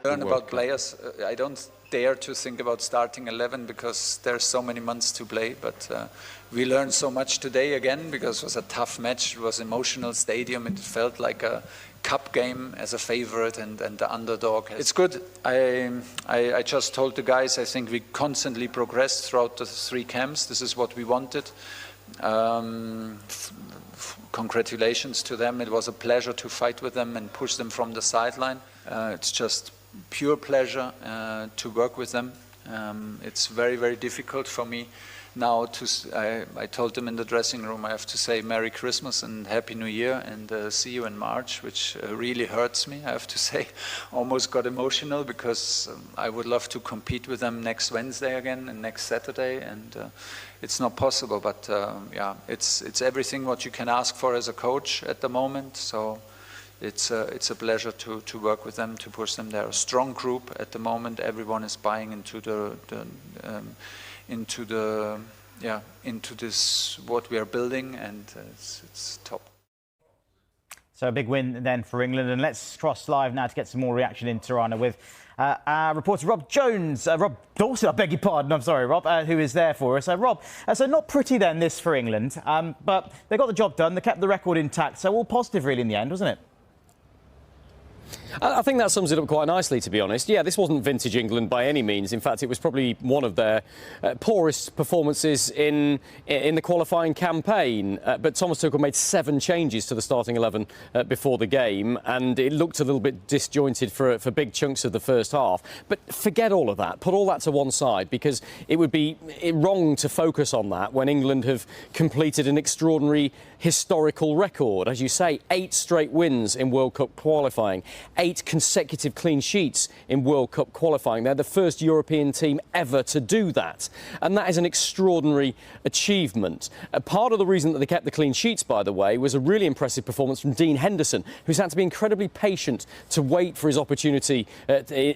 Learn about players. I don't dare to think about starting 11 because there's so many months to play, but we learned so much today again because it was a tough match. It was emotional stadium. It felt like a cup game as a favorite and the underdog. It's good. I just told the guys, I think we constantly progressed throughout the 3 camps. This is what we wanted. Congratulations to them. It was a pleasure to fight with them and push them from the sideline. It's just pure pleasure to work with them. It's very, very difficult for me now to, I told them in the dressing room, I have to say Merry Christmas and Happy New Year and see you in March, which really hurts me, I have to say. Almost got emotional because I would love to compete with them next Wednesday again and next Saturday, and it's not possible, but yeah, it's everything what you can ask for as a coach at the moment. So it's a pleasure to work with them, to push them. They're a strong group at the moment. Everyone is buying into into this what we are building, and it's top. So a big win then for England, and let's cross live now to get some more reaction in Tirana with our reporter Rob Jones, Rob Dawson, I beg your pardon, I'm sorry, Rob, who is there for us. Rob, so not pretty then this for England, but they got the job done, they kept the record intact, so all positive really in the end, wasn't it? I think that sums it up quite nicely, to be honest. Yeah, this wasn't vintage England by any means. In fact, it was probably one of their poorest performances in the qualifying campaign. But Thomas Tuchel made 7 changes to the starting 11 before the game, and it looked a little bit disjointed for big chunks of the first half. But forget all of that. Put all that to one side, because it would be wrong to focus on that when England have completed an extraordinary historical record. As you say, 8 straight wins in World Cup qualifying. 8 consecutive clean sheets in World Cup qualifying. They're the first European team ever to do that. And that is an extraordinary achievement. Part of the reason that they kept the clean sheets, by the way, was a really impressive performance from Dean Henderson, who's had to be incredibly patient to wait for his opportunity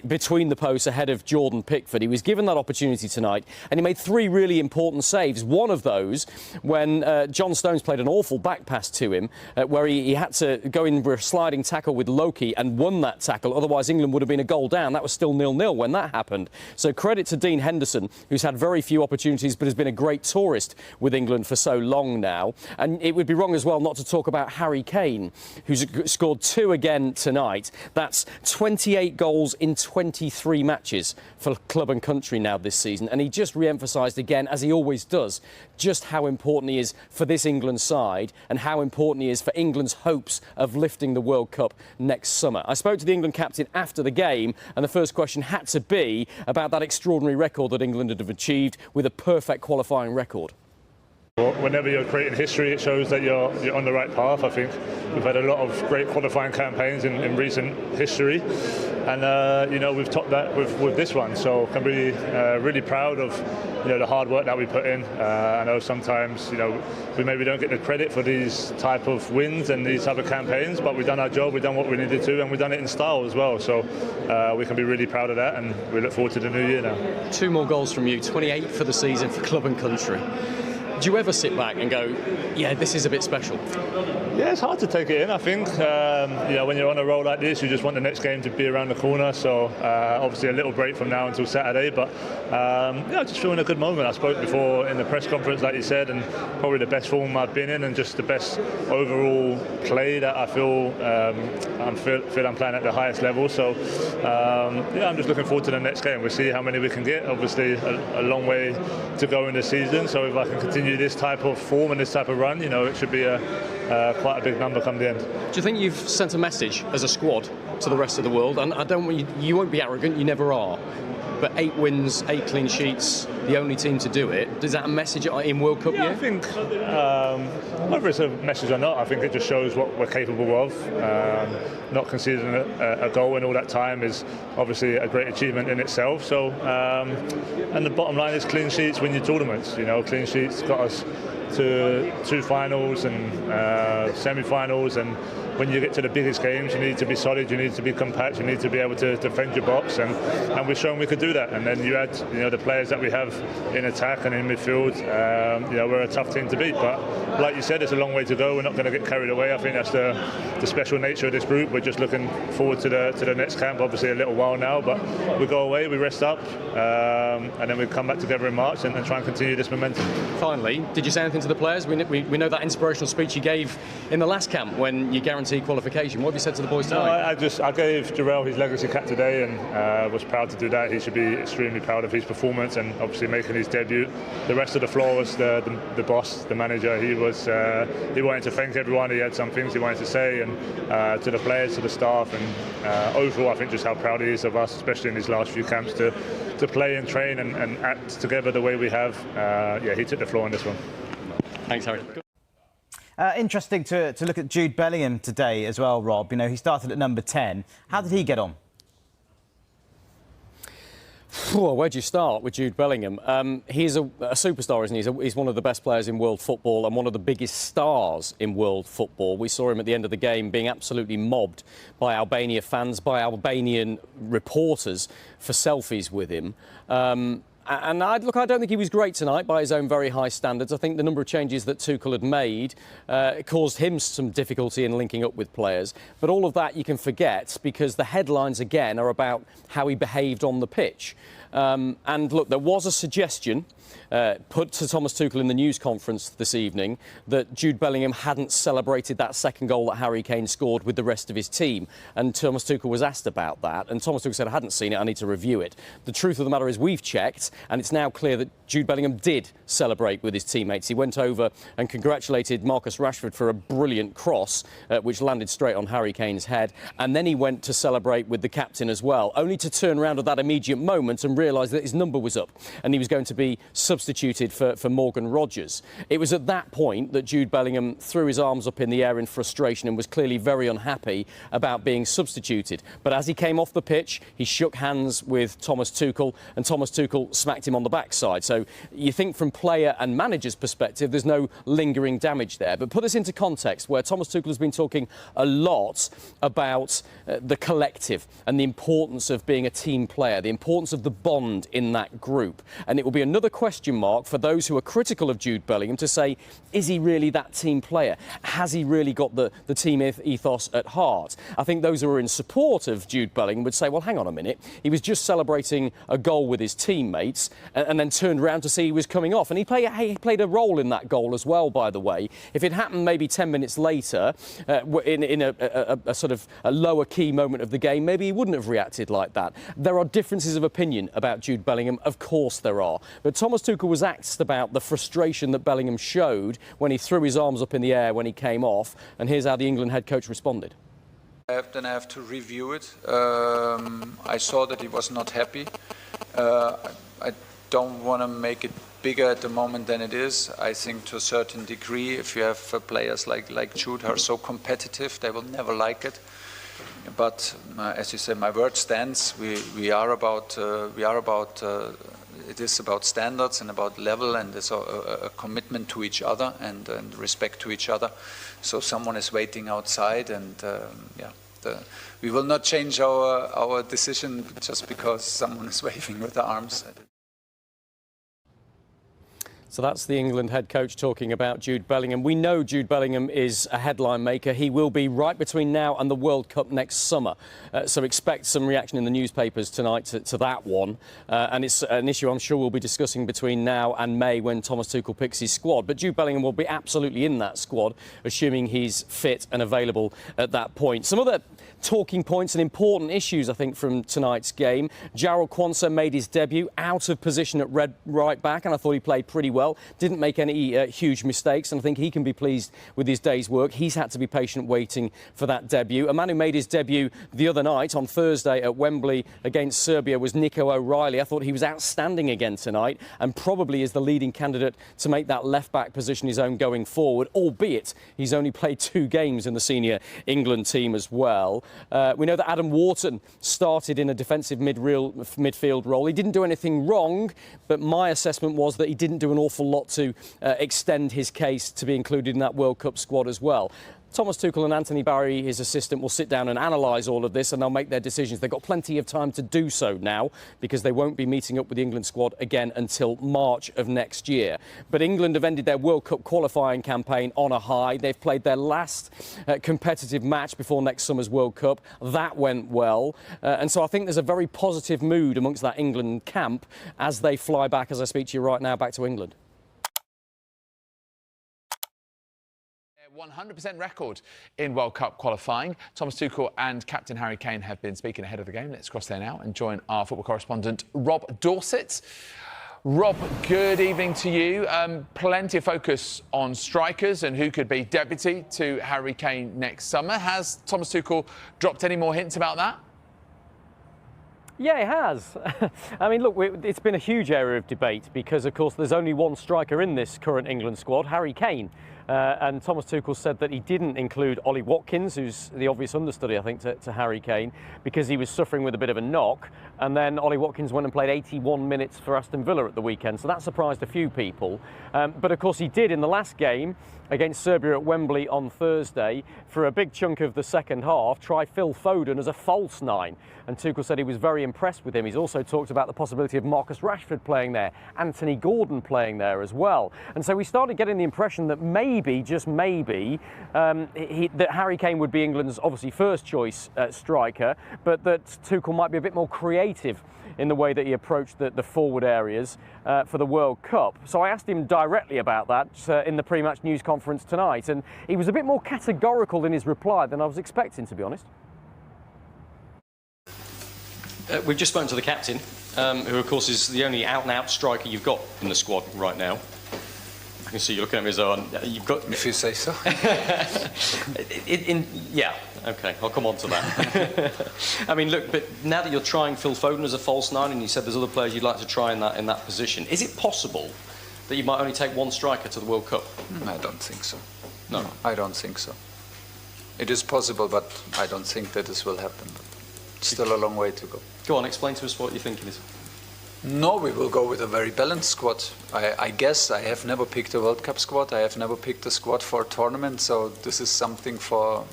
between the posts ahead of Jordan Pickford. He was given that opportunity tonight, and he made 3 really important saves. One of those when John Stones played an awful back pass to him, where he had to go in for a sliding tackle with Loki and won that tackle. Otherwise, England would have been a goal down. That was still 0-0 when that happened. So credit to Dean Henderson, who's had very few opportunities but has been a great tourist with England for so long now. And it would be wrong as well not to talk about Harry Keane, who's scored 2 again tonight. That's 28 goals in 23 matches for club and country now this season. And he just re-emphasised again, as he always does, just how important he is for this England side and how important he is for England's hopes of lifting the World Cup next summer. I spoke to the England captain after the game, and the first question had to be about that extraordinary record that England had achieved with a perfect qualifying record. Well, whenever you're creating history, it shows that you're on the right path. I think we've had a lot of great qualifying campaigns in recent history, and you know, we've topped that with this one. So I'm really proud of the hard work that we put in. I know sometimes we maybe don't get the credit for these type of wins and these type of campaigns, but we've done our job, we've done what we needed to, and we've done it in style as well. So we can be really proud of that, and we look forward to the new year now. 2 more goals from you, 28 for the season for club and country. Do you ever sit back and go, yeah, this is a bit special? Yeah, it's hard to take it in, I think. When you're on a roll like this, you just want the next game to be around the corner. So obviously a little break from now until Saturday, but just feeling a good moment. I spoke before in the press conference, like you said, and probably the best form I've been in, and just the best overall play that I feel I'm playing at the highest level. So I'm just looking forward to the next game. We'll see how many we can get. Obviously a long way to go in the season, so if I can continue this type of form and this type of run, it should be quite a big number come the end. Do you think you've sent a message as a squad to the rest of the world? And I don't want you won't be arrogant, you never are. But 8 wins, 8 clean sheets, the only team to do it. Is that a message in World Cup year? I think whether it's a message or not, I think it just shows what we're capable of. Not conceding a goal in all that time is obviously a great achievement in itself. So, and the bottom line is clean sheets win your tournaments. Clean sheets got us to 2 finals and semi-finals, and when you get to the biggest games, you need to be solid, you need to be compact, you need to be able to defend your box, and we've shown we could do that. And then you add, the players that we have in attack and in midfield. We're a tough team to beat, but like you said, it's a long way to go. We're not going to get carried away. I think that's the special nature of this group. We're just looking forward to the next camp. Obviously a little while now, but we go away, we rest up, and then we come back together in March and try and continue this momentum. Finally, did you say anything to the players? We know that inspirational speech you gave in the last camp when you guaranteed qualification. What have you said to the boys tonight? I gave Jarrell his legacy cap today, and was proud to do that. He should be extremely proud of his performance and obviously making his debut. The rest of the floor was the boss, the manager. He wanted to thank everyone. He had some things he wanted to say, and to the players, to the staff, and overall I think just how proud he is of us, especially in his last few camps, to play and train and act together the way we have. He took the floor on this one. Thanks, Harry. Interesting to look at Jude Bellingham today as well, Rob. He started at number 10. How did he get on? Where'd you start with Jude Bellingham? He's a superstar, isn't he? He's one of the best players in world football and one of the biggest stars in world football. We saw him at the end of the game being absolutely mobbed by Albania fans, by Albanian reporters for selfies with him. I don't think he was great tonight by his own very high standards. I think the number of changes that Tuchel had made caused him some difficulty in linking up with players. But all of that you can forget because the headlines, again, are about how he behaved on the pitch. And look, there was a suggestion put to Thomas Tuchel in the news conference this evening that Jude Bellingham hadn't celebrated that second goal that Harry Kane scored with the rest of his team. And Thomas Tuchel was asked about that. And Thomas Tuchel said, I hadn't seen it, I need to review it. The truth of the matter is we've checked, and it's now clear that Jude Bellingham did celebrate with his teammates. He went over and congratulated Marcus Rashford for a brilliant cross, which landed straight on Harry Kane's head. And then he went to celebrate with the captain as well, only to turn around at that immediate moment and realise that his number was up and he was going to be substituted for Morgan Rogers. It was at that point that Jude Bellingham threw his arms up in the air in frustration and was clearly very unhappy about being substituted. But as he came off the pitch, he shook hands with Thomas Tuchel, and Thomas Tuchel smacked him on the backside. So you think from player and manager's perspective, there's no lingering damage there. But put this into context, where Thomas Tuchel has been talking a lot about the collective and the importance of being a team player, the importance of the bond in that group. And it will be another question mark for those who are critical of Jude Bellingham to say, is he really that team player? Has he really got the team ethos at heart? I think those who are in support of Jude Bellingham would say, well, hang on a minute. He was just celebrating a goal with his teammates and then turned around to see he was coming off. And he played a role in that goal as well, by the way. If it happened maybe 10 minutes later, in a sort of a lower key moment of the game, maybe he wouldn't have reacted like that. There are differences of opinion about Jude Bellingham. Of course there are. But Thomas Tuchel was asked about the frustration that Bellingham showed when he threw his arms up in the air when he came off. And here's how the England head coach responded. Then I have to review it. I saw that he was not happy. I don't want to make it bigger at the moment than it is. I think to a certain degree, if you have players like Jude who are so competitive, they will never like it. But as you said, my word stands. We are about it is about standards and about level, and there's a commitment to each other and respect to each other. So someone is waiting outside, and we will not change our decision just because someone is waving with the arms. So that's the England head coach talking about Jude Bellingham. We know Jude Bellingham is a headline maker. He will be right between now and the World Cup next summer. So expect some reaction in the newspapers tonight to that one. And it's an issue I'm sure we'll be discussing between now and May when Thomas Tuchel picks his squad. But Jude Bellingham will be absolutely in that squad, assuming he's fit and available at that point. Some other talking points and important issues, I think, from tonight's game. Jarrell Quansah made his debut out of position at right back, and I thought he played pretty well. Didn't make any huge mistakes, and I think he can be pleased with his day's work. He's had to be patient waiting for that debut. A man who made his debut the other night on Thursday at Wembley against Serbia was Nico O'Reilly. I thought he was outstanding again tonight and probably is the leading candidate to make that left-back position his own going forward, albeit he's only played 2 games in the senior England team as well. We know that Adam Wharton started in a defensive midfield role. He didn't do anything wrong, but my assessment was that he didn't do an awful lot to extend his case to be included in that World Cup squad as well. Thomas Tuchel and Anthony Barry, his assistant, will sit down and analyse all of this, and they'll make their decisions. They've got plenty of time to do so now, because they won't be meeting up with the England squad again until March of next year. But England have ended their World Cup qualifying campaign on a high. They've played their last competitive match before next summer's World Cup. That went well. And so I think there's a very positive mood amongst that England camp as they fly back, as I speak to you right now, back to England. 100% record in World Cup qualifying. Thomas Tuchel and captain Harry Kane have been speaking ahead of the game. Let's cross there now and join our football correspondent, Rob Dorset. Rob, good evening to you. Plenty of focus on strikers and who could be deputy to Harry Kane next summer. Has Thomas Tuchel dropped any more hints about that? Yeah, it has. I mean, look, it's been a huge area of debate because, of course, there's only one striker in this current England squad, Harry Kane. And Thomas Tuchel said that he didn't include Ollie Watkins, who's the obvious understudy, I think, to Harry Kane, because he was suffering with a bit of a knock. And then Ollie Watkins went and played 81 minutes for Aston Villa at the weekend, so that surprised a few people. But of course he did in the last game against Serbia at Wembley on Thursday. For a big chunk of the second half, try Phil Foden as a false nine. And Tuchel said he was very impressed with him. He's also talked about the possibility of Marcus Rashford playing there, Anthony Gordon playing there as well. And so we started getting the impression that maybe, just maybe, that Harry Kane would be England's obviously first choice striker, but that Tuchel might be a bit more creative in the way that he approached the forward areas for the World Cup. So I asked him directly about that in the pre-match news conference tonight, and he was a bit more categorical in his reply than I was expecting, to be honest. We've just spoken to the captain, who of course is the only out-and-out striker you've got in the squad right now. I can see you looking at me as though you've got... If you say so. Yeah, OK, I'll come on to that. I mean, look, but now that you're trying Phil Foden as a false nine, and you said there's other players you'd like to try in that position, is it possible that you might only take one striker to the World Cup? I don't think so. No, I don't think so. It is possible, but I don't think that this will happen. Still a long way to go. Go on, explain to us what your thinking is. No, we will go with a very balanced squad. I guess I have never picked a World Cup squad. I have never picked a squad for a tournament. So this is something for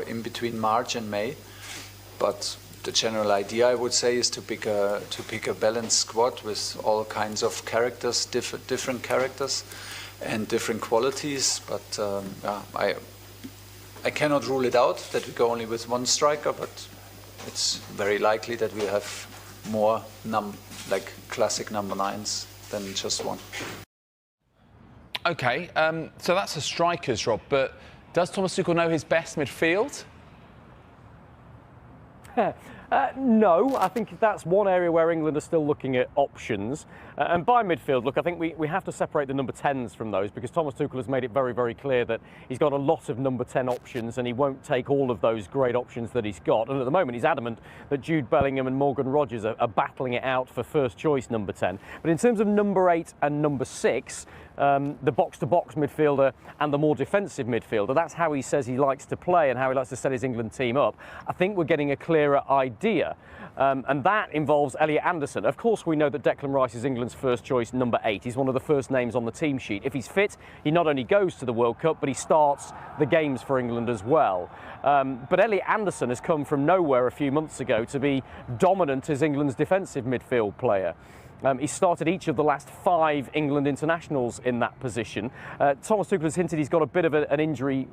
in between March and May. But the general idea, I would say, is to pick a balanced squad with all kinds of characters, different characters, and different qualities. But yeah, I cannot rule it out that we go only with one striker, but it's very likely that we have more like classic number nines than just one. OK, so that's the strikers, Rob, but does Thomas Tuchel know his best midfield? No, I think that's one area where England are still looking at options. And by midfield, look, I think we have to separate the number 10s from those, because Thomas Tuchel has made it very, very clear that he's got a lot of number 10 options and he won't take all of those great options that he's got. And at the moment, he's adamant that Jude Bellingham and Morgan Rogers are battling it out for first choice number 10. But in terms of number 8 and number 6, the box-to-box midfielder and the more defensive midfielder, that's how he says he likes to play and how he likes to set his England team up. I think we're getting a clearer idea. And that involves Elliot Anderson. Of course, we know that Declan Rice is England's first choice number 8. He's one of the first names on the team sheet. If he's fit, he not only goes to the World Cup, but he starts the games for England as well. But Elliot Anderson has come from nowhere a few months ago to be dominant as England's defensive midfield player. He started each of the last 5 England internationals in that position. Thomas Tuchel has hinted he's got a bit of an injury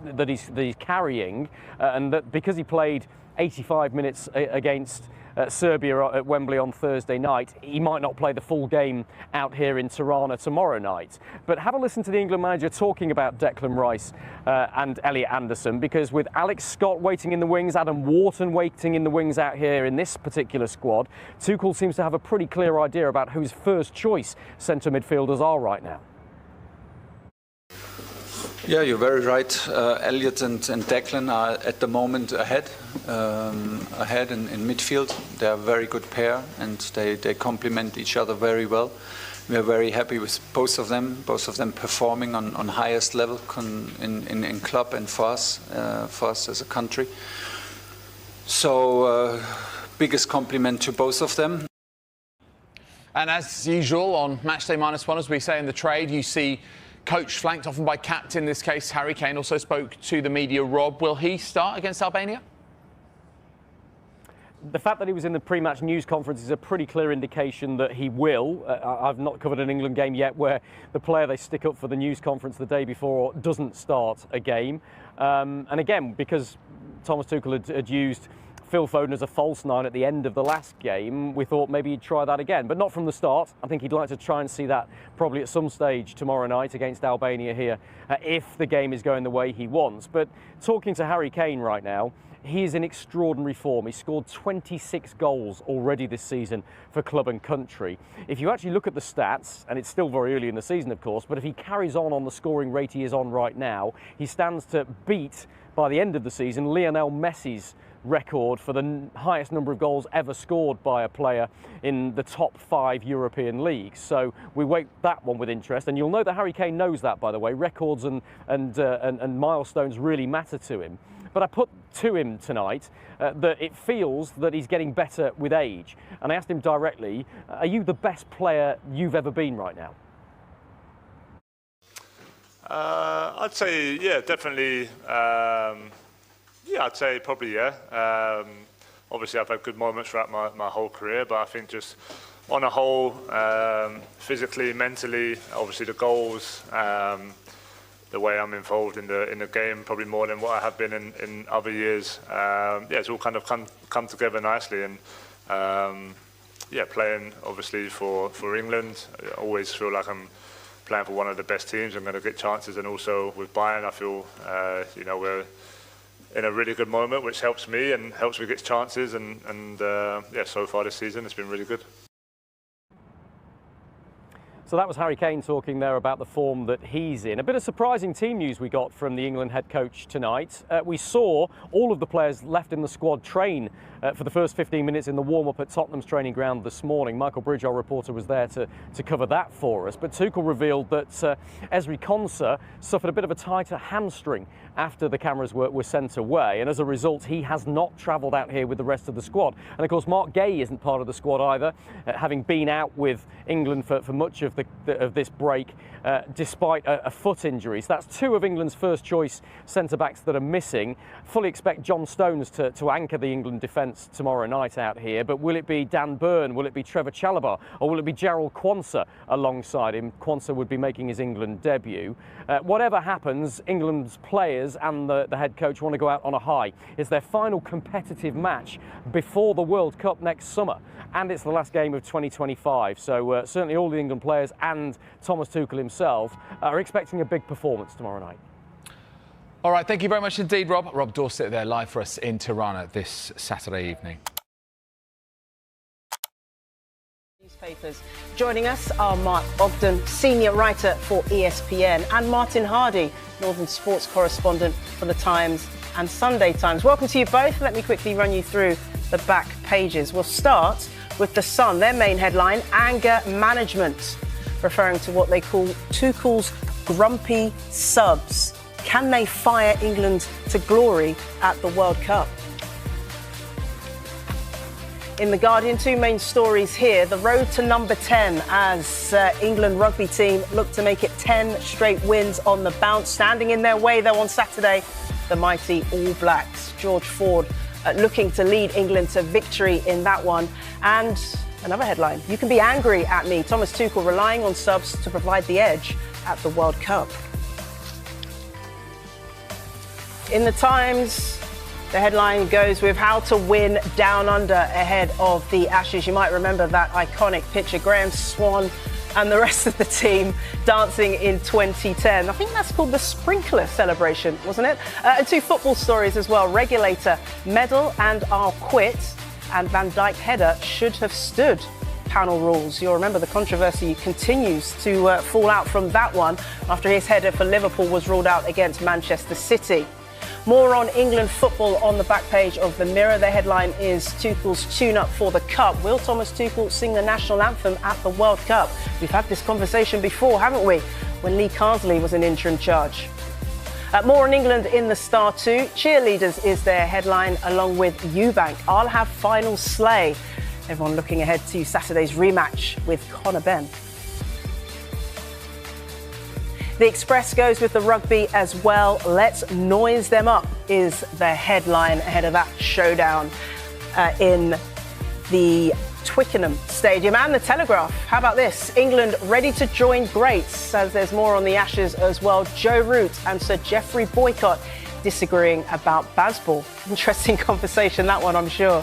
that he's carrying, and that because he played 85 minutes against Serbia at Wembley on Thursday night, he might not play the full game out here in Tirana tomorrow night. But have a listen to the England manager talking about Declan Rice and Elliot Anderson, because with Alex Scott waiting in the wings, Adam Wharton waiting in the wings out here in this particular squad, Tuchel seems to have a pretty clear idea about whose first choice centre midfielders are right now. Yeah, you're very right. Elliot and Declan are at the moment ahead in midfield. They're a very good pair and they complement each other very well. We are very happy with both of them performing on highest level in club and for us as a country. So biggest compliment to both of them. And as usual on Matchday -1, as we say in the trade, you see coach flanked often by captain, in this case Harry Kane, also spoke to the media. Rob, will he start against Albania? The fact that he was in the pre-match news conference is a pretty clear indication that he will. I've not covered an England game yet where the player they stick up for the news conference the day before doesn't start a game. And again, because Thomas Tuchel had used Phil Foden as a false nine at the end of the last game, we thought maybe he'd try that again, but not from the start. I think he'd like to try and see that probably at some stage tomorrow night against Albania here, if the game is going the way he wants. But talking to Harry Kane right now, he is in extraordinary form. He scored 26 goals already this season for club and country. If you actually look at the stats, and it's still very early in the season, of course, but if he carries on the scoring rate he is on right now, he stands to beat, by the end of the season, Lionel Messi's record for the highest number of goals ever scored by a player in the top 5 European leagues. So we wait that one with interest, and you'll know that Harry Kane knows that, by the way. Records and milestones really matter to him. But I put to him tonight that it feels that he's getting better with age. And I asked him directly, are you the best player you've ever been right now? I'd say, yeah, definitely. Yeah, I'd say probably, yeah. Obviously, I've had good moments throughout my whole career, but I think just on a whole, physically, mentally, obviously the goals, the way I'm involved in the game, probably more than what I have been in other years. Yeah, it's all kind of come together nicely, and yeah, playing obviously for England, I always feel like I'm playing for one of the best teams. I'm going to get chances, and also with Bayern, I feel you know, we're in a really good moment, which helps me and helps me get chances. And yeah, so far this season, it's been really good. So that was Harry Kane talking there about the form that he's in. A bit of surprising team news we got from the England head coach tonight. We saw all of the players left in the squad train for the first 15 minutes in the warm-up at Tottenham's training ground this morning. Michael Bridge, our reporter, was there to cover that for us. But Tuchel revealed that Ezri Konsa suffered a bit of a tighter hamstring after the cameras were sent away, and as a result he has not travelled out here with the rest of the squad. And of course Mark Gay isn't part of the squad either, having been out with England for much of this break despite a foot injury. So that's 2 of England's first choice centre-backs that are missing. Fully expect John Stones to anchor the England defence tomorrow night out here, but will it be Dan Burn, will it be Trevor Chalobah, or will it be Jarrell Quansah alongside him? Quansah would be making his England debut. Whatever happens, England's players and the head coach want to go out on a high. It's their final competitive match before the World Cup next summer, and it's the last game of 2025. So certainly all the England players and Thomas Tuchel himself are expecting a big performance tomorrow night. All right, thank you very much indeed, Rob. Rob Dorset there live for us in Tirana this Saturday evening. Newspapers. Joining us are Mark Ogden, senior writer for ESPN, and Martin Hardy, Northern sports correspondent for The Times and Sunday Times. Welcome to you both. Let me quickly run you through the back pages. We'll start with The Sun. Their main headline, anger management, referring to what they call Tuchel's grumpy subs. Can they fire England to glory at the World Cup? In The Guardian, 2 main stories here. The road to number 10 as England rugby team look to make it 10 straight wins on the bounce. Standing in their way, though, on Saturday, the mighty All Blacks. George Ford looking to lead England to victory in that one. And another headline, you can be angry at me. Thomas Tuchel relying on subs to provide the edge at the World Cup. In The Times, the headline goes with how to win down under ahead of the Ashes. You might remember that iconic picture, Graham Swan and the rest of the team dancing in 2010. I think that's called the sprinkler celebration, wasn't it? And 2 football stories as well. Regulator, medal and I'll quit. And Van Dijk header should have stood. Panel rules. You'll remember the controversy continues to fall out from that one after his header for Liverpool was ruled out against Manchester City. More on England football on the back page of the Mirror. The headline is Tuchel's tune-up for the Cup. Will Thomas Tuchel sing the national anthem at the World Cup? We've had this conversation before, haven't we, when Lee Carsley was in interim charge. More on England in the Star too. Cheerleaders is their headline, along with Eubank. I'll have final slay. Everyone looking ahead to Saturday's rematch with Conor Benn. The Express goes with the rugby as well. Let's noise them up is the headline ahead of that showdown in the Twickenham Stadium. And the Telegraph, how about this? England ready to join greats, as there's more on the Ashes as well. Joe Root and Sir Geoffrey Boycott disagreeing about Bazball. Interesting conversation, that one, I'm sure.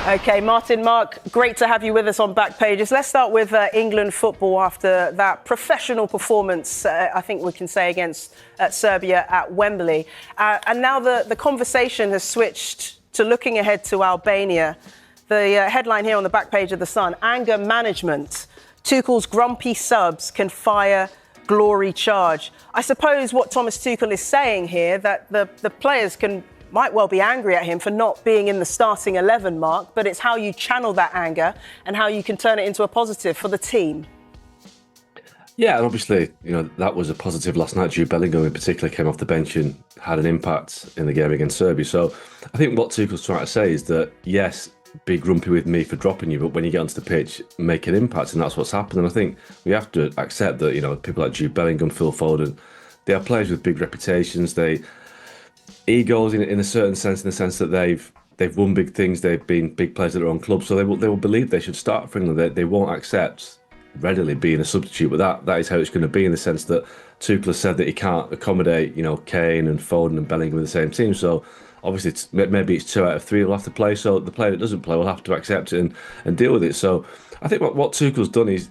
OK, Martin, Mark, great to have you with us on Back Pages. Let's start with England football after that professional performance, I think we can say, against Serbia at Wembley. And now the conversation has switched to looking ahead to Albania. The headline here on the back page of The Sun, anger management. Tuchel's grumpy subs can fire glory charge. I suppose what Thomas Tuchel is saying here, that the players might well be angry at him for not being in the starting 11, Mark, but it's how you channel that anger and how you can turn it into a positive for the team. Yeah, and obviously, that was a positive last night. Jude Bellingham in particular came off the bench and had an impact in the game against Serbia. So I think what Tuchel's trying to say is that, yes, be grumpy with me for dropping you, but when you get onto the pitch, make an impact, and that's what's happened. And I think we have to accept that, people like Jude Bellingham, Phil Foden, they are players with big reputations. Egos in a certain sense, in the sense that they've won big things, they've been big players at their own clubs, so they will believe they should start for England. They won't accept readily being a substitute, but that is how it's going to be, in the sense that Tuchel has said that he can't accommodate Kane and Foden and Bellingham in the same team. So obviously maybe it's 2 out of 3 will have to play, so the player that doesn't play will have to accept it and deal with it. So I think what Tuchel's done is,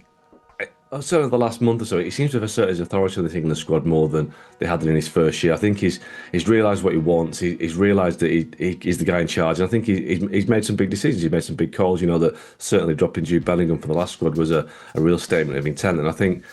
certainly the last month or so, he seems to have asserted his authority on this England squad more than they had in his first year. I think he's realised what he wants. He's realised that he's the guy in charge. And I think he's made some big decisions. He's made some big calls. That certainly dropping Jude Bellingham for the last squad was a real statement of intent. And I think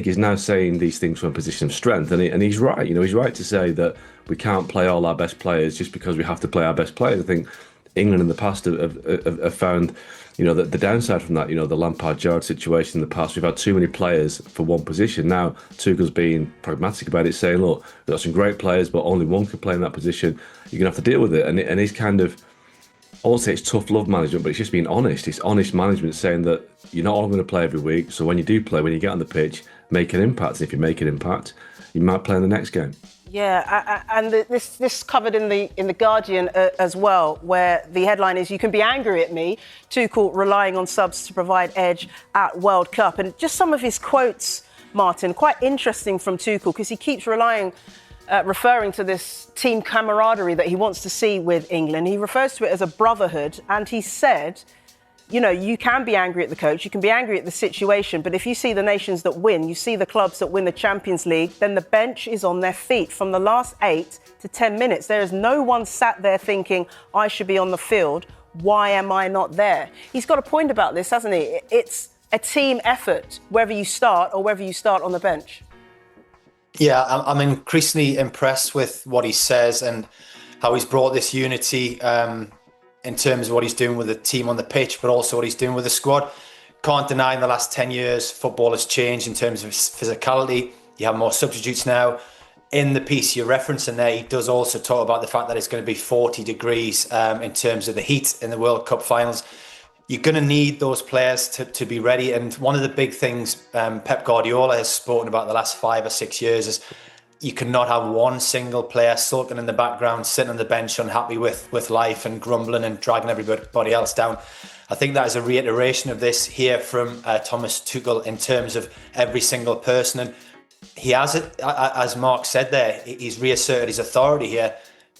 he's now saying these things from a position of strength. And he's right. He's right to say that we can't play all our best players just because we have to play our best players. I think England in the past have found, the downside from that, the Lampard-Gerrard situation in the past, we've had too many players for one position. Now, Tuchel's being pragmatic about it, saying, look, we've got some great players, but only one can play in that position. You're going to have to deal with it. And he's kind of, I won't say it's tough love management, but it's just being honest. It's honest management, saying that you're not all going to play every week. So when you do play, when you get on the pitch, make an impact. And if you make an impact, you might play in the next game. Yeah, and this covered in the Guardian as well, where the headline is, you can be angry at me, Tuchel relying on subs to provide edge at World Cup. And just some of his quotes, Martin, quite interesting from Tuchel, because he keeps referring to this team camaraderie that he wants to see with England. He refers to it as a brotherhood, and he said, you can be angry at the coach, you can be angry at the situation, but if you see the nations that win, you see the clubs that win the Champions League, then the bench is on their feet. From the last 8 to 10 minutes, there is no one sat there thinking, I should be on the field. Why am I not there? He's got a point about this, hasn't he? It's a team effort, whether you start or whether you start on the bench. Yeah, I'm increasingly impressed with what he says and how he's brought this unity in terms of what he's doing with the team on the pitch, but also what he's doing with the squad. Can't deny in the last 10 years, football has changed in terms of physicality. You have more substitutes now. In the piece you're referencing there, he does also talk about the fact that it's going to be 40 degrees in terms of the heat in the World Cup finals. You're going to need those players to be ready. And one of the big things Pep Guardiola has spoken about the last 5 or 6 years is you cannot have one single player sulking in the background, sitting on the bench, unhappy with life and grumbling and dragging everybody else down. I think that is a reiteration of this here from Thomas Tuchel in terms of every single person. And he has it, as Mark said there, he's reasserted his authority here.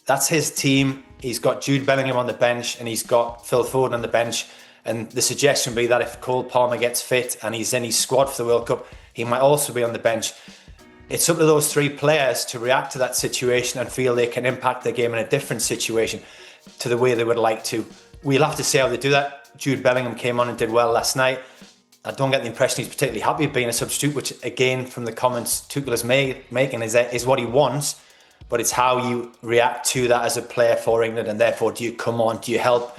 That's his team. He's got Jude Bellingham on the bench and he's got Phil Foden on the bench. And the suggestion would be that if Cole Palmer gets fit and he's in his squad for the World Cup, he might also be on the bench. It's up to those 3 players to react to that situation and feel they can impact their game in a different situation to the way they would like to. We'll have to see how they do that. Jude Bellingham came on and did well last night. I don't get the impression he's particularly happy being a substitute, which again, from the comments Tuchel is making, is what he wants. But it's how you react to that as a player for England, and therefore do you come on, do you help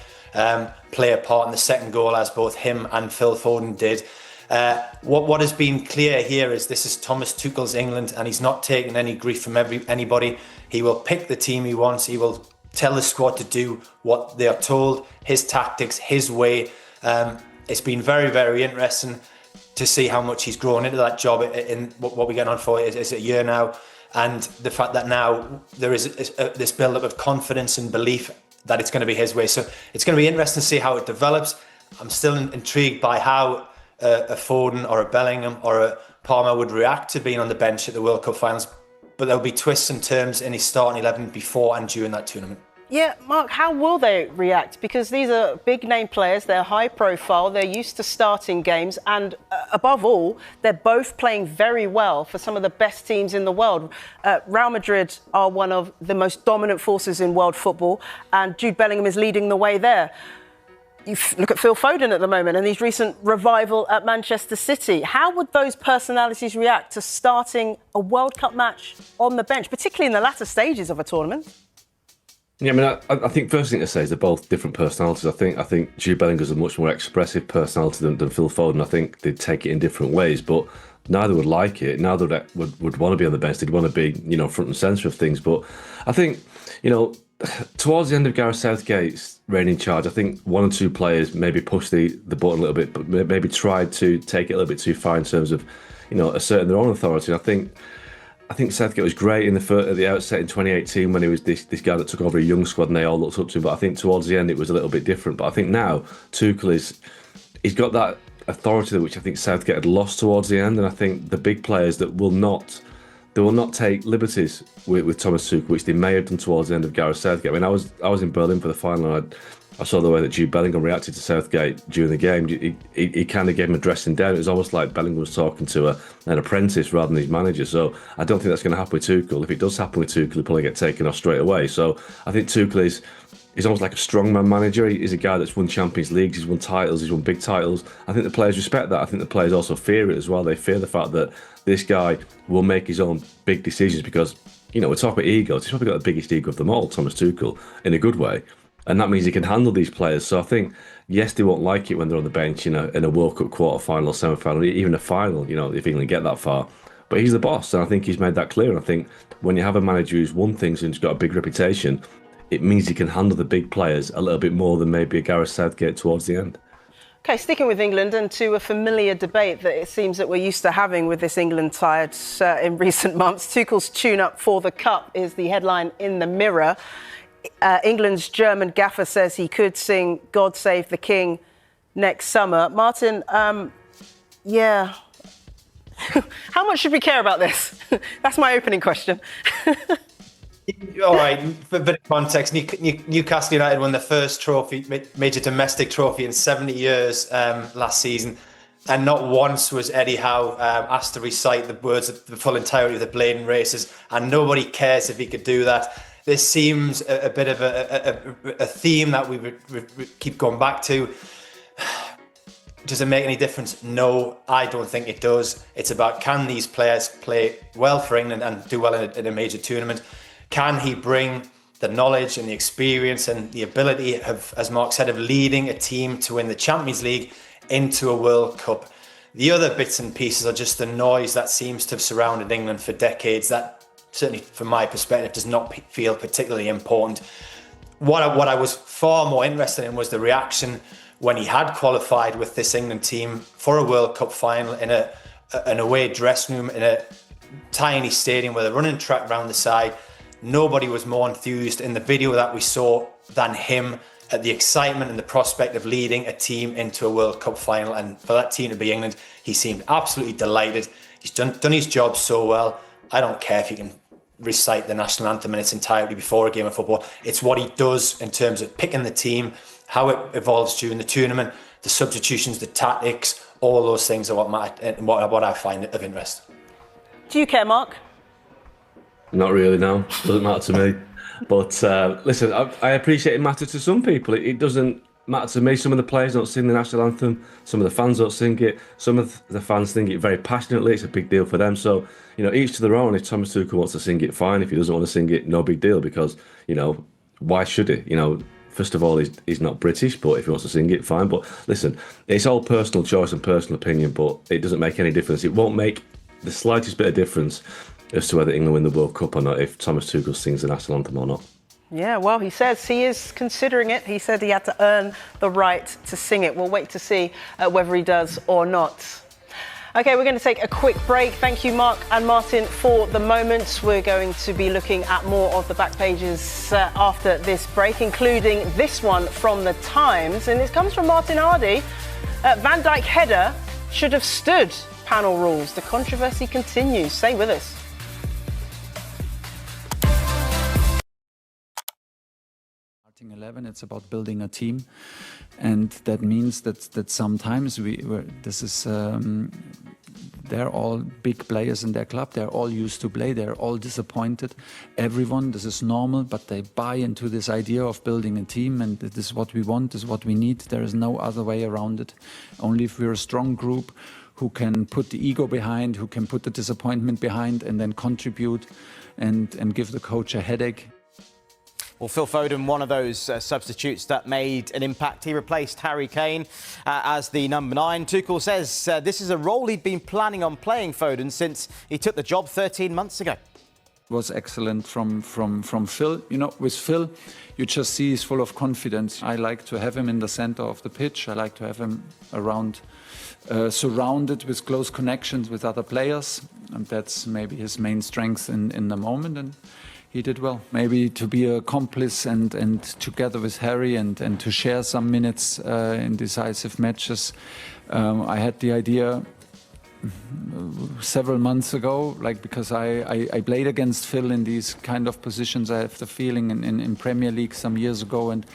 play a part in the second goal, as both him and Phil Foden did. What has been clear here is this is Thomas Tuchel's England, and he's not taking any grief from anybody. He will pick the team he wants. He will tell the squad to do what they are told, his tactics, his way. It's been very, very interesting to see how much he's grown into that job in what we're getting on for is a year now. And the fact that now there is this build-up of confidence and belief that it's going to be his way. So it's going to be interesting to see how it develops. I'm still intrigued by how a Foden or a Bellingham or a Palmer would react to being on the bench at the World Cup finals. But there'll be twists and turns in his starting 11 before and during that tournament. Yeah, Mark, how will they react? Because these are big name players, they're high profile, they're used to starting games, and above all, they're both playing very well for some of the best teams in the world. Real Madrid are one of the most dominant forces in world football, and Jude Bellingham is leading the way there. You look at Phil Foden at the moment and his recent revival at Manchester City. How would those personalities react to starting a World Cup match on the bench, particularly in the latter stages of a tournament? Yeah, I mean, I think first thing to say is they're both different personalities. I think Jude Bellingham's a much more expressive personality than Phil Foden. I think they'd take it in different ways, but neither would like it. Neither would want to be on the bench. They'd want to be, front and centre of things. But I think, towards the end of Gareth Southgate's reign in charge, I think one or two players maybe pushed the button a little bit, but maybe tried to take it a little bit too far in terms of, asserting their own authority. And I think Southgate was great at the outset in 2018 when he was this guy that took over a young squad and they all looked up to him. But I think towards the end it was a little bit different. But I think now Tuchel he's got that authority which I think Southgate had lost towards the end. And I think the big players that will not take liberties with Thomas Tuchel, which they may have done towards the end of Gareth Southgate. I mean, I was in Berlin for the final. And I saw the way that Jude Bellingham reacted to Southgate during the game. He kind of gave him a dressing down. It was almost like Bellingham was talking to an apprentice rather than his manager. So I don't think that's going to happen with Tuchel. If it does happen with Tuchel, he'll probably get taken off straight away. So I think Tuchel is almost like a strongman manager. He's a guy that's won Champions Leagues, he's won titles, he's won big titles. I think the players respect that. I think the players also fear it as well. They fear the fact that this guy will make his own big decisions because, we're talking about egos. He's probably got the biggest ego of them all, Thomas Tuchel, in a good way. And that means he can handle these players. So I think, yes, they won't like it when they're on the bench in a World Cup quarter-final or semi-final, even a final, if England get that far. But he's the boss, and I think he's made that clear. And I think when you have a manager who's won things and has got a big reputation, it means he can handle the big players a little bit more than maybe a Gareth Southgate towards the end. OK, sticking with England and to a familiar debate that it seems that we're used to having with this England side in recent months. Tuchel's tune-up for the Cup is the headline in the Mirror. England's German gaffer says he could sing God Save the King next summer. Martin, yeah. How much should we care about this? That's my opening question. All right, for a bit of context, Newcastle United won the first major domestic trophy in 70 years last season. And not once was Eddie Howe asked to recite the words of the full entirety of the Bladen Races. And nobody cares if he could do that. This seems a bit of a theme that we keep going back to. Does it make any difference? No, I don't think it does. It's about, can these players play well for England and do well in a major tournament? Can he bring the knowledge and the experience and the ability of, as Mark said, of leading a team to win the Champions League into a World Cup? The other bits and pieces are just the noise that seems to have surrounded England for decades. That, certainly from my perspective, does not feel particularly important. What I was far more interested in was the reaction when he had qualified with this England team for a World Cup final in an away dressing room in a tiny stadium with a running track around the side. Nobody was more enthused in the video that we saw than him at the excitement and the prospect of leading a team into a World Cup final. And for that team to be England, he seemed absolutely delighted. He's done his job so well. I don't care if he can recite the national anthem in its entirety before a game of football. It's what he does in terms of picking the team, how it evolves during the tournament, the substitutions, the tactics, all those things are what matter and what I find of interest. Do you care, Mark? Not really, no. Doesn't matter to me. But listen, I appreciate it matters to some people. It doesn't matter to me. Some of the players don't sing the national anthem. Some of the fans don't sing it. Some of the fans sing it very passionately. It's a big deal for them. So, each to their own. If Thomas Tuchel wants to sing it, fine. If he doesn't want to sing it, no big deal. Because, why should he? First of all, he's not British, but if he wants to sing it, fine. But listen, it's all personal choice and personal opinion, but it doesn't make any difference. It won't make the slightest bit of difference as to whether England win the World Cup or not if Thomas Tuchel sings the national anthem or not. Yeah, well, he says he is considering it. He said he had to earn the right to sing it. We'll wait to see whether he does or not. OK, we're going to take a quick break. Thank you, Mark and Martin, for the moment. We're going to be looking at more of the back pages after this break, including this one from The Times. And it comes from Martin Hardy. Van Dijk header should have stood. Panel rules. The controversy continues. Stay with us. Starting 11, it's about building a team, and that means that sometimes they're all big players in their club. They're all used to play. They're all disappointed. Everyone, this is normal, but they buy into this idea of building a team, and this is what we want, this is what we need. There is no other way around it. Only if we're a strong group who can put the ego behind, who can put the disappointment behind, and then contribute and give the coach a headache. Well, Phil Foden, one of those substitutes that made an impact. He replaced Harry Kane as the number 9. Tuchel says this is a role he'd been planning on playing, Foden, since he took the job 13 months ago. Was excellent from Phil. You know, with Phil, you just see he's full of confidence. I like to have him in the center of the pitch. I like to have him around, surrounded with close connections with other players. And that's maybe his main strength in the moment. And he did well. Maybe to be a accomplice and together with Harry and to share some minutes in decisive matches. I had the idea several months ago, because I played against Phil in these kind of positions. I have the feeling in Premier League some years ago, and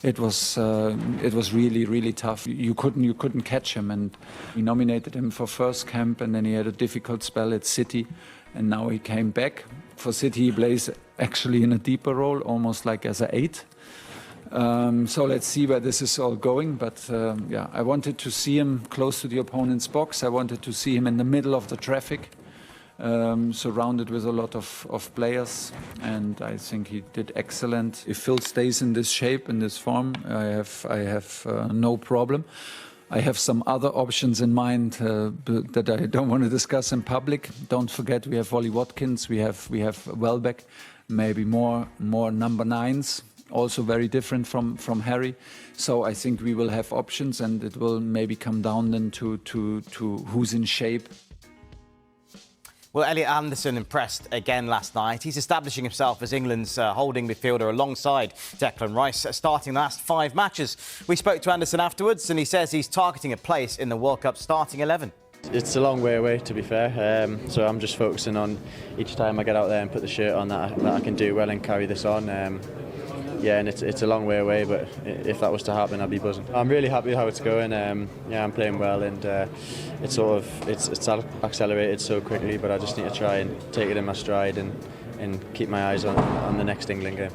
it was really, really tough. You couldn't catch him, and we nominated him for first camp, and then he had a difficult spell at City, and now he came back. For City, he plays actually in a deeper role, almost like as an 8. So let's see where this is all going. But yeah, I wanted to see him close to the opponent's box. I wanted to see him in the middle of the traffic, surrounded with a lot of players. And I think he did excellent. If Phil stays in this shape, in this form, I have no problem. I have some other options in mind that I don't want to discuss in public. Don't forget, we have Ollie Watkins, we have Welbeck, maybe more number 9s, also very different from Harry. So I think we will have options, and it will maybe come down then to who's in shape. Well, Elliot Anderson impressed again last night. He's establishing himself as England's holding midfielder alongside Declan Rice, starting the last 5 matches. We spoke to Anderson afterwards, and he says he's targeting a place in the World Cup starting 11. It's a long way away, to be fair, so I'm just focusing on each time I get out there and put the shirt on that I can do well and carry this on. Yeah, and it's a long way away, but if that was to happen, I'd be buzzing. I'm really happy how it's going. Yeah, I'm playing well, and it's accelerated so quickly, but I just need to try and take it in my stride and keep my eyes on the next England game.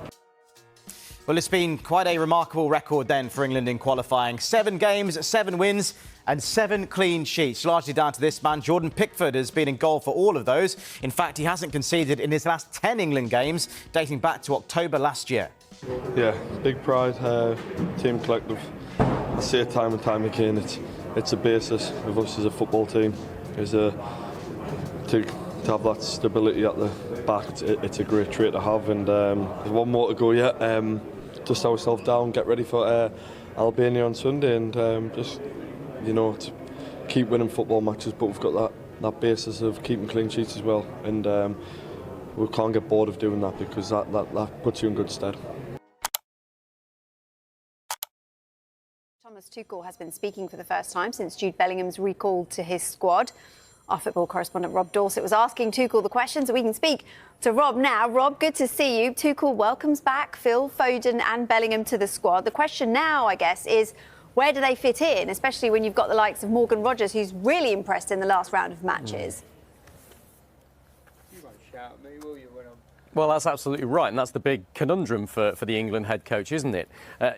Well, it's been quite a remarkable record then for England in qualifying. 7 games, 7 wins and 7 clean sheets, largely down to this man. Jordan Pickford has been in goal for all of those. In fact, he hasn't conceded in his last 10 England games, dating back to October last year. Yeah, big pride, team collective. I see it time and time again. It's a basis of us as a football team. To have that stability at the back, it's a great trait to have. And there's one more to go yet. Dust ourselves down, get ready for Albania on Sunday, and just to keep winning football matches. But we've got that basis of keeping clean sheets as well, and we can't get bored of doing that, because that puts you in good stead. Thomas Tuchel has been speaking for the first time since Jude Bellingham's recalled to his squad. Our football correspondent Rob Dorset was asking Tuchel the questions, so we can speak to Rob now. Rob, good to see you. Tuchel welcomes back Phil, Foden and Bellingham to the squad. The question now, I guess, is where do they fit in, especially when you've got the likes of Morgan Rogers, who's really impressed in the last round of matches? You won't shout at me, will you, when I'm... Well, that's absolutely right, and that's the big conundrum for the England head coach, isn't it?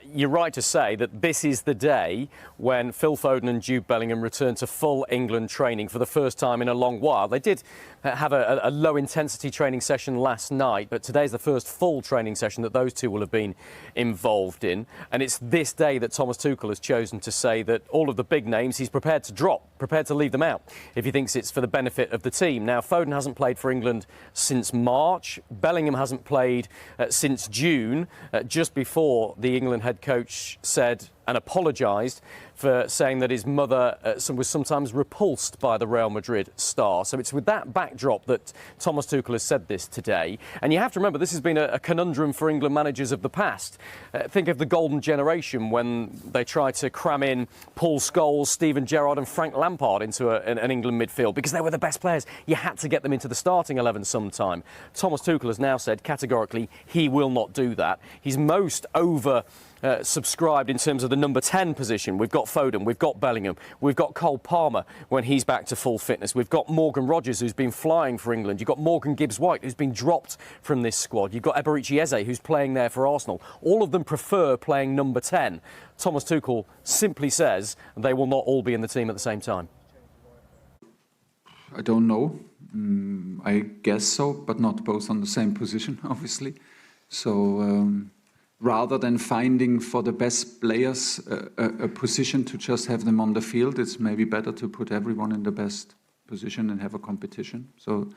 You're right to say that this is the day when Phil Foden and Jude Bellingham return to full England training for the first time in a long while. They did have a low-intensity training session last night, but today's the first full training session that those two will have been involved in. And it's this day that Thomas Tuchel has chosen to say that all of the big names he's prepared to drop, prepared to leave them out, if he thinks it's for the benefit of the team. Now, Foden hasn't played for England since March. Bellingham hasn't played since June, just before the England head coach said and apologised for saying that his mother was sometimes repulsed by the Real Madrid star. So it's with that backdrop that Thomas Tuchel has said this today. And you have to remember, this has been a conundrum for England managers of the past. Think of the golden generation when they tried to cram in Paul Scholes, Steven Gerrard and Frank Lampard into an England midfield because they were the best players. You had to get them into the starting 11 sometime. Thomas Tuchel has now said categorically he will not do that. He's most subscribed in terms of the number 10 position. We've got Foden, we've got Bellingham, we've got Cole Palmer when he's back to full fitness. We've got Morgan Rogers, who's been flying for England. You've got Morgan Gibbs-White, who's been dropped from this squad. You've got Eberechi Eze, who's playing there for Arsenal. All of them prefer playing number 10. Thomas Tuchel simply says they will not all be in the team at the same time. I don't know. I guess so, but not both on the same position, obviously. So rather than finding for the best players a position to just have them on the field, it's maybe better to put everyone in the best position and have a competition. So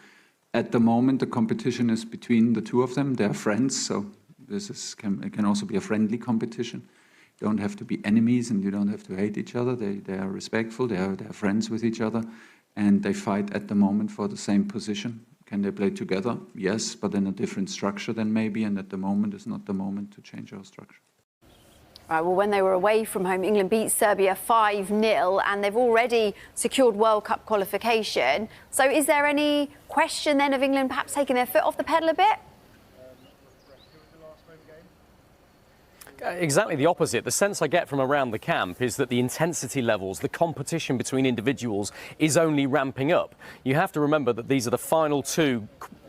at the moment, the competition is between the two of them. They're friends, so it can also be a friendly competition. You don't have to be enemies and you don't have to hate each other. They are respectful, they are friends with each other, and they fight at the moment for the same position. Can they play together? Yes, but in a different structure then maybe, and at the moment is not the moment to change our structure. Right, well, when they were away from home, England beat Serbia 5-0, and they've already secured World Cup qualification. So is there any question then of England perhaps taking their foot off the pedal a bit? Exactly the opposite. The sense I get from around the camp is that the intensity levels, the competition between individuals is only ramping up. You have to remember that these are the final two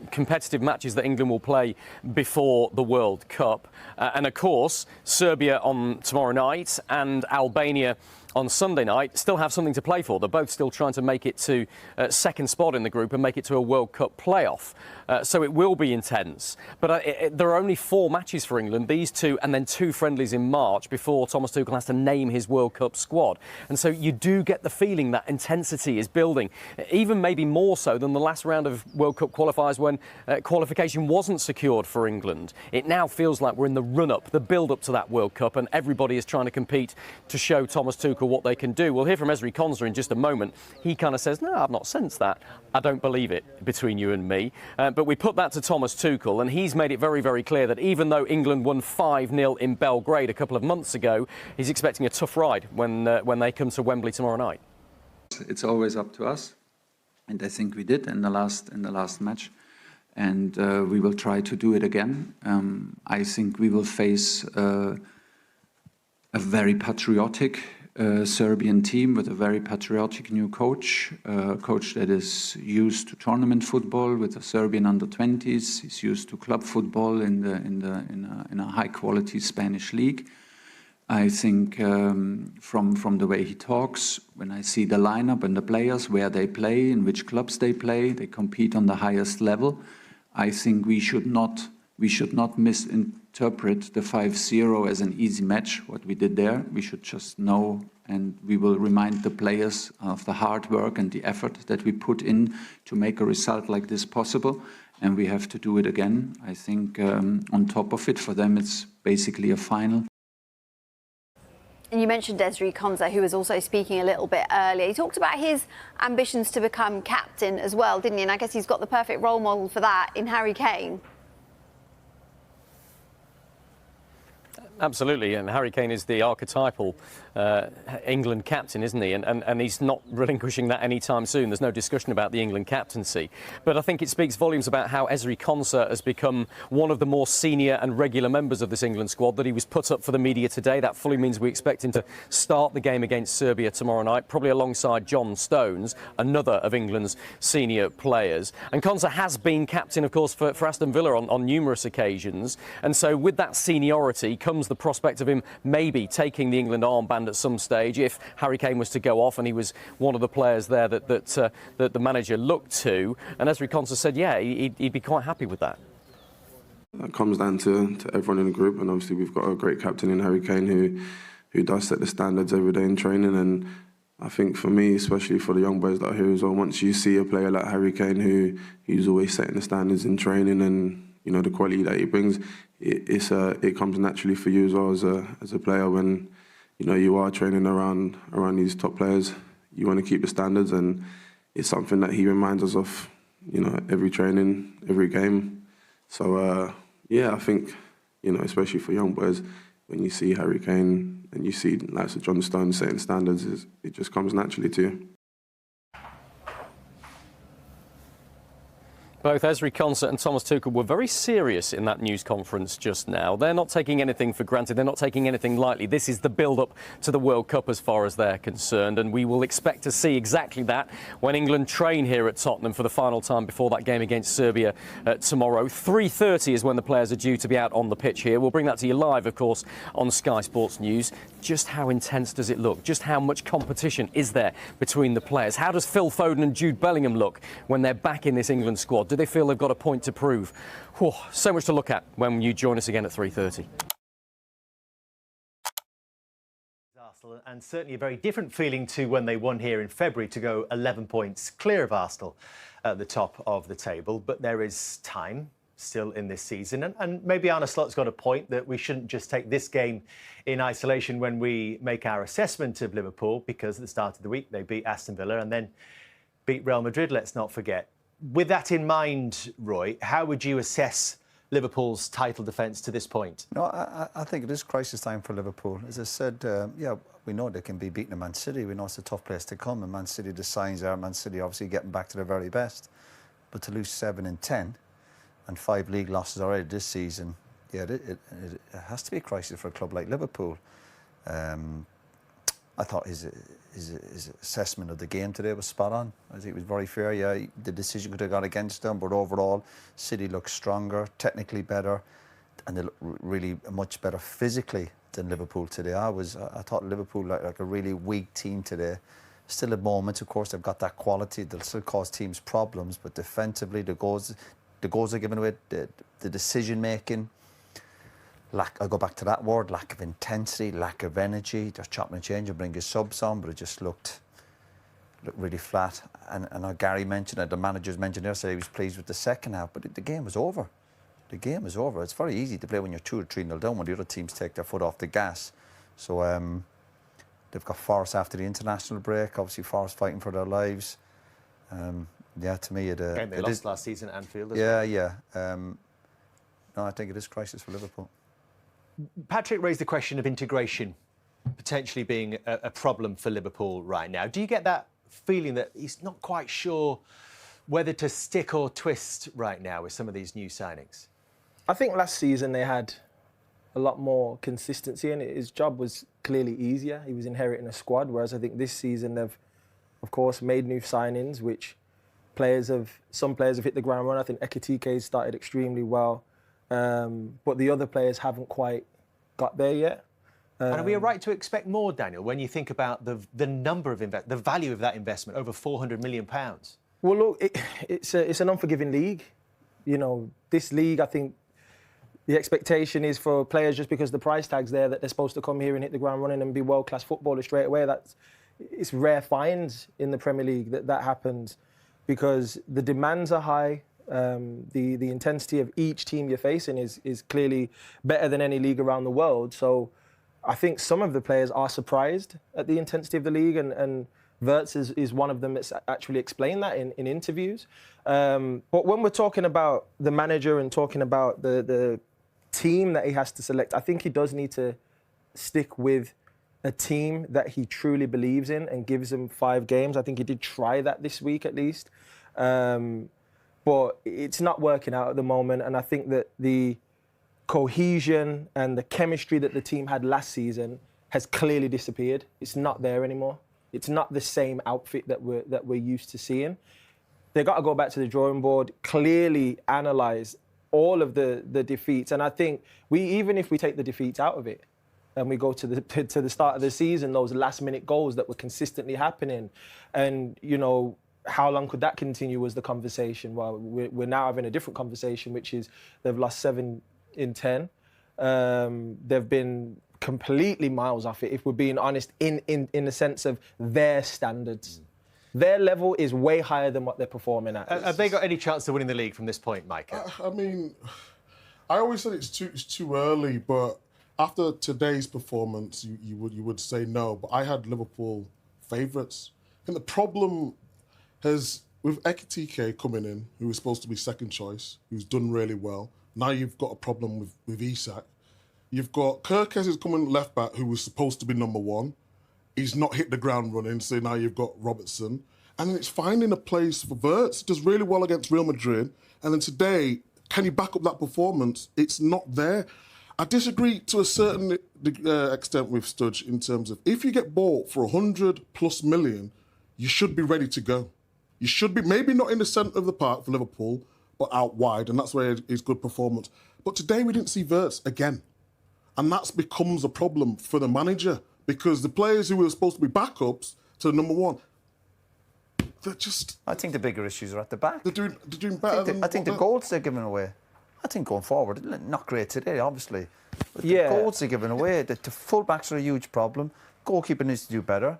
competitive matches that England will play before the World Cup. And of course, Serbia on tomorrow night and Albania on Sunday night still have something to play for. They're both still trying to make it to second spot in the group and make it to a World Cup playoff. So it will be intense. But there are only 4 matches for England, these 2 and then 2 friendlies in March before Thomas Tuchel has to name his World Cup squad. And so you do get the feeling that intensity is building, even maybe more so than the last round of World Cup qualifiers when qualification wasn't secured for England. It now feels like we're in the run-up, the build-up to that World Cup, and everybody is trying to compete to show Thomas Tuchel what they can do. We'll hear from Ezri Konsa in just a moment. He kind of says, no, I've not sensed that. I don't believe it, between you and me. But we put that to Thomas Tuchel, and he's made it very, very clear that even though England won 5-0 in Belgrade a couple of months ago, he's expecting a tough ride when they come to Wembley tomorrow night. It's always up to us, and I think we did in the last match, and we will try to do it again. I think we will face a very patriotic Serbian team with a very patriotic new coach, a coach that is used to tournament football with the Serbian under-20s. He's used to club football in a high-quality Spanish league. I think from the way he talks, when I see the lineup and the players, where they play, in which clubs they play, they compete on the highest level. I think we should not misinterpret the 5-0 as an easy match, what we did there. We should just know, and we will remind the players of the hard work and the effort that we put in to make a result like this possible. And we have to do it again. I think on top of it, for them, it's basically a final. And you mentioned Ezri Konsa, who was also speaking a little bit earlier. He talked about his ambitions to become captain as well, didn't he? And I guess he's got the perfect role model for that in Harry Kane. Absolutely, and Harry Kane is the archetypal England captain, isn't he? And he's not relinquishing that anytime soon. There's no discussion about the England captaincy. But I think it speaks volumes about how Ezri Konsa has become one of the more senior and regular members of this England squad, that he was put up for the media today. That fully means we expect him to start the game against Serbia tomorrow night, probably alongside John Stones, another of England's senior players. And Konsa has been captain, of course, for Aston Villa on numerous occasions. And so with that seniority comes the prospect of him maybe taking the England armband at some stage if Harry Kane was to go off, and he was one of the players there that the manager looked to. And Ezri Konsa said, yeah, he'd be quite happy with that. That comes down to everyone in the group, and obviously we've got a great captain in Harry Kane who does set the standards every day in training. And I think for me, especially for the young boys that are here as well, once you see a player like Harry Kane who's always setting the standards in training, and you know the quality that he brings, it comes naturally for you as well as a player when you are training around these top players. You want to keep the standards, and it's something that he reminds us of, every training, every game. So, I think, especially for young boys, when you see Harry Kane and you see likes of John Stones setting standards, it just comes naturally to you. Both Ezri Konsa and Thomas Tuchel were very serious in that news conference just now. They're not taking anything for granted. They're not taking anything lightly. This is the build-up to the World Cup as far as they're concerned, and we will expect to see exactly that when England train here at Tottenham for the final time before that game against Serbia tomorrow. 3:30 is when the players are due to be out on the pitch here. We'll bring that to you live, of course, on Sky Sports News. Just how intense does it look? Just how much competition is there between the players? How does Phil Foden and Jude Bellingham look when they're back in this England squad? Do they feel they've got a point to prove? Whew, so much to look at when you join us again at 3:30. Arsenal, and certainly a very different feeling to when they won here in February to go 11 points clear of Arsenal at the top of the table. But there is time still in this season, and maybe Arne Slot's got a point that we shouldn't just take this game in isolation when we make our assessment of Liverpool, because at the start of the week they beat Aston Villa and then beat Real Madrid, let's not forget. With that in mind, Roy, how would you assess Liverpool's title defence to this point? No, I think it is crisis time for Liverpool. As I said, we know they can be beaten in Man City. We know it's a tough place to come, and Man City, the signs are Man City obviously getting back to their very best. But to lose 7 in 10 and 5 league losses already this season, it has to be a crisis for a club like Liverpool. I thought his assessment of the game today was spot on. I think it was very fair. Yeah, the decision could have gone against them, but overall, City looked stronger, technically better, and they look really much better physically than Liverpool today. I thought Liverpool like a really weak team today. Still at moments, of course, they've got that quality. They'll still cause teams problems, but defensively, the goals are given away, the decision making. I'll go back to that word, lack of intensity, lack of energy. They're chopping and changing, bringing subs on, but it just looked really flat. And Gary mentioned it, the managers mentioned it, said he was pleased with the second half, but the game was over. The game is over. It's very easy to play when you're 2 or 3-0 down, when the other teams take their foot off the gas. So they've got Forest after the international break, obviously Forest fighting for their lives. To me, game they lost last season at Anfield. No, I think it is crisis for Liverpool. Patrick raised the question of integration potentially being a problem for Liverpool right now. Do you get that feeling that he's not quite sure whether to stick or twist right now with some of these new signings? I think last season they had a lot more consistency and his job was clearly easier. He was inheriting a squad, whereas I think this season they've, of course, made new signings, which some players have hit the ground running. I think Ekitike started extremely well. But the other players haven't quite got there yet. And are we right to expect more, Daniel, when you think about the number of the value of that investment, over £400 million? Well, look, it's an unforgiving league. This league, I think the expectation is for players, just because the price tag's there, that they're supposed to come here and hit the ground running and be world-class footballers straight away. It's rare finds in the Premier League that happens, because the demands are high. The intensity of each team you're facing is clearly better than any league around the world. So I think some of the players are surprised at the intensity of the league, and Wirtz is one of them that's actually explained that in interviews. But when we're talking about the manager and talking about the team that he has to select, I think he does need to stick with a team that he truly believes in and gives him 5 games. I think he did try that this week at least. But it's not working out at the moment, and I think that the cohesion and the chemistry that the team had last season has clearly disappeared. It's not there anymore. It's not the same outfit that we're used to seeing. They've got to go back to the drawing board, clearly analyse all of the defeats, and I think even if we take the defeats out of it and we go to the start of the season, those last-minute goals that were consistently happening, and how long could that continue was the conversation. Well, we're now having a different conversation, which is they've lost 7 in 10. They've been completely miles off it, if we're being honest, in the sense of their standards. Their level is way higher than what they're performing at. Have they got any chance of winning the league from this point, Mike? I mean, I always said it's too early, but after today's performance, you would say no, but I had Liverpool favourites. And the problem has, with Ekitike coming in, who was supposed to be second choice, who's done really well, now you've got a problem with Isak. You've got Kirkes is coming left back, who was supposed to be number one. He's not hit the ground running, so now you've got Robertson. And then it's finding a place for Wirtz. He does really well against Real Madrid. And then today, can you back up that performance? It's not there. I disagree to a certain extent with Studge in terms of if you get bought for 100+ million, you should be ready to go. You should be, maybe not in the centre of the park for Liverpool, but out wide, and that's where his good performance. But today we didn't see Wirtz again. And that becomes a problem for the manager because the players who were supposed to be backups to the number one, they're just... I think the bigger issues are at the back. They're doing better I think the goals they're giving away, I think going forward, not great today, obviously. But Yeah. the goals they're giving away, the full-backs are a huge problem. Goalkeeper needs to do better.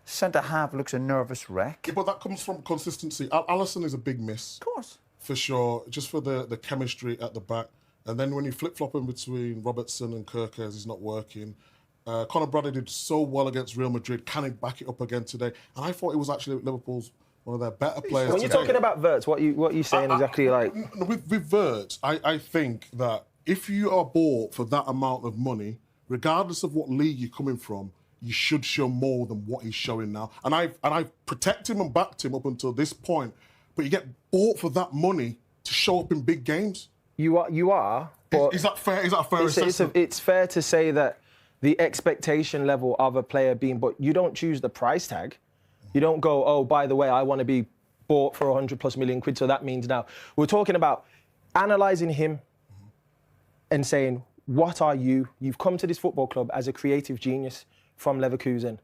Centre-half looks a nervous wreck. Yeah, but that comes from consistency. Alisson is a big miss. Of course. For sure, just for the chemistry at the back. And then when you flip-flopping between Robertson and Kirkes, he's not working. Conor Bradley did so well against Real Madrid. Can he back it up again today? And I thought it was actually Liverpool's one of their better players. When you're talking about Wirtz, what you saying exactly like? With Wirtz, I think that if you are bought for that amount of money, regardless of what league you're coming from, you should show more than what he's showing now. And I've protected him and backed him up until this point. But you get bought for that money to show up in big games. You are. But is that fair? Is that a fair assessment? It's fair to say that the expectation level of a player being, but you don't choose the price tag. You don't go, oh, by the way, I want to be bought for 100+ million quid, so that means now. We're talking about analysing him and saying, what are you? You've come to this football club as a creative genius from Leverkusen.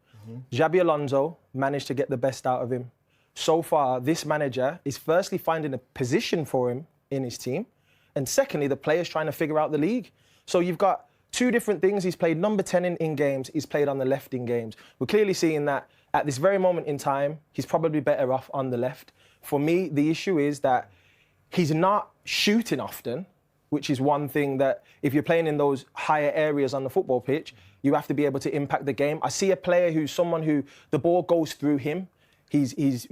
Xabi Alonso managed to get the best out of him. So far, this manager is firstly finding a position for him in his team, and secondly, the players trying to figure out the league. So you've got two different things. He's played number 10 in games. He's played on the left in games. We're clearly seeing that at this very moment in time, he's probably better off on the left. For me, the issue is that he's not shooting often, which is one thing that if you're playing in those higher areas on the football pitch, you have to be able to impact the game. I see a player who's someone who the ball goes through him. He's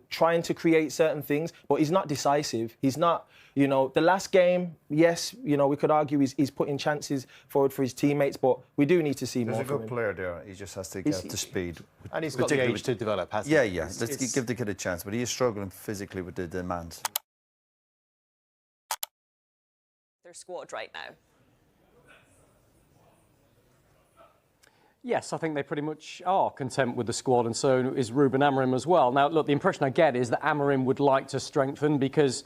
trying to create certain things, but he's not decisive. He's not, the last game, yes, we could argue he's putting chances forward for his teammates, but we do need to see more from him. There's a good player there. He just has to get up to speed. And he's got the age to develop, hasn't he? Yeah. Let's give the kid a chance, but he is struggling physically with the demands. Their squad right now. Yes, I think they pretty much are content with the squad, and so is Ruben Amorim as well. Now, look, the impression I get is that Amorim would like to strengthen because,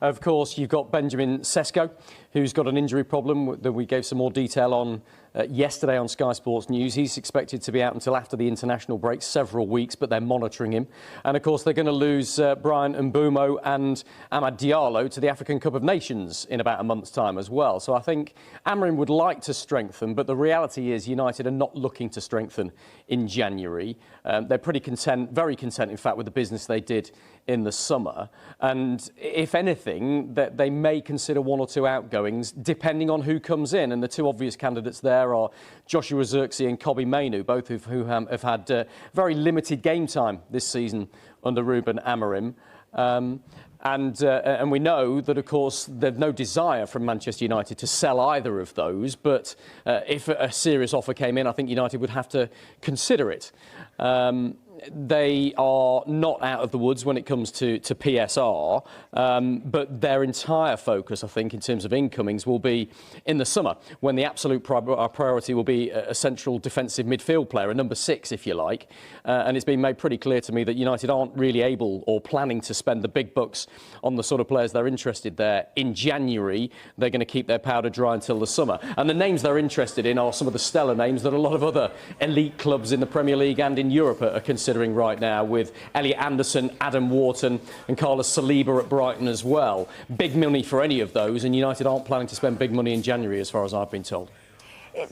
of course, you've got Benjamin Sesko, who's got an injury problem that we gave some more detail on yesterday on Sky Sports News. He's expected to be out until after the international break, several weeks, but they're monitoring him. And, of course, they're going to lose Brian Mbeumo and Amad Diallo to the African Cup of Nations in about a month's time as well. So I think Amorim would like to strengthen, but the reality is United are not looking to strengthen in January. They're pretty content, very content, in fact, with the business they did in the summer. And if anything, that they may consider one or two outgoings, depending on who comes in. And the two obvious candidates there are Joshua Zirkzee and Kobbie Mainoo, both of who have had very limited game time this season under Ruben Amorim. And we know that, of course, there's no desire from Manchester United to sell either of those. But if a serious offer came in, I think United would have to consider it. They are not out of the woods when it comes to PSR, but their entire focus, I think, in terms of incomings will be in the summer, when the absolute priority will be a central defensive midfield player, a number 6, if you like. And it's been made pretty clear to me that United aren't really able or planning to spend the big bucks on the sort of players they're interested there in January. They're going to keep their powder dry until the summer. And the names they're interested in are some of the stellar names that a lot of other elite clubs in the Premier League and in Europe are considering right now, with Elliot Anderson, Adam Wharton and Carlos Saliba at Brighton as well. Big money for any of those, and United aren't planning to spend big money in January, as far as I've been told.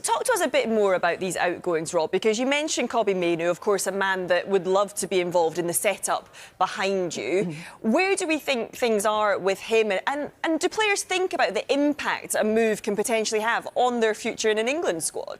Talk to us a bit more about these outgoings, Rob, because you mentioned Kobbie Mainoo, of course, a man that would love to be involved in the setup behind you. Where do we think things are with him? And do players think about the impact a move can potentially have on their future in an England squad?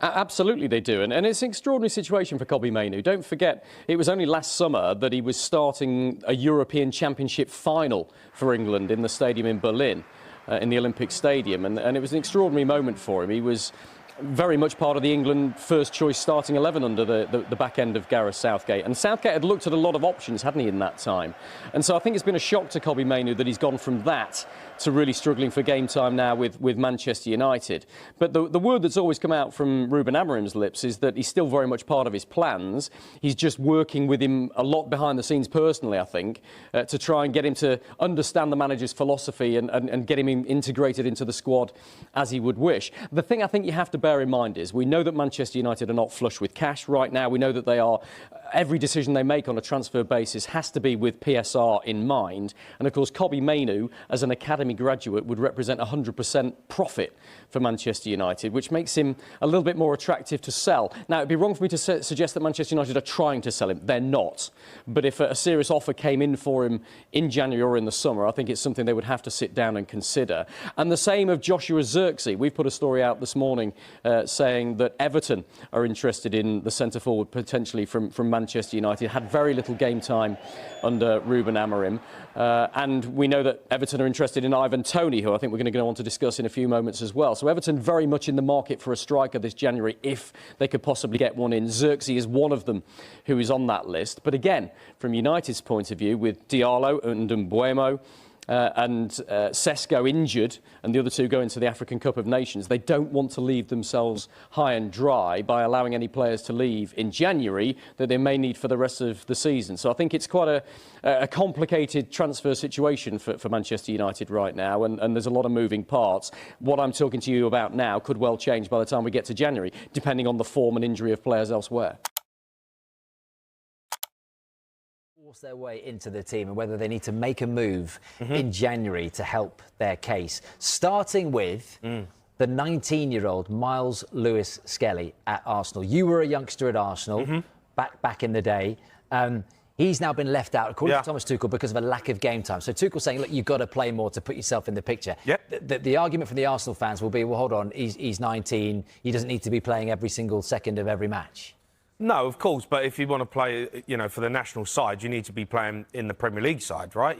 Absolutely they do, and it's an extraordinary situation for Kobbie Mainoo. Don't forget, it was only last summer that he was starting a European Championship final for England in the stadium in Berlin, in the Olympic Stadium, and it was an extraordinary moment for him. He was very much part of the England first-choice starting 11 under the back end of Gareth Southgate. And Southgate had looked at a lot of options, hadn't he, in that time? And so I think it's been a shock to Kobbie Mainoo that he's gone from that to really struggling for game time now with Manchester United. But the word that's always come out from Ruben Amorim's lips is that he's still very much part of his plans. He's just working with him a lot behind the scenes personally, I think, to try and get him to understand the manager's philosophy and get him integrated into the squad as he would wish. The thing I think you have to bear in mind is we know that Manchester United are not flush with cash right now. We know that they are, every decision they make on a transfer basis has to be with PSR in mind. And of course, Kobbie Mainoo, as an academy graduate, would represent 100% profit for Manchester United, which makes him a little bit more attractive to sell. Now, it'd be wrong for me to suggest that Manchester United are trying to sell him. They're not. But if a serious offer came in for him in January or in the summer, I think it's something they would have to sit down and consider. And the same of Joshua Zirkzee. We've put a story out this morning saying that Everton are interested in the centre-forward potentially from Manchester United. Had very little game time under Ruben Amorim. And we know that Everton are interested in Ivan Toney, who I think we're going to go on to discuss in a few moments as well. So Everton very much in the market for a striker this January if they could possibly get one in. Zirkzee is one of them who is on that list. But again, from United's point of view, with Diallo and Mbeumo, and Sesko injured and the other two going to the African Cup of Nations, they don't want to leave themselves high and dry by allowing any players to leave in January that they may need for the rest of the season. So I think it's quite a complicated transfer situation for Manchester United right now, and there's a lot of moving parts. What I'm talking to you about now could well change by the time we get to January, depending on the form and injury of players elsewhere. Their way into the team and whether they need to make a move in January to help their case. Starting with the 19-year-old Miles Lewis-Skelly at Arsenal. You were a youngster at Arsenal back in the day. He's now been left out, according to Thomas Tuchel, because of a lack of game time. So Tuchel's saying, look, you've got to play more to put yourself in the picture. The argument from the Arsenal fans will be, well, hold on, he's 19. He doesn't need to be playing every single second of every match. No, of course, but if you want to play, for the national side, you need to be playing in the Premier League side, right?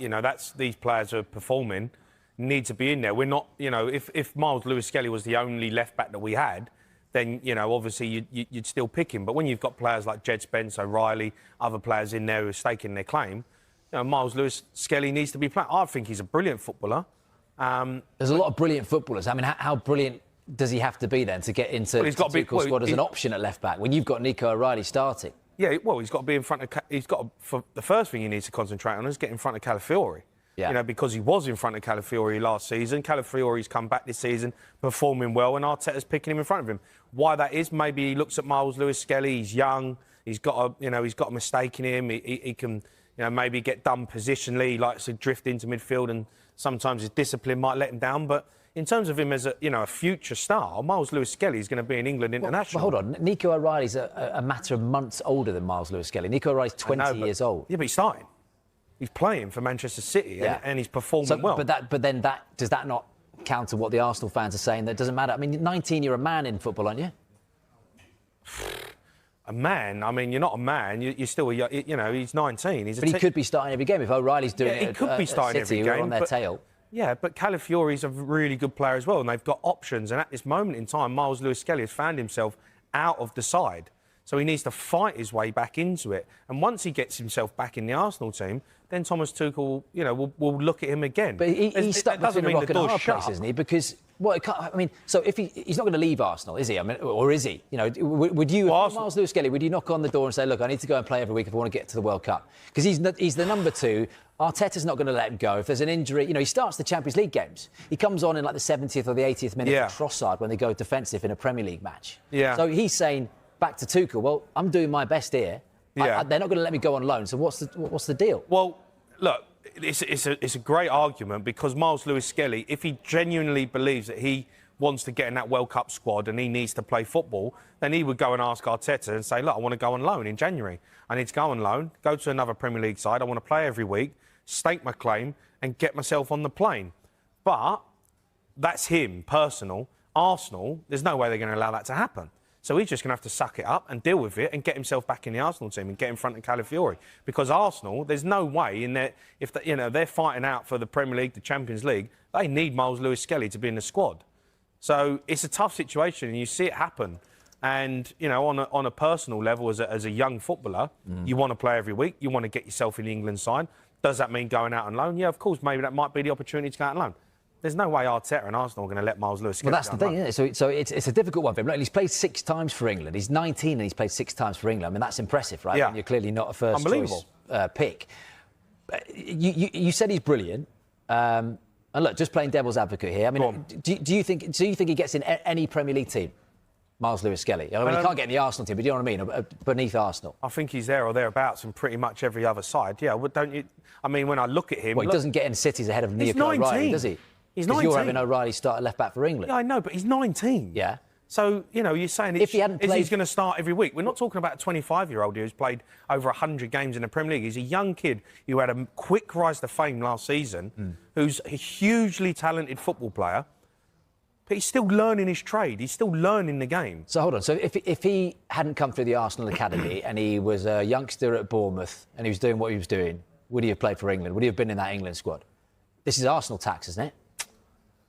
These players are performing, need to be in there. We're not, if Miles Lewis-Skelly was the only left-back that we had, then, obviously you'd still pick him. But when you've got players like Jed Spence, O'Reilly, other players in there who are staking their claim, Miles Lewis-Skelly needs to be playing. I think he's a brilliant footballer. There's a lot of brilliant footballers. I mean, how brilliant does he have to be then to get into the Tuchel squad as an option at left back when you've got Nico O'Reilly starting? Yeah, well, he's got to be in front of. For the first thing he needs to concentrate on is get in front of Calafiori. Yeah. Because he was in front of Calafiori last season. Calafiori's come back this season, performing well, and Arteta's picking him in front of him. Why that is? Maybe he looks at Miles Lewis-Skelly. He's young. He's got a mistake in him. He can, maybe get done positionally. He likes to drift into midfield, and sometimes his discipline might let him down, but. In terms of him as a future star, Miles Lewis-Skelly is going to be an England international. Well, hold on. Nico O'Reilly's a matter of months older than Miles Lewis-Skelly. Nico O'Reilly's 20 years old. Yeah, but he's starting. He's playing for Manchester City and he's performing well. But then does that not counter what the Arsenal fans are saying? That it doesn't matter. I mean, 19, you're a man in football, aren't you? A man? I mean, you're not a man. You're still he's 19. But he could be starting every game if O'Reilly's doing it. He could be starting every game. On their tail. Yeah, but Calafiori's a really good player as well, and they've got options. And at this moment in time, Miles Lewis-Skelly has found himself out of the side. So he needs to fight his way back into it. And once he gets himself back in the Arsenal team, then Thomas Tuchel, will look at him again. But he's stuck between a rock and a hard place, isn't he? Because, so if he's not going to leave Arsenal, is he? I mean, or is he? Would you, Miles Lewis-Skelly, would you knock on the door and say, look, I need to go and play every week if I want to get to the World Cup? Because he's the number 2. Arteta's not going to let him go. If there's an injury, he starts the Champions League games. He comes on in like the 70th or the 80th minute for Trossard when they go defensive in a Premier League match. Yeah. So he's saying back to Tuchel, well, I'm doing my best here. Yeah. They're not going to let me go on loan. So what's the deal? Well, look, it's a great argument because Miles Lewis-Skelly, if he genuinely believes that he wants to get in that World Cup squad and he needs to play football, then he would go and ask Arteta and say, look, I want to go on loan in January. I need to go on loan, go to another Premier League side. I want to play every week, stake my claim and get myself on the plane. But that's him, personal. Arsenal, there's no way they're going to allow that to happen. So he's just going to have to suck it up and deal with it and get himself back in the Arsenal team and get in front of Calafiori. Because Arsenal, there's no way in there, if they're fighting out for the Premier League, the Champions League, they need Miles Lewis-Skelly to be in the squad. So it's a tough situation and you see it happen. And, on a personal level, as a young footballer, you want to play every week. You want to get yourself in the England side. Does that mean going out on loan? Yeah, of course, maybe that might be the opportunity to go out on loan. There's no way Arteta and Arsenal are going to let Miles Lewis. Well, that's the thing, isn't it? So it's a difficult one for him. Look, he's played 6 times for England. He's 19 and he's played 6 times for England. I mean, that's impressive, right? Yeah. And you're clearly not a first choice pick. You said he's brilliant. And look, just playing devil's advocate here. I mean, do you think he gets in any Premier League team? Miles Lewis-Skelly. I mean, he can't get in the Arsenal team, but you know what I mean? Beneath Arsenal. I think he's there or thereabouts in pretty much every other side. Yeah, well, don't you? I mean, when I look at him... Well, he doesn't get in cities ahead of Nico O'Reilly, does he? He's 19. You're having O'Reilly start at left-back for England. Yeah, I know, but he's 19. Yeah. So, you're saying if he hadn't played... he's going to start every week. We're not talking about a 25-year-old who's played over 100 games in the Premier League. He's a young kid who had a quick rise to fame last season, who's a hugely talented football player. But he's still learning his trade. He's still learning the game. So, hold on. So, if he hadn't come through the Arsenal Academy and he was a youngster at Bournemouth and he was doing what he was doing, would he have played for England? Would he have been in that England squad? This is Arsenal tax, isn't it?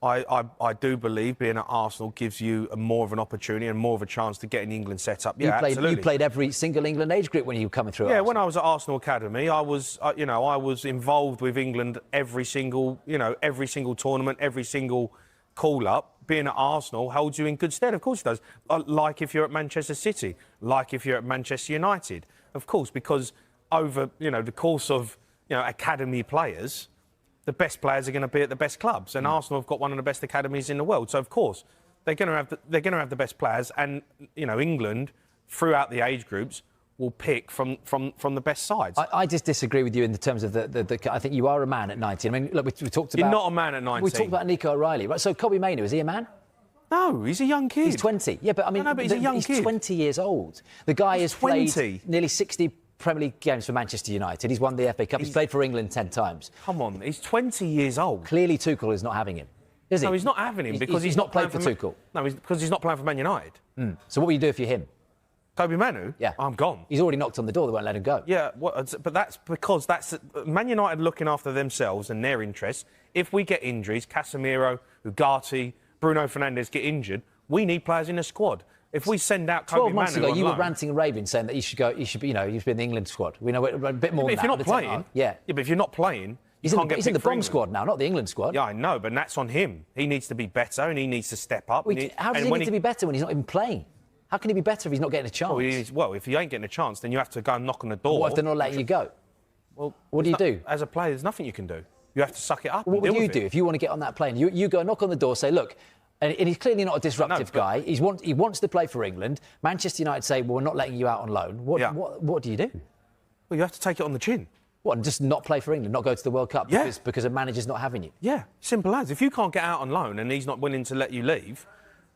I do believe being at Arsenal gives you more of an opportunity and more of a chance to get an England set up. Yeah, absolutely. You played every single England age group when you were coming through. Yeah, Arsenal. when I was at Arsenal Academy, I was involved with England every single tournament, every single call-up. Being at Arsenal holds you in good stead. Of course it does. Like if you're at Manchester City, like if you're at Manchester United. Of course, because over, the course of, academy players, the best players are going to be at the best clubs. And Arsenal have got one of the best academies in the world. So, of course, they're going to have the best players. And, England, throughout the age groups, will pick from the best sides. I just disagree with you in the terms of the I think you are a man at 19. I mean, look, we talked about... You're not a man at 19. We talked about Nico O'Reilly, right? So Kobbie Mainoo, is he a man? No, he's a young kid. He's 20. Yeah, but I mean... No, but he's a young kid. He's 20 years old. The guy has played 20. nearly 60 Premier League games for Manchester United. He's won the FA Cup. He's played for England 10 times. Come on, he's 20 years old. Clearly Tuchel is not having him, is he? No, he's not having him because he's not played for Tuchel. No, because he's not playing for Man United. So what will you do if you're him? Kobbie Mainoo? Yeah. I'm gone. He's already knocked on the door. They won't let him go. Yeah, but that's because Man United looking after themselves and their interests. If we get injuries, Casemiro, Ugarte, Bruno Fernandes get injured, we need players in the squad. If we send out Kobbie 12 months Mainoo ago, you were loan, ranting and raving, saying that he should be in the England squad. We know a bit more. But if you're not playing, yeah, but if you're not playing, he's in the bomb squad now, not the England squad. Yeah, I know, but that's on him. He needs to be better and he needs to step up. How does he need to be better when he's not even playing? How can he be better if he's not getting a chance? Well, if he ain't getting a chance, then you have to go and knock on the door. What if they're not letting you go? Well, what do you do? As a player, there's nothing you can do. You have to suck it up. What would you do if you want to get on that plane? You go knock on the door, say, look, and he's clearly not a disruptive guy. He wants to play for England. Manchester United say, well, we're not letting you out on loan. What do you do? Well, you have to take it on the chin. What, and just not play for England, not go to the World Cup because a manager's not having you? Yeah, simple as. If you can't get out on loan and he's not willing to let you leave,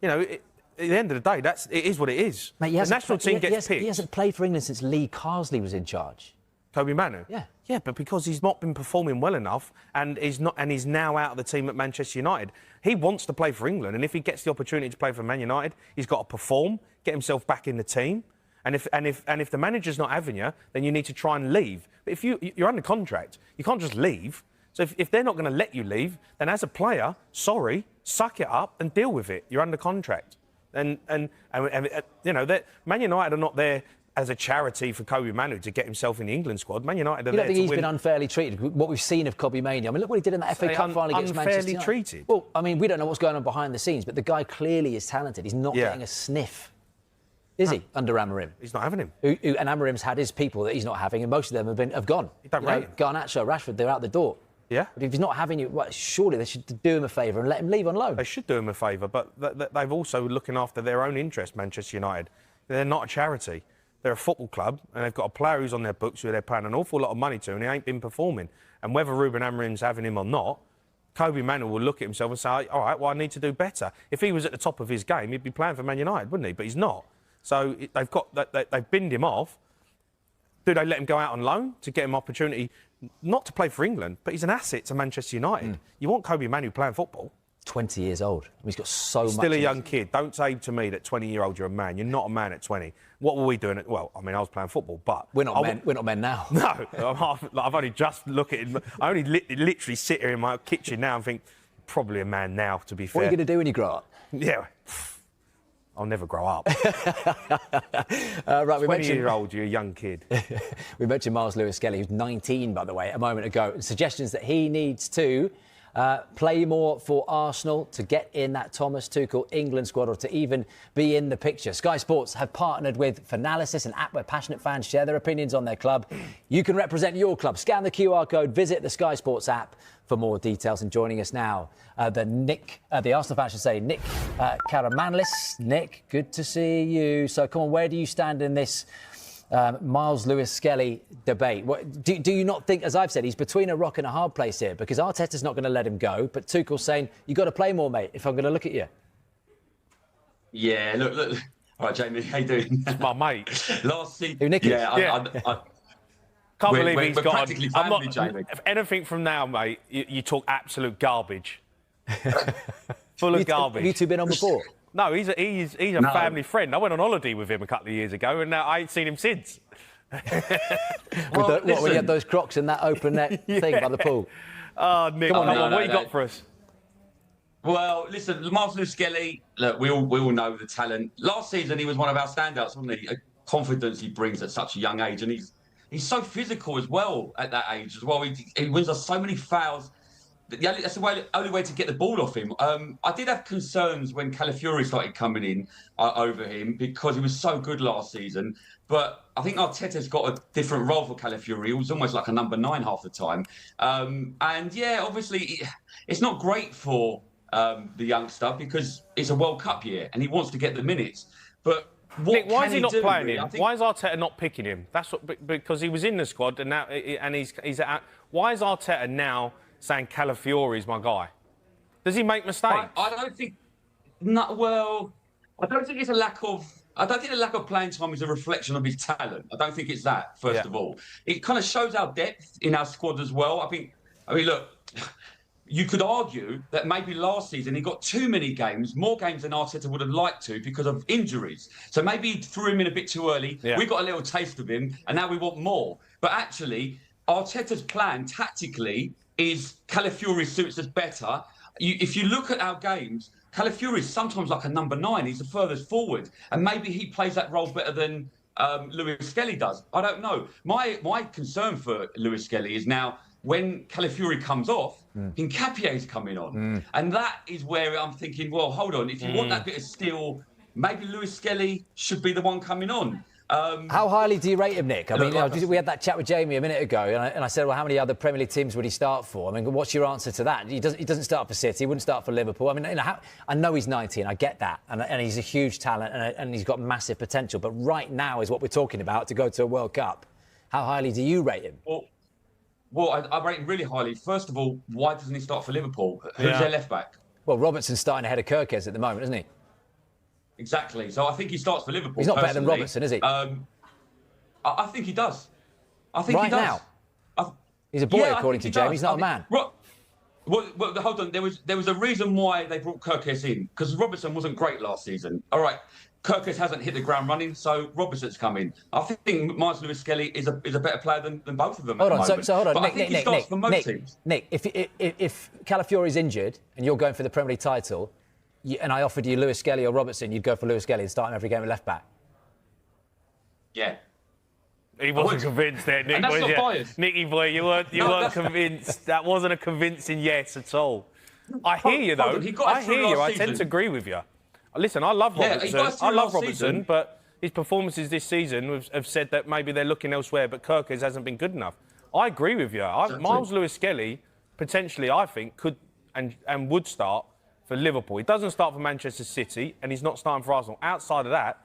at the end of the day, it is what it is. Mate, the national team gets picked. He hasn't played for England since Lee Carsley was in charge. Kobbie Mainoo? Yeah. Yeah, but because he's not been performing well enough and he's now out of the team at Manchester United. He wants to play for England, and if he gets the opportunity to play for Man United, he's got to perform, get himself back in the team. And if the manager's not having you, then you need to try and leave. But if you're under contract, you can't just leave. So if they're not going to let you leave, then as a player, suck it up and deal with it. You're under contract. And that Man United are not there as a charity for Kobbie Mainoo to get himself in the England squad. Man United are there to win. You don't think he's been unfairly treated? What we've seen of Kobbie Mainoo. I mean, look what he did in that FA Cup final against Manchester United. Unfairly treated? Well, I mean, we don't know what's going on behind the snes, but the guy clearly is talented. He's not getting a sniff. Is he, under Amorim? He's not having him. And Amorim's had his people that he's not having, and most of them have gone. You don't rate him. Garnacho, Rashford, they're out the door. Yeah. But if he's not having you, well, surely they should do him a favour and let him leave on loan. They should do him a favour, but they've also looking after their own interest, Manchester United. They're not a charity. they're a football club and they've got a player who's on their books who they're paying an awful lot of money to and he ain't been performing. And whether Ruben Amorim's having him or not, Kobe Manu will look at himself and say, all right, well, I need to do better. If he was at the top of his game, he'd be playing for Man United, wouldn't he? But he's not. So they've binned him off. Do they let him go out on loan to get him opportunity, not to play for England, but he's an asset to Manchester United. You want Kobe Manu playing football. 20 years old. He's got so much. Still a young kid. Don't say to me that 20-year-old you're a man. You're not a man at 20. What were we doing? Well, I mean, I was playing football, but we're not men. We're not men now. No, I've only just look at it. I only literally sit here in my kitchen now and think, probably a man now. To be fair. What are you going to do when you grow up? Yeah, I'll never grow up. Right, we 20-year-old, you're a young kid. We mentioned Miles Lewis-Skelly, who's 19, by the way, a moment ago. Suggestions that he needs to play more for Arsenal to get in that Thomas Tuchel England squad or to even be in the picture. Sky Sports have partnered with Finalysis, an app where passionate fans share their opinions on their club. You can represent your club. Scan the QR code, visit the Sky Sports app for more details. And joining us now, the Arsenal fan should say, Nick Karamanlis. Nick, good to see you. So come on, where do you stand in this Miles Lewis-Skelly debate? Do you not think, as I've said, he's between a rock and a hard place here? Because Arteta's not going to let him go, but Tuchel's saying, you've got to play more, mate, if I'm going to look at you. Yeah, look. All right, Jamie, how you doing? It's my mate. Last season... Who, Nick? Yeah, Can't believe he's we're got... practically family, Jamie. If anything from now, mate, you talk absolute garbage. Full of garbage. Have you two been on before? No, he's a family friend. I went on holiday with him a couple of years ago, and I ain't seen him since. When you had those Crocs in that open net thing by the pool? Oh, Nick, come on, what you got for us? Well, listen, Miles Lewis-Skelly, look, we all know the talent. Last season, he was one of our standouts, wasn't he? A confidence he brings at such a young age, and he's so physical as well at that age as well. He wins us so many fouls. That's the only way to get the ball off him. I did have concerns when Calafiori started coming in over him because he was so good last season. But I think Arteta's got a different role for Calafiori. He was almost like a number 9 half the time. And yeah, obviously, it's not great for the youngster because it's a World Cup year and he wants to get the minutes. But Nick, why is he not playing him? Why is Arteta not picking him? That's because he was in the squad and now he's out. Why is Arteta now saying Calafiori's my guy? Does he make mistakes? I don't think. Well, I don't think it's a lack of. I don't think the lack of playing time is a reflection of his talent. I don't think it's that. First of all, it kind of shows our depth in our squad as well. I mean, look. You could argue that maybe last season he got too many games, more games than Arteta would have liked to because of injuries. So maybe he threw him in a bit too early. Yeah. We got a little taste of him, and now we want more. But actually, Arteta's plan tactically is Calafiori suits us better. If you look at our games, Calafiori is sometimes like a number 9. He's the furthest forward, and maybe he plays that role better than Lewis-Skelly does. I don't know. My concern for Lewis-Skelly is now, when Calafiori comes off, Nkapie's coming on. And that is where I'm thinking, well, hold on. If you want that bit of steel, maybe Lewis-Skelly should be the one coming on. How highly do you rate him, Nick? I mean, we had that chat with Jamie a minute ago, and I said, well, how many other Premier League teams would he start for? I mean, what's your answer to that? He doesn't start for City. He wouldn't start for Liverpool. I mean, I know he's 19. I get that. And he's a huge talent, and he's got massive potential. But right now is what we're talking about, to go to a World Cup. How highly do you rate him? Well, I rate him really highly. First of all, why doesn't he start for Liverpool? Who's their left back? Well, Robertson's starting ahead of Kirkes at the moment, isn't he? Exactly. So I think he starts for Liverpool. He's not better than Robertson, is he? I think he does. I think he does. Now? He's a boy, according to Jamie. He's not a man. Well, hold on. There was a reason why they brought Kirkes in, because Robertson wasn't great last season. All right. Kirkes hasn't hit the ground running, so Robertson's come in. I think Miles Lewis-Skelly is a better player than both of them. Hold on, so hold on, but Nick, I think he starts for most teams. Nick, if Calafiori's injured and you're going for the Premier League title, and I offered you Lewis-Skelly or Robertson, you'd go for Lewis-Skelly and start him every game at left back. Yeah. He wasn't convinced there, Nick. And that's not biased. Nicky boy, you weren't convinced. That wasn't a convincing yes at all. I hear you though. I hear you. I tend to agree with you. Listen, I love Robertson. But his performances this season have said that maybe they're looking elsewhere, but Kirkes hasn't been good enough. I agree with you. Miles Lewis-Skelly, potentially, I think, could and would start for Liverpool. He doesn't start for Manchester City, and he's not starting for Arsenal. Outside of that,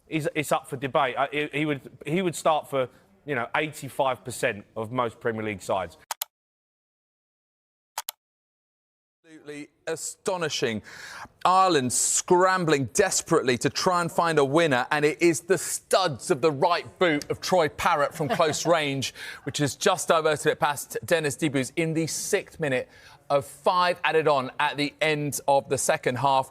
it's up for debate. He would start for 85% of most Premier League sides. Absolutely astonishing. Ireland scrambling desperately to try and find a winner, and it is the studs of the right boot of Troy Parrott from close range, which has just diverted it past Dennis Dibus in the 6th minute of 5 added on at the end of the second half.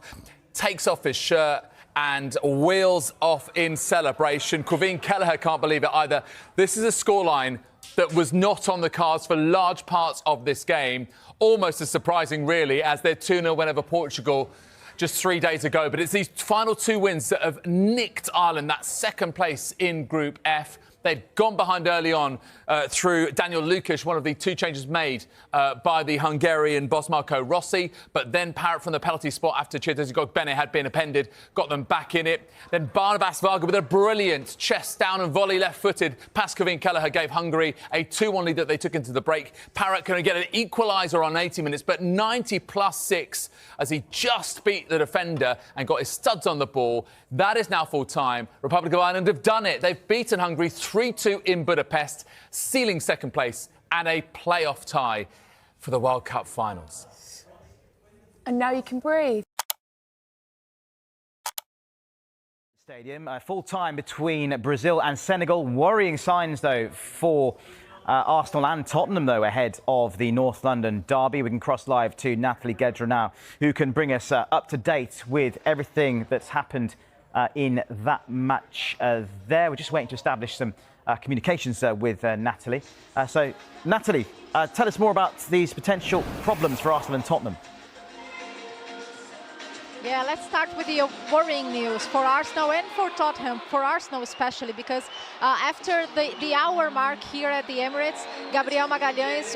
Takes off his shirt and wheels off in celebration. Caoimhín Kelleher can't believe it either. This is a scoreline that was not on the cards for large parts of this game. Almost as surprising, really, as their 2-0 win over Portugal just 3 days ago. But it's these final 2 wins that have nicked Ireland that second place in Group F. They'd gone behind early on through Daniel Lukas, one of the 2 changes made by the Hungarian boss Marco Rossi. But then Parrott from the penalty spot after Chiedozi Gogbene had been appended, got them back in it. Then Barnabas Varga with a brilliant chest down and volley left-footed past Caoimhín Kelleher gave Hungary a 2-1 lead that they took into the break. Parrott couldn't get an equaliser on 80 minutes, but 90 plus 6 as he just beat the defender and got his studs on the ball. That is now full-time. Republic of Ireland have done it. They've beaten Hungary 3-2 in Budapest, sealing second place and a playoff tie for the World Cup finals. And now you can breathe. Stadium, full time between Brazil and Senegal. Worrying signs, though, for Arsenal and Tottenham, though, ahead of the North London derby. We can cross live to Natalie Gedra now, who can bring us up to date with everything that's happened in that match there. We're just waiting to establish some communications with Natalie. So, Natalie, tell us more about these potential problems for Arsenal and Tottenham. Yeah, let's start with the worrying news for Arsenal and for Tottenham, for Arsenal especially, because after the hour mark here at the Emirates, Gabriel Magalhães,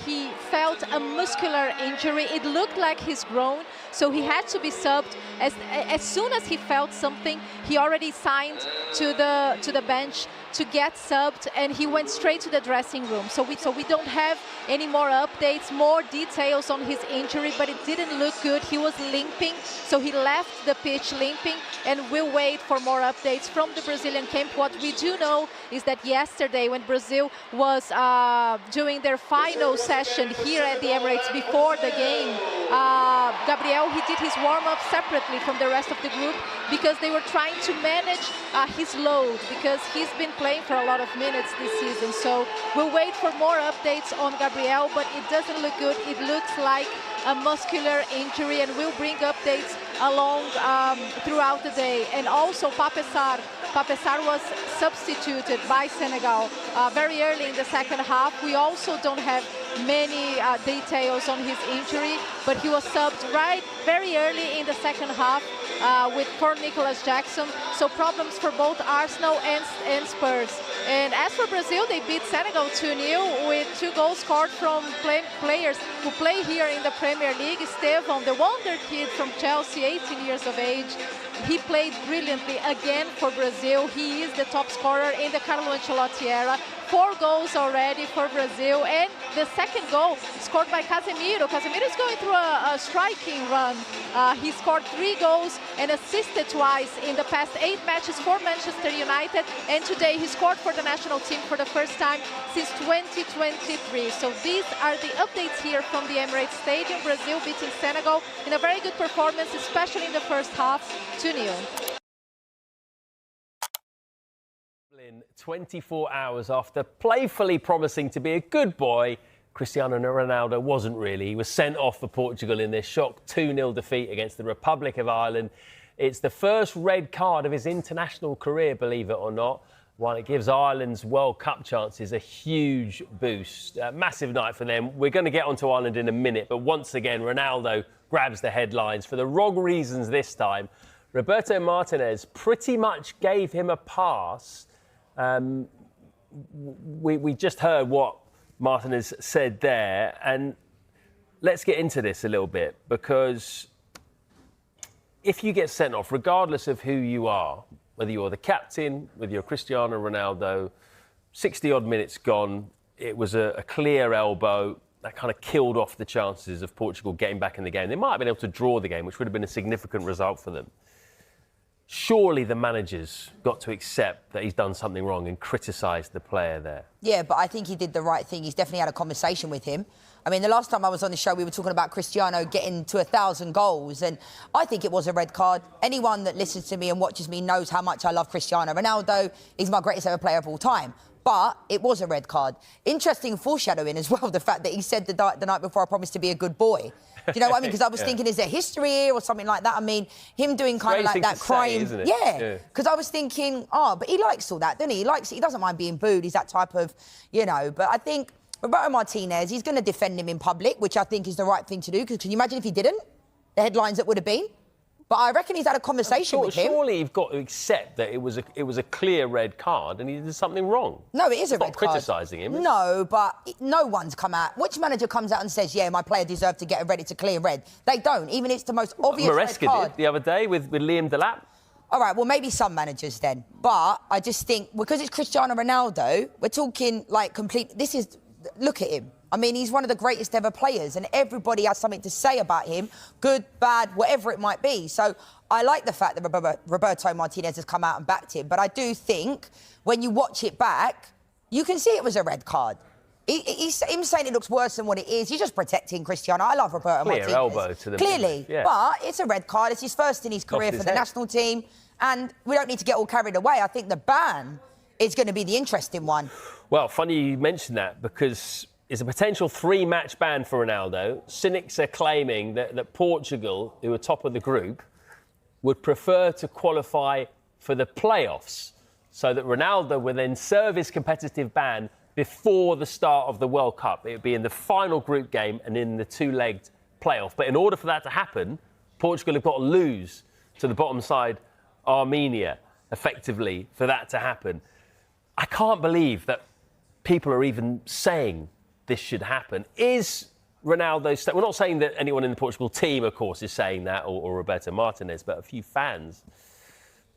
he felt a muscular injury. It looked like his groin, so he had to be subbed. As soon as he felt something, he already signed to the bench to get subbed, and he went straight to the dressing room. So we don't have any more updates, more details on his injury, but it didn't look good. He was limping, so he left the pitch limping, and we'll wait for more updates from the Brazilian camp. What we do know is that yesterday, when Brazil was doing their final session here at the Emirates before the game, Gabriel, he did his warm-up separately from the rest of the group because they were trying to manage his load, because he's been playing for a lot of minutes this season. So we'll wait for more updates on Gabriel, but it doesn't look good. It looks like a muscular injury, and we'll bring updates along throughout the day. And also Pape Sarr was substituted by Senegal very early in the second half. We also don't have many details on his injury, but he was subbed very early in the second half for Nicolas Jackson. So problems for both Arsenal and Spurs. And as for Brazil, they beat Senegal 2-0 with 2 goals scored from players who play here in the Premier League. Estevão, the wonder kid from Chelsea, 18 years of age, he played brilliantly again for Brazil. He is the top scorer in the Carlo Ancelotti era. 4 goals already for Brazil, and the second goal scored by Casemiro. Casemiro is going through a striking run. He scored 3 goals and assisted twice in the past 8 matches for Manchester United, and today he scored for the national team for the first time since 2023. So these are the updates here from the Emirates Stadium. Brazil beating Senegal in a very good performance, especially in the first half, 2-0. 24 hours after playfully promising to be a good boy, Cristiano Ronaldo wasn't really. He was sent off for Portugal in their shock 2-0 defeat against the Republic of Ireland. It's the first red card of his international career, believe it or not, while it gives Ireland's World Cup chances a huge boost. Massive night for them. We're going to get onto Ireland in a minute, but once again, Ronaldo grabs the headlines for the wrong reasons this time. Roberto Martinez pretty much gave him a pass. We just heard what Martinez said there, and let's get into this a little bit, because if you get sent off, regardless of who you are, whether you're the captain, whether you're Cristiano Ronaldo, 60-odd minutes gone, it was a clear elbow that kind of killed off the chances of Portugal getting back in the game. They might have been able to draw the game, which would have been a significant result for them. surely the manager's got to accept that he's done something wrong and criticise the player there. Yeah, but I think he did the right thing. He's definitely had a conversation with him. I mean, the last time I was on the show, we were talking about Cristiano getting to 1,000 goals, and I think it was a red card. Anyone that listens to me and watches me knows how much I love Cristiano Ronaldo. He's my greatest ever player of all time. But it was a red card. Interesting foreshadowing as well, the fact that he said the night before, I promised to be a good boy. Do you know what I mean? Because I was thinking, is there history here or something like that? I mean, him doing kind of like that crying. Isn't it? Yeah. Because I was thinking, but he likes all that, doesn't he? He doesn't mind being booed. He's that type of, But I think Roberto Martinez, he's going to defend him in public, which I think is the right thing to do. Because can you imagine if he didn't? The headlines that would have been. But I reckon he's had a conversation with him. Surely you've got to accept that it was a clear red card and he did something wrong. No, it is a red card. Not criticising him. No, but no one's come out. Which manager comes out and says, yeah, my player deserved to get a red, it's a clear red? They don't. Even if it's the most obvious red card. did the other day with Liam Delap. All right, well, maybe some managers then. But I just think, because it's Cristiano Ronaldo, we're talking like complete... Look at him. I mean, he's one of the greatest ever players and everybody has something to say about him, good, bad, whatever it might be. So I like the fact that Roberto Martinez has come out and backed him, but I do think when you watch it back, you can see it was a red card. Him saying it looks worse than what it is, he's just protecting Cristiano. I love Roberto Martinez. Clear elbow to the Clearly, yeah. But it's a red card. It's his first in his career for the national team, and we don't need to get all carried away. I think the ban is going to be the interesting one. Well, funny you mentioned that because it's a potential 3-match ban for Ronaldo. Cynics are claiming that Portugal, who are top of the group, would prefer to qualify for the playoffs so that Ronaldo would then serve his competitive ban before the start of the World Cup. It would be in the final group game and in the 2-legged playoff. But in order for that to happen, Portugal have got to lose to the bottom side, Armenia, effectively, for that to happen. I can't believe that people are even saying this should happen. Is Ronaldo's... We're not saying that anyone in the Portugal team, of course, is saying that, or Roberto Martinez, but a few fans.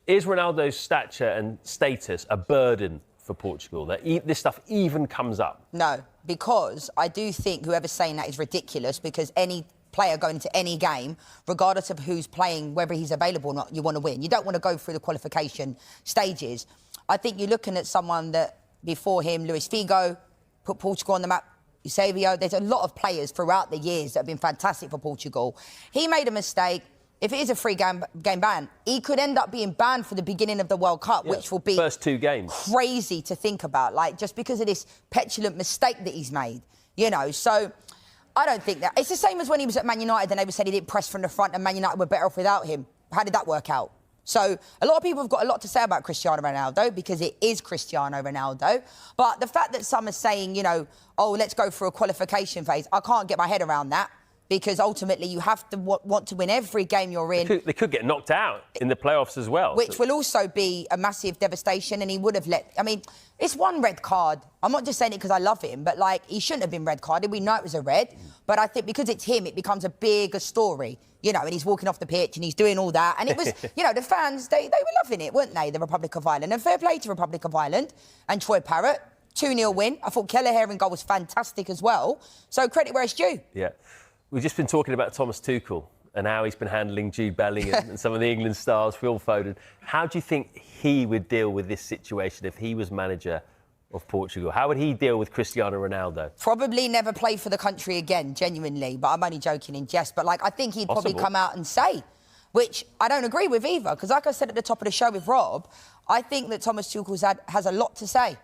Is Ronaldo's stature and status a burden for Portugal, that this stuff even comes up? No, because I do think whoever's saying that is ridiculous, because any player going into any game, regardless of who's playing, whether he's available or not, you want to win. You don't want to go through the qualification stages. I think you're looking at someone that, before him, Luis Figo, put Portugal on the map. Eusebio, there's a lot of players throughout the years that have been fantastic for Portugal. He made a mistake. If it is a free game ban, he could end up being banned for the beginning of the World Cup, which will be first 2 games. Crazy to think about, like, just because of this petulant mistake that he's made, So I don't think that... It's the same as when he was at Man United and they said he didn't press from the front and Man United were better off without him. How did that work out? So a lot of people have got a lot to say about Cristiano Ronaldo because it is Cristiano Ronaldo. But the fact that some are saying, let's go through a qualification phase, I can't get my head around that because ultimately you have to want to win every game you're in. They could get knocked out in the playoffs as well. Which will also be a massive devastation, and he would have it's one red card. I'm not just saying it because I love him, but, he shouldn't have been red carded. We know it was a red. But I think because it's him, it becomes a bigger story. And he's walking off the pitch and he's doing all that. And it was, the fans, they were loving it, weren't they, the Republic of Ireland? And fair play to Republic of Ireland and Troy Parrott. 2-0 win. I thought Kelleher in goal was fantastic as well. So credit where it's due. Yeah. We've just been talking about Thomas Tuchel and how he's been handling Jude Bellingham and some of the England stars, Phil Foden. How do you think he would deal with this situation if he was manager of Portugal? How would he deal with Cristiano Ronaldo? Probably never play for the country again, genuinely. But I'm only joking in jest. But, I think he'd probably come out and say, which I don't agree with either. Because like I said at the top of the show with Rob, I think that Thomas Tuchel has a lot to say.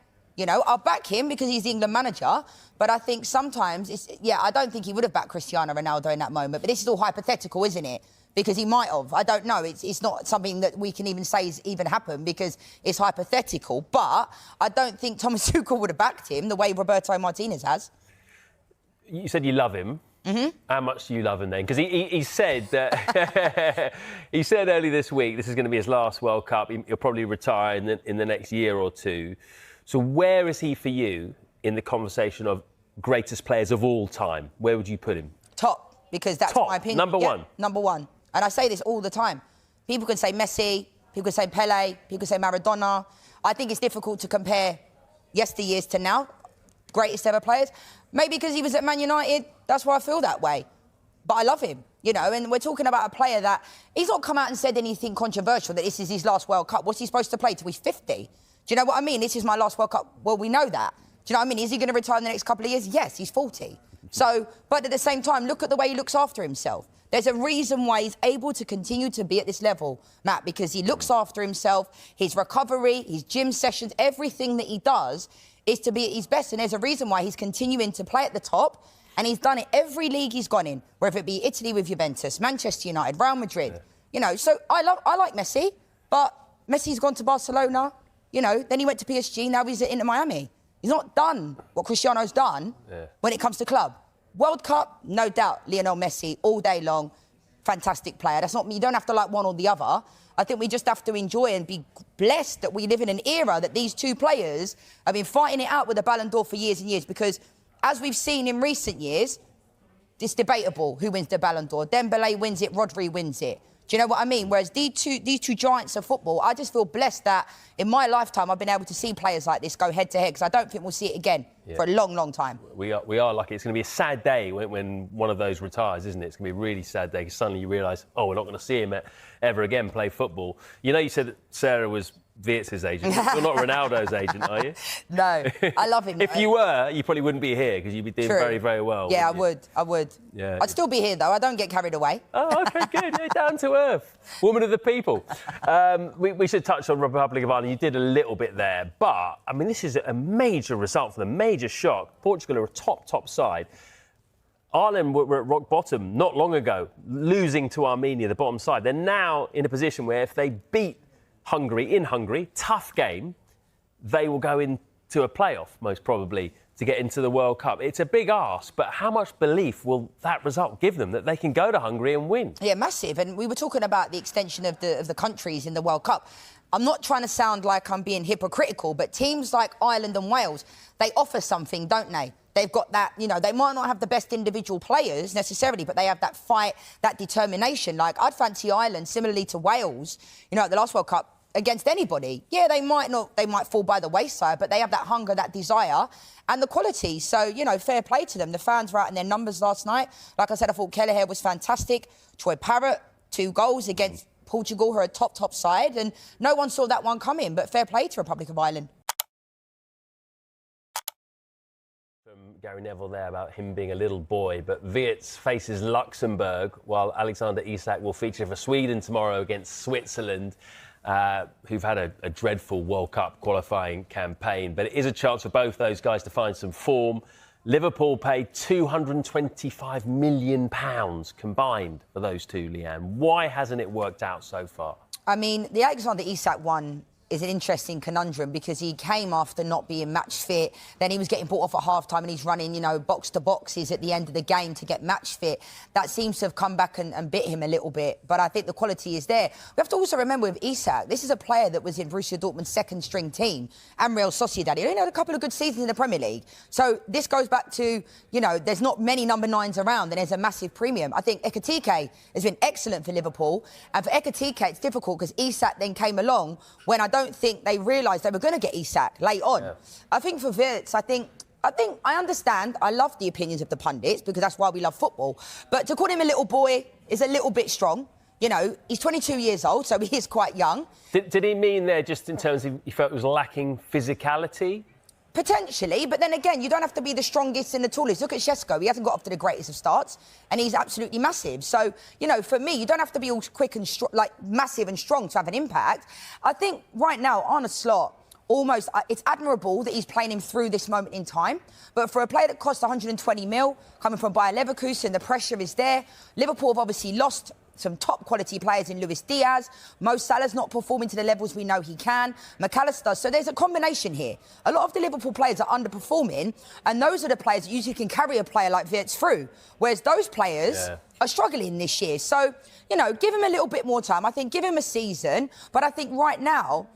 I'll back him because he's the England manager. But I think sometimes, I don't think he would have backed Cristiano Ronaldo in that moment. But this is all hypothetical, isn't it? Because he might have. I don't know. It's not something that we can even say has even happened because it's hypothetical. But I don't think Thomas Tuchel would have backed him the way Roberto Martinez has. You said you love him. Mm-hmm. How much do you love him then? Because he said that... he said earlier this week this is going to be his last World Cup. He'll probably retire in the next year or two. So where is he for you in the conversation of greatest players of all time? Where would you put him? Top, because that's my opinion. Number one? Number one. And I say this all the time. People can say Messi, people can say Pele, people can say Maradona. I think it's difficult to compare yesteryears to now, greatest ever players. Maybe because he was at Man United, that's why I feel that way. but I love him, you know, and we're talking about a player that he's not come out and said anything controversial, that this is his last World Cup. What's he supposed to play till he's 50? Do you know what I mean? This is my last World Cup. Well, we know that. Do you know what I mean? Is he going to retire in the next couple of years? Yes, he's 40. So, but at the same time, look at the way he looks after himself. There's a reason why he's able to continue to be at this level, Matt, because he looks after himself, his recovery, his gym sessions, everything that he does is to be at his best. And there's a reason why he's continuing to play at the top. And he's done it every league he's gone in, whether it be Italy with Juventus, Manchester United, Real Madrid. Yeah. You know, so I like Messi, but Messi's gone to Barcelona, you know, then he went to PSG, now he's at Inter Miami. He's not done what Cristiano's done when it comes to club. World Cup, no doubt, Lionel Messi, all day long, fantastic player. That's not, you don't have to like one or the other. I think we just have to enjoy and be blessed that we live in an era that these two players have been fighting it out with the Ballon d'Or for years and years, because as we've seen in recent years, it's debatable who wins the Ballon d'Or. Dembele wins it, Rodri wins it. Do you know what I mean? Whereas these two giants of football, I just feel blessed that in my lifetime I've been able to see players like this go head to head, because I don't think we'll see it again for a long, long time. We are lucky. It's going to be a sad day when one of those retires, isn't it? It's going to be a really sad day because suddenly you realise, oh, we're not going to see him ever again play football. You know, you said that Sarah was Wirtz's agent. You're not Ronaldo's agent, are you? No, I love him. If you were, you probably wouldn't be here because you'd be doing very, very well. Yeah, I would. Yeah. I'd still be here, though. I don't get carried away. Oh, OK, good. You're down to earth. Woman of the people. We should touch on Republic of Ireland. You did a little bit there. But, I mean, this is a major result for them, major shock. Portugal are a top side. Ireland were at rock bottom not long ago, losing to Armenia, the bottom side. They're now in a position where if they beat Hungary in Hungary, tough game, they will go into a playoff, most probably, to get into the World Cup. It's a big ask, but how much belief will that result give them that they can go to Hungary and win? Yeah, massive. And we were talking about the extension of the countries in the World Cup. I'm not trying to sound like I'm being hypocritical, but teams like Ireland and Wales, they offer something, don't they? They've got that, you know, they might not have the best individual players necessarily, but they have that fight, that determination. Like, I'd fancy Ireland, similarly to Wales, you know, at the last World Cup, against anybody. Yeah, they might fall by the wayside, but they have that hunger, that desire, and the quality. So, you know, fair play to them. The fans were out in their numbers last night. Like I said, I thought Kelleher was fantastic. Troy Parrott, 2 goals against Portugal, who are a top side, and no one saw that one coming, but fair play to Republic of Ireland. Gary Neville there about him being a little boy, but Wirtz faces Luxembourg, while Alexander Isak will feature for Sweden tomorrow against Switzerland, who've had a dreadful World Cup qualifying campaign. But it is a chance for both those guys to find some form. Liverpool paid £225 million combined for those two, Leanne. Why hasn't it worked out so far? I mean, the Alexander Isak one is an interesting conundrum because he came after not being match fit. Then he was getting brought off at half-time and he's running, you know, box to boxes at the end of the game to get match fit. That seems to have come back and bit him a little bit. But I think the quality is there. We have to also remember with Isak, this is a player that was in Borussia Dortmund's second-string team and Real Sociedad. He only had a couple of good seasons in the Premier League. So this goes back to, you know, there's not many number 9s around and there's a massive premium. I think Ekitike has been excellent for Liverpool. And for Ekitike, it's difficult because Isak then came along when I don't think they realised they were going to get Isak late on. Yeah. I think for Wirtz, I think I understand. I love the opinions of the pundits because that's why we love football. But to call him a little boy is a little bit strong. You know, he's 22 years old, so he is quite young. Did he mean there just in terms of he felt it was lacking physicality? Potentially, but then again, you don't have to be the strongest and the tallest. Look at Šeško. He hasn't got off to the greatest of starts, and he's absolutely massive. So, you know, for me, you don't have to be all quick and massive and strong to have an impact. I think right now, Arne Slot, almost, it's admirable that he's playing him through this moment in time. But for a player that cost 120 mil, coming from Bayer Leverkusen, the pressure is there. Liverpool have obviously lost some top quality players in Luis Diaz. Mo Salah's not performing to the levels we know he can. McAllister. So there's a combination here. A lot of the Liverpool players are underperforming, and those are the players that usually can carry a player like Wirtz through. Whereas those players are struggling this year. So, you know, give him a little bit more time. I think give him a season. But I think right now,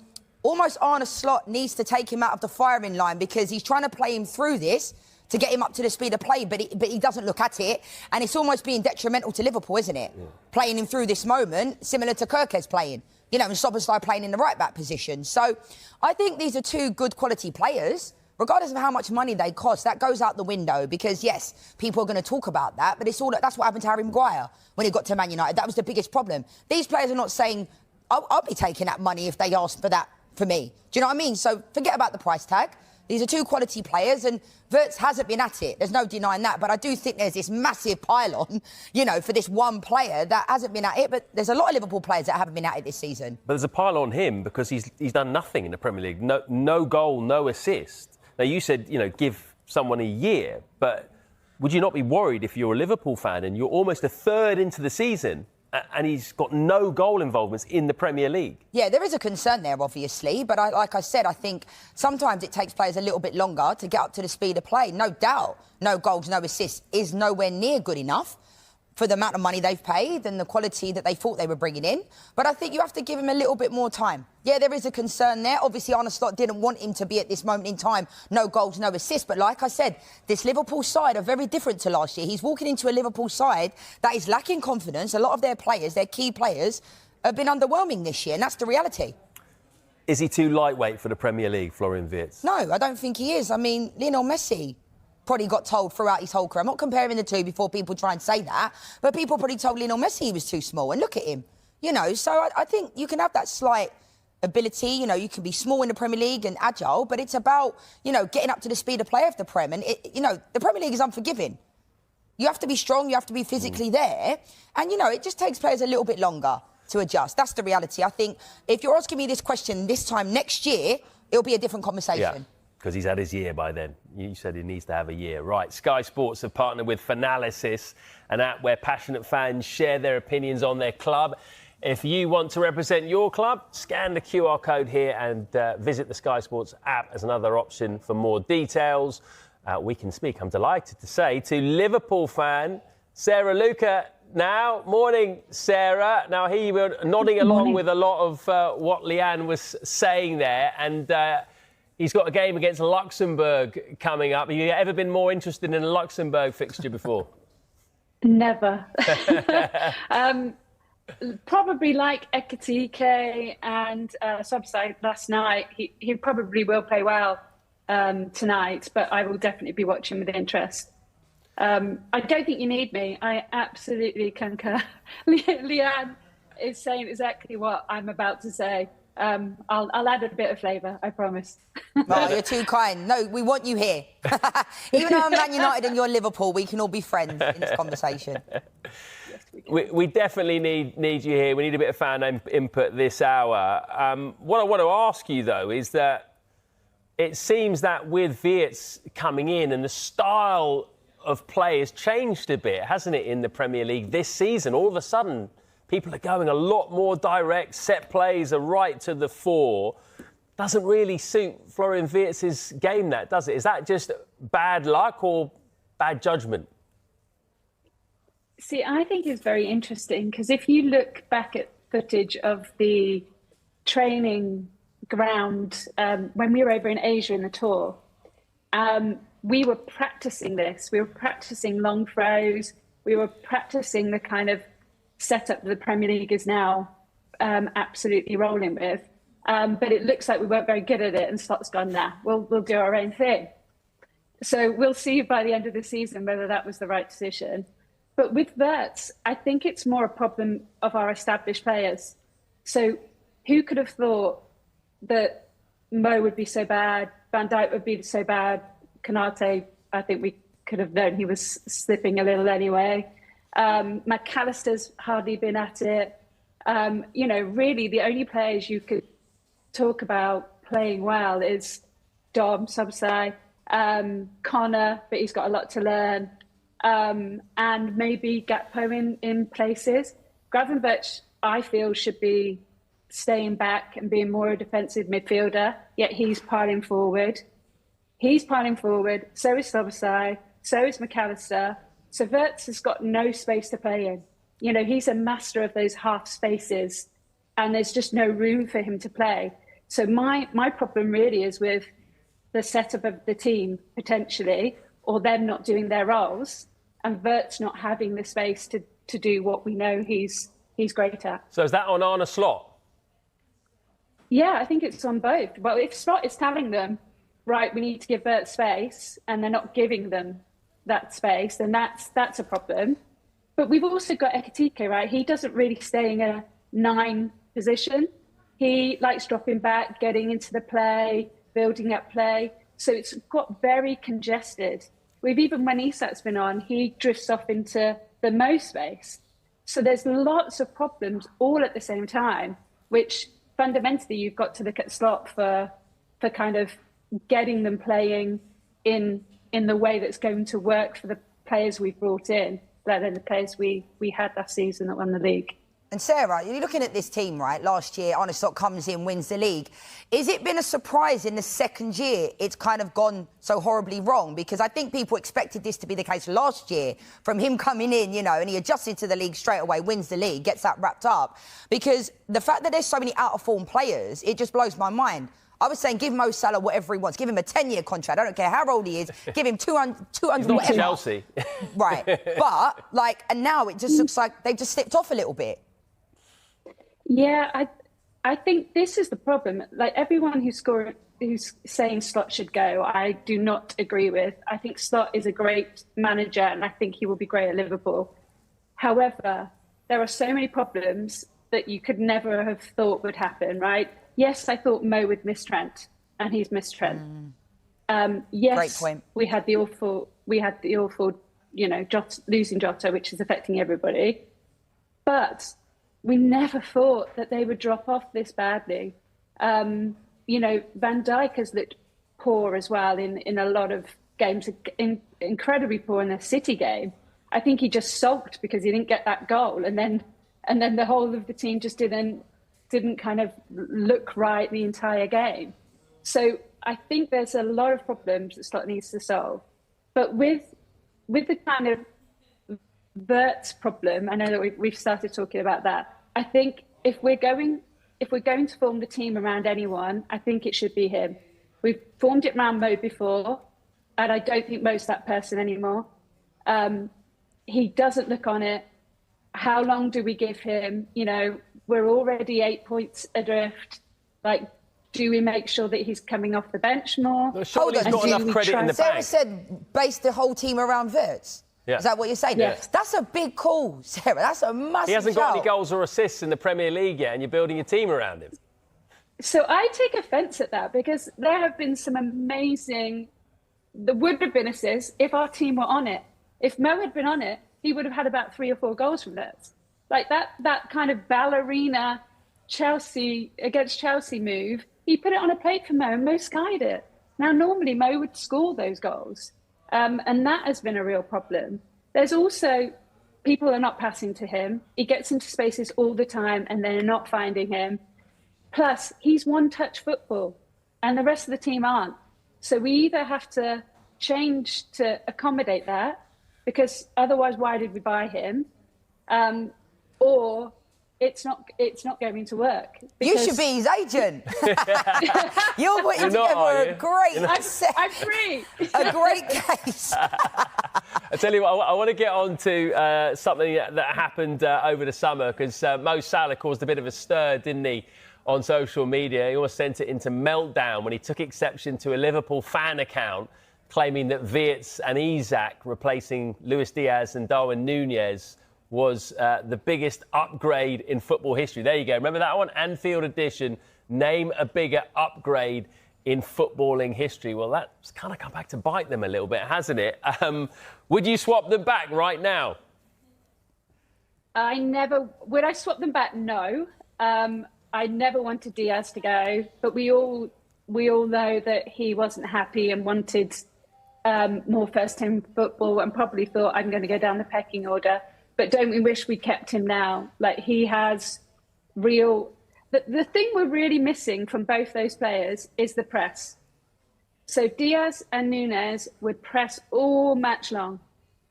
almost Arne Slot needs to take him out of the firing line because he's trying to play him through this to get him up to the speed of play, but he doesn't look at it. And it's almost being detrimental to Liverpool, isn't it? Yeah. Playing him through this moment, similar to Kirkes playing, you know, and Szoboszlai playing in the right-back position. So I think these are two good quality players, regardless of how much money they cost, that goes out the window because, yes, people are going to talk about that, but that's what happened to Harry Maguire when he got to Man United. That was the biggest problem. These players are not saying, I'll be taking that money if they ask for that for me. Do you know what I mean? So forget about the price tag. These are two quality players, and Wirtz hasn't been at it. There's no denying that. But I do think there's this massive pile-on, for this one player that hasn't been at it. But there's a lot of Liverpool players that haven't been at it this season. But there's a pile on him because he's done nothing in the Premier League. No goal, no assist. Now, you said, give someone a year. But would you not be worried if you're a Liverpool fan and you're almost a third into the season and he's got no goal involvements in the Premier League? Yeah, there is a concern there, obviously. But like I said, I think sometimes it takes players a little bit longer to get up to the speed of play. No doubt, no goals, no assists is nowhere near good enough for the amount of money they've paid and the quality that they thought they were bringing in. But I think you have to give him a little bit more time. Yeah, there is a concern there. Obviously, Arne Slot didn't want him to be at this moment in time. No goals, no assists. But like I said, this Liverpool side are very different to last year. He's walking into a Liverpool side that is lacking confidence. A lot of their players, their key players, have been underwhelming this year, and that's the reality. Is he too lightweight for the Premier League, Florian Wirtz? No, I don't think he is. I mean, Lionel Messi probably got told throughout his whole career. I'm not comparing the two before people try and say that, but people probably told Lionel Messi he was too small, and look at him. So I think you can have that slight ability. You can be small in the Premier League and agile, but it's about, getting up to the speed of play of the Prem. And, the Premier League is unforgiving. You have to be strong, you have to be physically there. And, it just takes players a little bit longer to adjust. That's the reality. I think if you're asking me this question this time next year, it'll be a different conversation. Yeah. Because he's had his year by then. You said he needs to have a year. Right, Sky Sports have partnered with Finalysis, an app where passionate fans share their opinions on their club. If you want to represent your club, scan the QR code here and visit the Sky Sports app as another option for more details. We can speak, I'm delighted to say, to Liverpool fan Sarah Luca now. Morning, Sarah. Now, you were nodding along with a lot of what Leanne was saying there, and he's got a game against Luxembourg coming up. Have you ever been more interested in a Luxembourg fixture before? Never. Probably like Ekitike and Subside last night. He probably will play well tonight, but I will definitely be watching with interest. I don't think you need me. I absolutely concur. Leanne is saying exactly what I'm about to say. I'll add a bit of flavour, I promise. Oh, you're too kind. No, we want you here. Even though I'm Man United and you're Liverpool, we can all be friends in this conversation. We definitely need you here. We need a bit of fan input this hour. What I want to ask you, though, is that it seems that with Wirtz coming in and the style of play has changed a bit, hasn't it, in the Premier League this season? All of a sudden, people are going a lot more direct. Set plays are right to the fore. Doesn't really suit Florian Wirtz's game, that, does it? Is that just bad luck or bad judgment? See, I think it's very interesting because if you look back at footage of the training ground when we were over in Asia in the tour, we were practicing this. We were practicing long throws. We were practicing the kind of setup that the Premier League is now absolutely rolling with. But it looks like we weren't very good at it, and Slot's gone, nah, we'll do our own thing. So we'll see by the end of the season whether that was the right decision. But with Wirtz, I think it's more a problem of our established players. So who could have thought that Mo would be so bad, Van Dijk would be so bad, Konate, I think we could have known he was slipping a little anyway. McAllister's hardly been at it. Really the only players you could talk about playing well is Dom, Subsai, Connor, but he's got a lot to learn. And maybe Gakpo in places. Gravenberch, I feel, should be staying back and being more a defensive midfielder, yet he's piling forward. So is Subsai, so is McAllister. So Wirtz has got no space to play in. He's a master of those half spaces, and there's just no room for him to play. So my problem really is with the setup of the team, potentially, or them not doing their roles, and Wirtz not having the space to do what we know he's great at. So is that on Arne Slot? Yeah, I think it's on both. Well, if Slot is telling them, right, we need to give Bert space, and they're not giving them that space, then that's a problem. But we've also got Ekitike, right? He doesn't really stay in a 9 position. He likes dropping back, getting into the play, building up play. So it's got very congested. Even when Isak's been on, he drifts off into the Mo space. So there's lots of problems all at the same time, which fundamentally you've got to look at slot for kind of getting them playing in the way that's going to work for the players we've brought in, rather than the players we had last season that won the league. And Sarah, you're looking at this team, right? Last year, Arne Slot comes in, wins the league. Is it been a surprise in the second year it's kind of gone so horribly wrong? Because I think people expected this to be the case last year from him coming in, you know, and he adjusted to the league straight away, wins the league, gets that wrapped up. Because the fact that there's so many out-of-form players, it just blows my mind. I was saying give Mo Salah whatever he wants. Give him a 10-year contract. I don't care how old he is. Give him 200 Not whatever. Chelsea. Right. But, like, and now it just looks like they've just slipped off a little bit. Yeah, I think this is the problem. Like, everyone who's saying Slot should go, I do not agree with. I think Slot is a great manager, and I think he will be great at Liverpool. However, there are so many problems that you could never have thought would happen, right? Yes, I thought Mo would miss Trent, and he's missed Trent. Yes, great point. we had the awful, you know, losing Jota, which is affecting everybody. But we never thought that they would drop off this badly. You know, Van Dijk has looked poor as well in a lot of games, incredibly poor in the City game. I think he just sulked because he didn't get that goal, and then the whole of the team just didn't kind of look right the entire game. So I think there's a lot of problems that Slot needs to solve. But with the kind of Bert's problem, I know that we've started talking about that. I think if we're going to form the team around anyone, I think it should be him. We've formed it around Mo before, and I don't think Mo's that person anymore. He doesn't look on it. How long do we give him? You know, we're already 8 points adrift. Like, do we make sure that he's coming off the bench more? Well, surely he's got enough credit in the Sarah bank. said base the whole team around Wirtz. Yeah. Is that what you're saying? Yeah. That's a big call, Sarah. That's a massive He hasn't got any shout. goals or assists in the Premier League yet, and you're building a team around him. So I take offence at that, because there have been some amazing... There would have been assists if our team were on it. If Mo had been on it, he would have had about 3 or 4 goals from that. Like that kind of ballerina Chelsea against Chelsea move, he put it on a plate for Mo and Mo skied it. Now, normally Mo would score those goals. And that has been a real problem. There's also, people are not passing to him. He gets into spaces all the time and they're not finding him. Plus, he's one-touch football and the rest of the team aren't. So we either have to change to accommodate that, because otherwise why did we buy him? Or it's not going to work. You should be his agent. You're putting together a great... I'm free. A great case. I tell you what, I want to get on to something that happened over the summer, because Mo Salah caused a bit of a stir, didn't he, on social media? He almost sent it into meltdown when he took exception to a Liverpool fan account claiming that Wirtz and Isak replacing Luis Diaz and Darwin Núñez was the biggest upgrade in football history. There you go. Remember that one? Anfield edition. Name a bigger upgrade in footballing history. Well, that's kind of come back to bite them a little bit, hasn't it? Would you swap them back right now? Would I swap them back? No. I never wanted Diaz to go, but we all know that he wasn't happy and wanted more first-team football, and probably thought, I'm going to go down the pecking order. But don't we wish we kept him now? Like, he has real... The thing we're really missing from both those players is the press. So Diaz and Núñez would press all match long.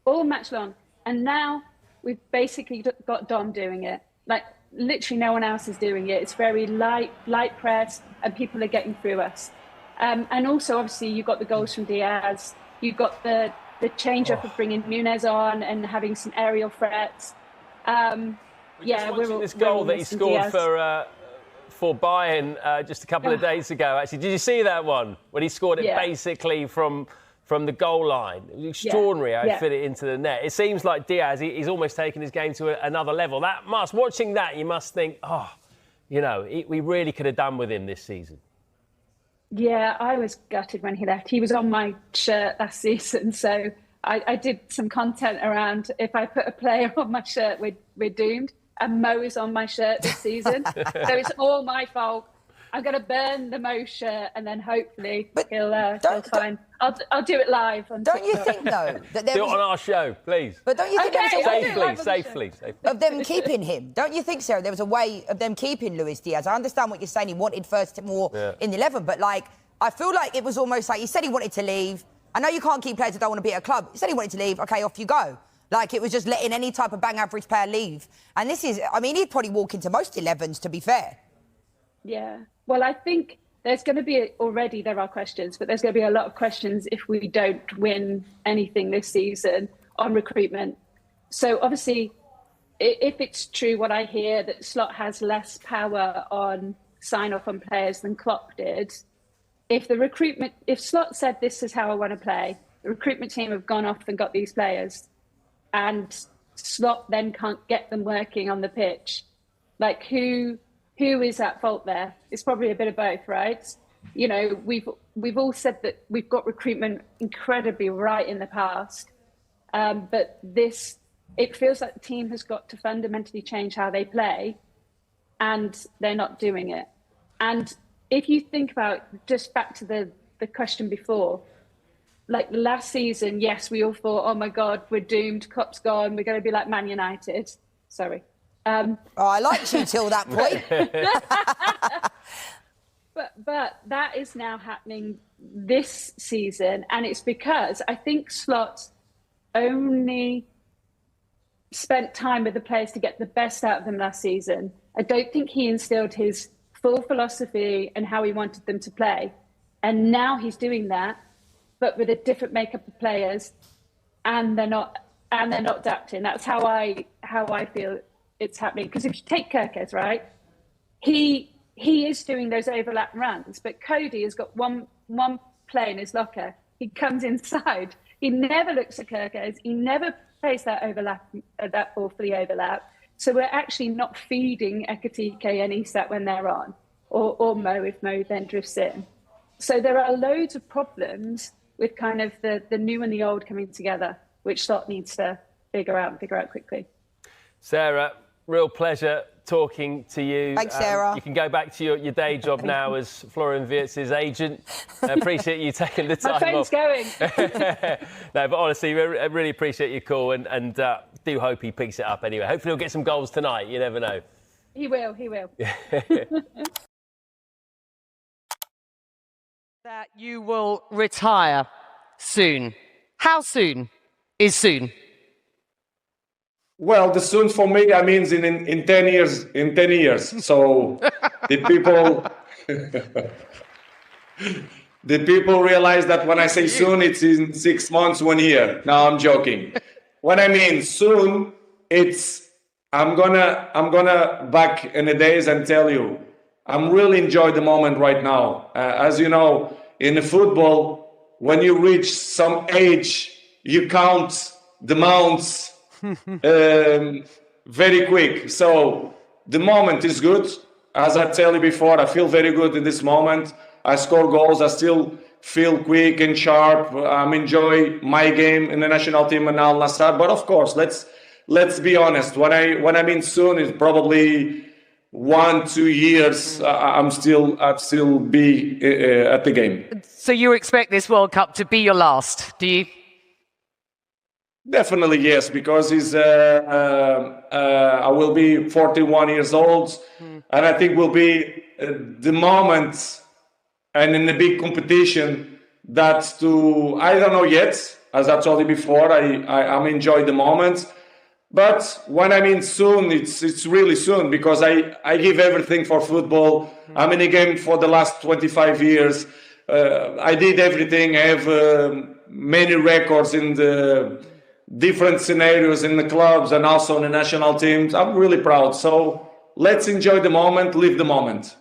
And now we've basically got Dom doing it. Like, literally no one else is doing it. It's very light press, and people are getting through us. And also, obviously, you've got the goals from Diaz. You've got the change-up of bringing Núñez on and having some aerial threats. We're watching this goal that he scored for Bayern just a couple of days ago, actually. Did you see that one? When he scored it basically from the goal line. It was extraordinary how he fit it into the net. It seems like Diaz, he's almost taken his game to another level. Watching that, you must think, we really could have done with him this season. Yeah, I was gutted when he left. He was on my shirt last season, so I did some content around if I put a player on my shirt, we're doomed. And Mo is on my shirt this season. So it's all my fault. I'm going to burn the Mo shirt and then hopefully he'll find... I'll do it live on Don't TikTok. you think, though, that there Do it on our show, please. But don't you think there was Safely. of them keeping him? Don't you think, Sarah, there was a way of them keeping Luis Diaz? I understand what you're saying. He wanted first more in the 11, but, I feel like it was almost like he said he wanted to leave. I know you can't keep players that don't want to be at a club. He said he wanted to leave. OK, off you go. It was just letting any type of bang average player leave. And this is, he'd probably walk into most 11s, to be fair. Yeah. Well, I think there's going to be, already there are questions, but there's going to be a lot of questions if we don't win anything this season on recruitment. So obviously, if it's true what I hear, that Slot has less power on sign-off on players than Klopp did, if Slot said this is how I want to play, the recruitment team have gone off and got these players, and Slot then can't get them working on the pitch, who is at fault there? It's probably a bit of both, right? We've all said that we've got recruitment incredibly right in the past, but it feels like the team has got to fundamentally change how they play, and they're not doing it. And if you think about, just back to the question before, last season, yes, we all thought, oh my God, we're doomed, Klopp's gone, we're going to be like Man United. Sorry. I liked you till that point. but that is now happening this season, and it's because I think Slot only spent time with the players to get the best out of them last season. I don't think he instilled his full philosophy and how he wanted them to play, and now he's doing that, but with a different makeup of players, and they're not adapting. That's how I feel it's happening. Because if you take Kirkes, right, he is doing those overlap runs, but Cody has got one play in his locker. He comes inside. He never looks at Kirkes. He never plays that that ball for the overlap. So we're actually not feeding Ekitike and Isak when they're on, or Mo if Mo then drifts in. So there are loads of problems with kind of the new and the old coming together, which Slot needs to figure out quickly. Sarah, real pleasure talking to you. Thanks, Sarah. You can go back to your day job now as Florian Wirtz's agent. I appreciate you taking the time off. My phone's going. No, but honestly, I really appreciate your call and do hope he picks it up anyway. Hopefully he'll get some goals tonight. You never know. He will. That you will retire soon. How soon is soon? Well, the soon for me, means in 10 years. In 10 years. So the people realize that when I say soon, it's in 6 months, 1 year. No, I'm joking. When I mean soon, it's I'm gonna back in the days and tell you, I'm really enjoying the moment right now. As you know, in the football, when you reach some age, you count the months very quick. So the moment is good. As I tell you before, I feel very good in this moment. I score goals. I still feel quick and sharp. I'm enjoying my game in the national team and Al Nassr. But of course, let's be honest. When I mean soon, it's probably 1-2 years. I'll still be at the game. So you expect this World Cup to be your last, do you? Definitely yes, because I will be 41 years old, and I think will be the moment, and in the big competition, that's I don't know yet. As I told you before, I'm enjoying the moment, but when I mean soon, it's really soon, because I give everything for football. I'm in the game for the last 25 years. I did everything. I have many records in the different scenarios in the clubs and also in the national teams. I'm really proud. So let's enjoy the moment, live the moment.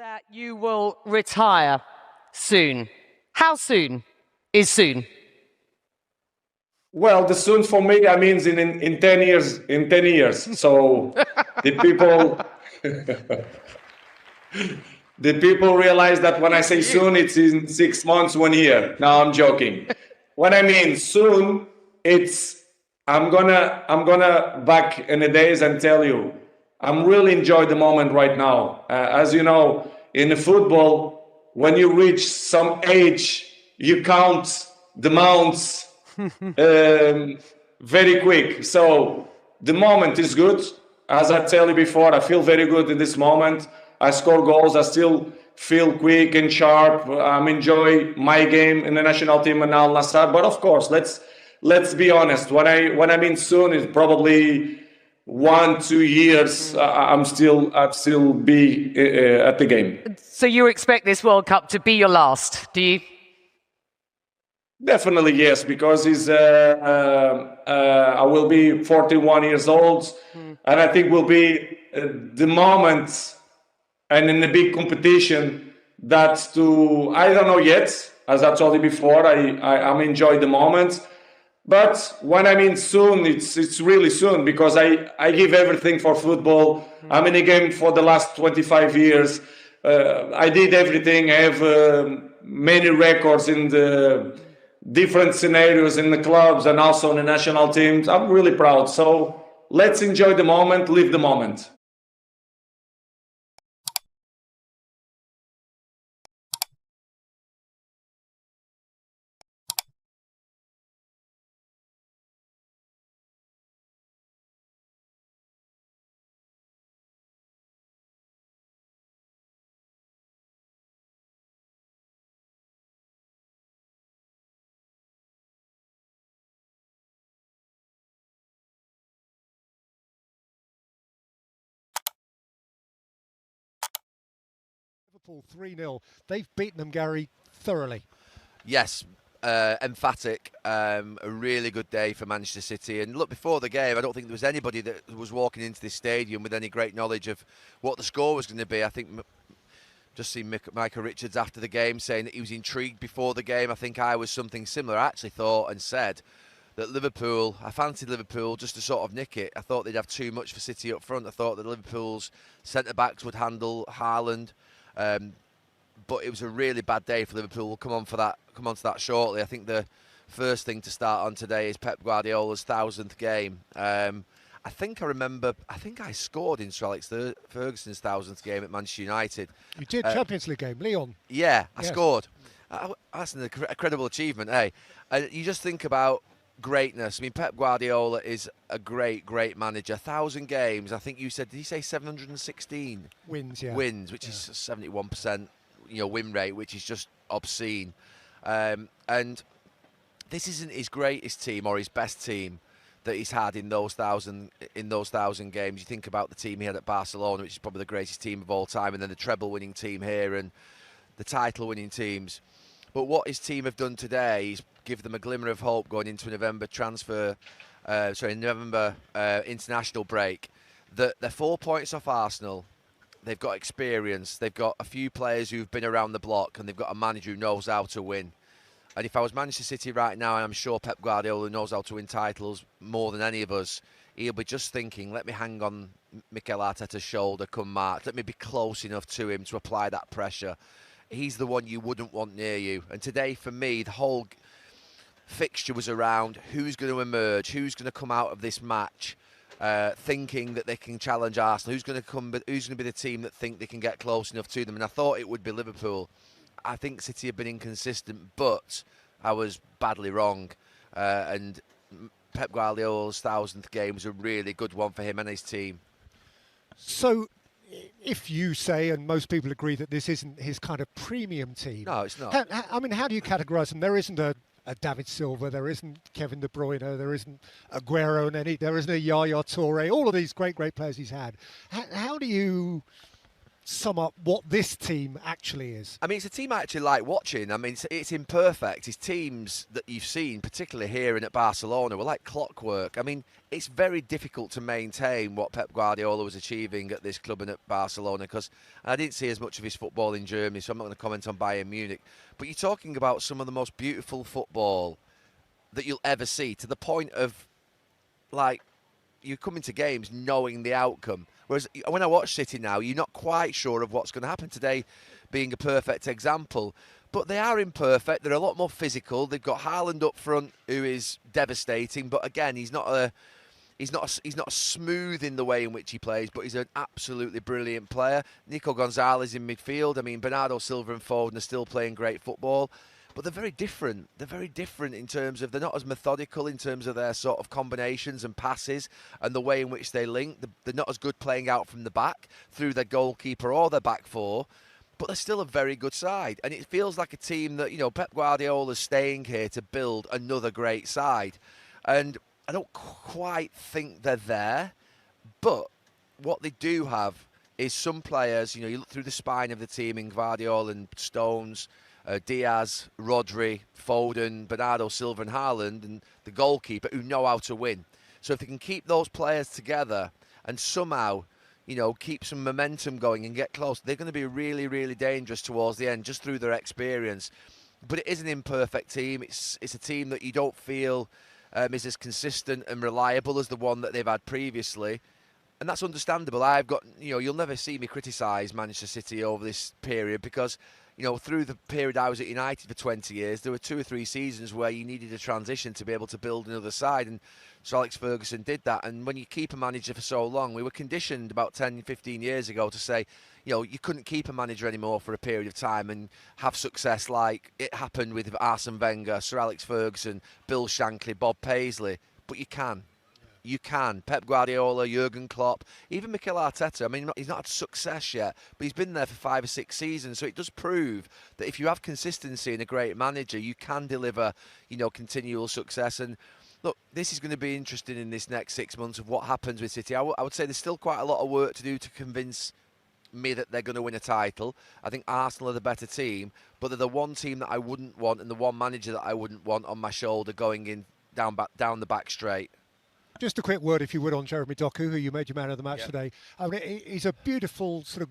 that you will retire soon. How soon is soon? Well, the soon for me, I mean, in 10 years. In 10 years. So the people, the people realize that when I say soon, it's in 6 months, 1 year. No, I'm joking. When I mean soon, it's I'm gonna back in the days and tell you, I'm really enjoying the moment right now. As you know, in the football, when you reach some age, you count the months. Very quick. So the moment is good. As I tell you before, I feel very good in this moment. I score goals. I still feel quick and sharp. I'm enjoying my game in the national team and Al Nassr. But of course, let's be honest. When I mean soon, it's probably 1-2 years. I'm still be at the game. So you expect this World Cup to be your last, do you? Definitely yes, because I will be 41 years old, and I think will be the moment, and in a big competition, that I don't know yet. As I told you before, I'm enjoying the moment, but when I mean soon, it's really soon, because I give everything for football. I'm in the game for the last 25 years. I did everything. I have many records in the different scenarios in the clubs and also in the national teams. I'm really proud. So let's enjoy the moment, live the moment. Liverpool 3-0. They've beaten them, Gary, thoroughly. Yes, emphatic. A really good day for Manchester City. And look, before the game, I don't think there was anybody that was walking into this stadium with any great knowledge of what the score was going to be. I think just seen Michael Richards after the game saying that he was intrigued before the game. I think I was something similar. I actually thought and said that I fancied Liverpool just to sort of nick it. I thought they'd have too much for City up front. I thought that Liverpool's centre-backs would handle Haaland. But it was a really bad day for Liverpool. We'll come on to that shortly. I think the first thing to start on today is Pep Guardiola's 1,000th game. I think I scored in Sir Alex Ferguson's 1,000th game at Manchester United. You did, Champions League game, Lyon. Yeah, I Yes. scored. That's an incredible achievement, eh? You just think about greatness. I mean, Pep Guardiola is a great manager. 1,000 games. I think you said, did he say 716 wins? Yeah, wins, which is 71%, win rate, which is just obscene. And this isn't his greatest team or his best team that he's had in those 1,000 games. You think about the team he had at Barcelona, which is probably the greatest team of all time, and then the treble-winning team here and the title-winning teams. But what his team have done today is give them a glimmer of hope going into a November international break. That they're 4 points off Arsenal. They've got experience. They've got a few players who've been around the block, and they've got a manager who knows how to win. And if I was Manchester City right now, and I'm sure Pep Guardiola knows how to win titles more than any of us, he'll be just thinking, let me hang on Mikel Arteta's shoulder come March. Let me be close enough to him to apply that pressure. He's the one you wouldn't want near you. And today, for me, the whole fixture was around who's going to emerge, who's going to come out of this match thinking that they can challenge Arsenal, who's going to be the team that think they can get close enough to them. And I thought it would be Liverpool. I think City have been inconsistent, but I was badly wrong. And Pep Guardiola's 1,000th game was a really good one for him and his team. So, if you say, and most people agree, that this isn't his kind of premium team. No, it's not. How do you categorise them? There isn't a David Silva, there isn't Kevin De Bruyne, there isn't Aguero, there isn't a Yaya Toure, all of these great players he's had. How do you sum up what this team actually is? I mean, it's a team I actually like watching. I mean, it's imperfect. It's teams that you've seen, particularly here and at Barcelona, were like clockwork. I mean, it's very difficult to maintain what Pep Guardiola was achieving at this club and at Barcelona, because I didn't see as much of his football in Germany, so I'm not going to comment on Bayern Munich. But you're talking about some of the most beautiful football that you'll ever see, to the point of, like, you come into games knowing the outcome. Whereas when I watch City now, you're not quite sure of what's going to happen. Today being a perfect example. But they are imperfect. They're a lot more physical. They've got Haaland up front, who is devastating. But again, he's not smooth in the way in which he plays, but he's an absolutely brilliant player. Nico Gonzalez in midfield. I mean, Bernardo Silva and Foden are still playing great football. But they're very different. They're very different in terms of, they're not as methodical in terms of their sort of combinations and passes and the way in which they link. They're not as good playing out from the back through their goalkeeper or their back four, but they're still a very good side. And it feels like a team that, you know, Pep Guardiola's staying here to build another great side. And I don't quite think they're there, but what they do have is some players, you know, you look through the spine of the team in Guardiola and Stones, Diaz, Rodri, Foden, Bernardo Silva and Haaland, and the goalkeeper, who know how to win. So if they can keep those players together and somehow, you know, keep some momentum going and get close, they're going to be really, really dangerous towards the end, just through their experience. But it is an imperfect team. It's a team that you don't feel is as consistent and reliable as the one that they've had previously. And that's understandable. I've got, you know, you'll never see me criticise Manchester City over this period, because, you know, through the period I was at United for 20 years, there were 2 or 3 seasons where you needed a transition to be able to build another side, and Sir Alex Ferguson did that. And when you keep a manager for so long, we were conditioned about 10, 15 years ago to say, you know, you couldn't keep a manager anymore for a period of time and have success like it happened with Arsene Wenger, Sir Alex Ferguson, Bill Shankly, Bob Paisley. But you can. You can. Pep Guardiola, Jurgen Klopp, even Mikel Arteta. I mean, he's not had success yet, but he's been there for 5 or 6 seasons. So it does prove that if you have consistency in a great manager, you can deliver, you know, continual success. And look, this is going to be interesting in this next 6 months of what happens with City. I would say there's still quite a lot of work to do to convince me that they're going to win a title. I think Arsenal are the better team, but they're the one team that I wouldn't want and the one manager that I wouldn't want on my shoulder going in down the back straight. Just a quick word, if you would, on Jeremy Doku, who you made your man of the match today. I mean, he's a beautiful, sort of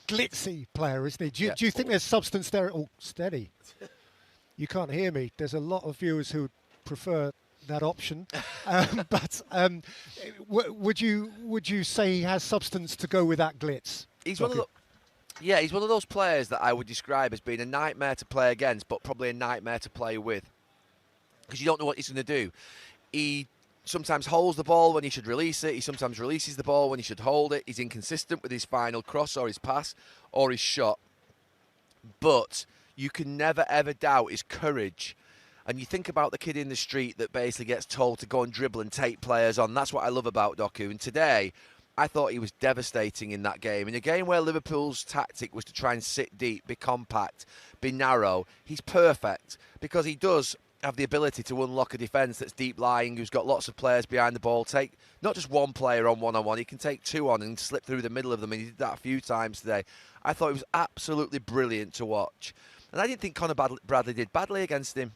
glitzy player, isn't he? Do you think there's substance there? Oh, steady. You can't hear me. There's a lot of viewers who prefer that option. Would you say he has substance to go with that glitz? He's one of those players that I would describe as being a nightmare to play against, but probably a nightmare to play with, because you don't know what he's going to do. He sometimes holds the ball when he should release it. He sometimes releases the ball when he should hold it. He's inconsistent with his final cross or his pass or his shot. But you can never, ever doubt his courage. And you think about the kid in the street that basically gets told to go and dribble and take players on. That's what I love about Doku. And today, I thought he was devastating in that game. In a game where Liverpool's tactic was to try and sit deep, be compact, be narrow, he's perfect, because he does have the ability to unlock a defence that's deep lying, who's got lots of players behind the ball, take not just one player on one-on-one, he can take 2 on and slip through the middle of them, and he did that a few times today. I thought he was absolutely brilliant to watch. And I didn't think Conor Bradley did badly against him.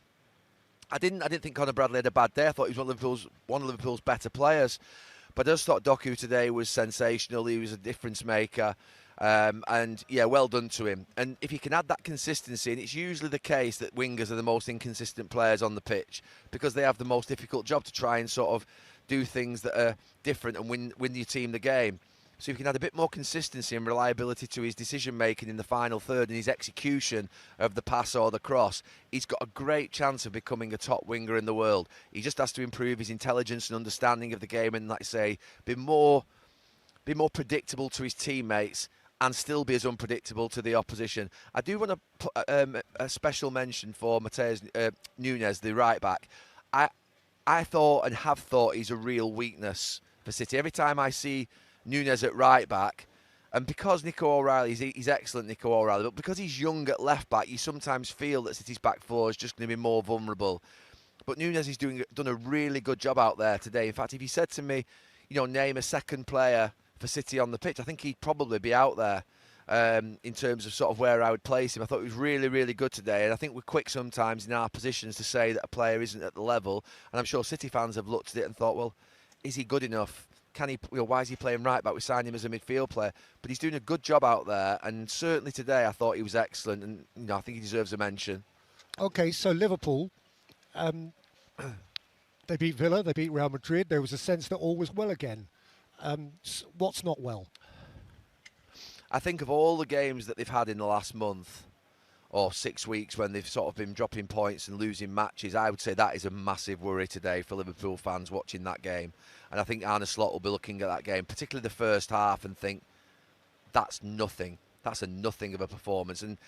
I didn't think Conor Bradley had a bad day. I thought he was one of Liverpool's better players. But I just thought Doku today was sensational. He was a difference maker. And yeah, well done to him. And if he can add that consistency, and it's usually the case that wingers are the most inconsistent players on the pitch, because they have the most difficult job to try and sort of do things that are different and win your team the game. So if he can add a bit more consistency and reliability to his decision making in the final third and his execution of the pass or the cross, he's got a great chance of becoming a top winger in the world. He just has to improve his intelligence and understanding of the game, and, like I say, be more predictable to his teammates and still be as unpredictable to the opposition. I do want to put a special mention for Mateus Nunes, the right back. I thought and have thought he's a real weakness for City. Every time I see Nunes at right back, and because Nico O'Reilly, he's excellent, Nico O'Reilly, but because he's young at left back, you sometimes feel that City's back four is just going to be more vulnerable. But Nunes has done a really good job out there today. In fact, if you said to me, you know, name a second player for City on the pitch, I think he'd probably be out there. in terms of sort of where I would place him. I thought he was really, really good today, and I think we're quick sometimes in our positions to say that a player isn't at the level, and I'm sure City fans have looked at it and thought, well, is he good enough? Can he? Why is he playing right back? We signed him as a midfield player, but he's doing a good job out there, and certainly today I thought he was excellent, and I think he deserves a mention. Okay, so Liverpool, they beat Villa, they beat Real Madrid. There was a sense that all was well again. What's not well? I think of all the games that they've had in the last month or 6 weeks when they've sort of been dropping points and losing matches, I would say that is a massive worry today for Liverpool fans watching that game. And I think Arne Slot will be looking at that game, particularly the first half, and think, that's nothing. That's a nothing of a performance. And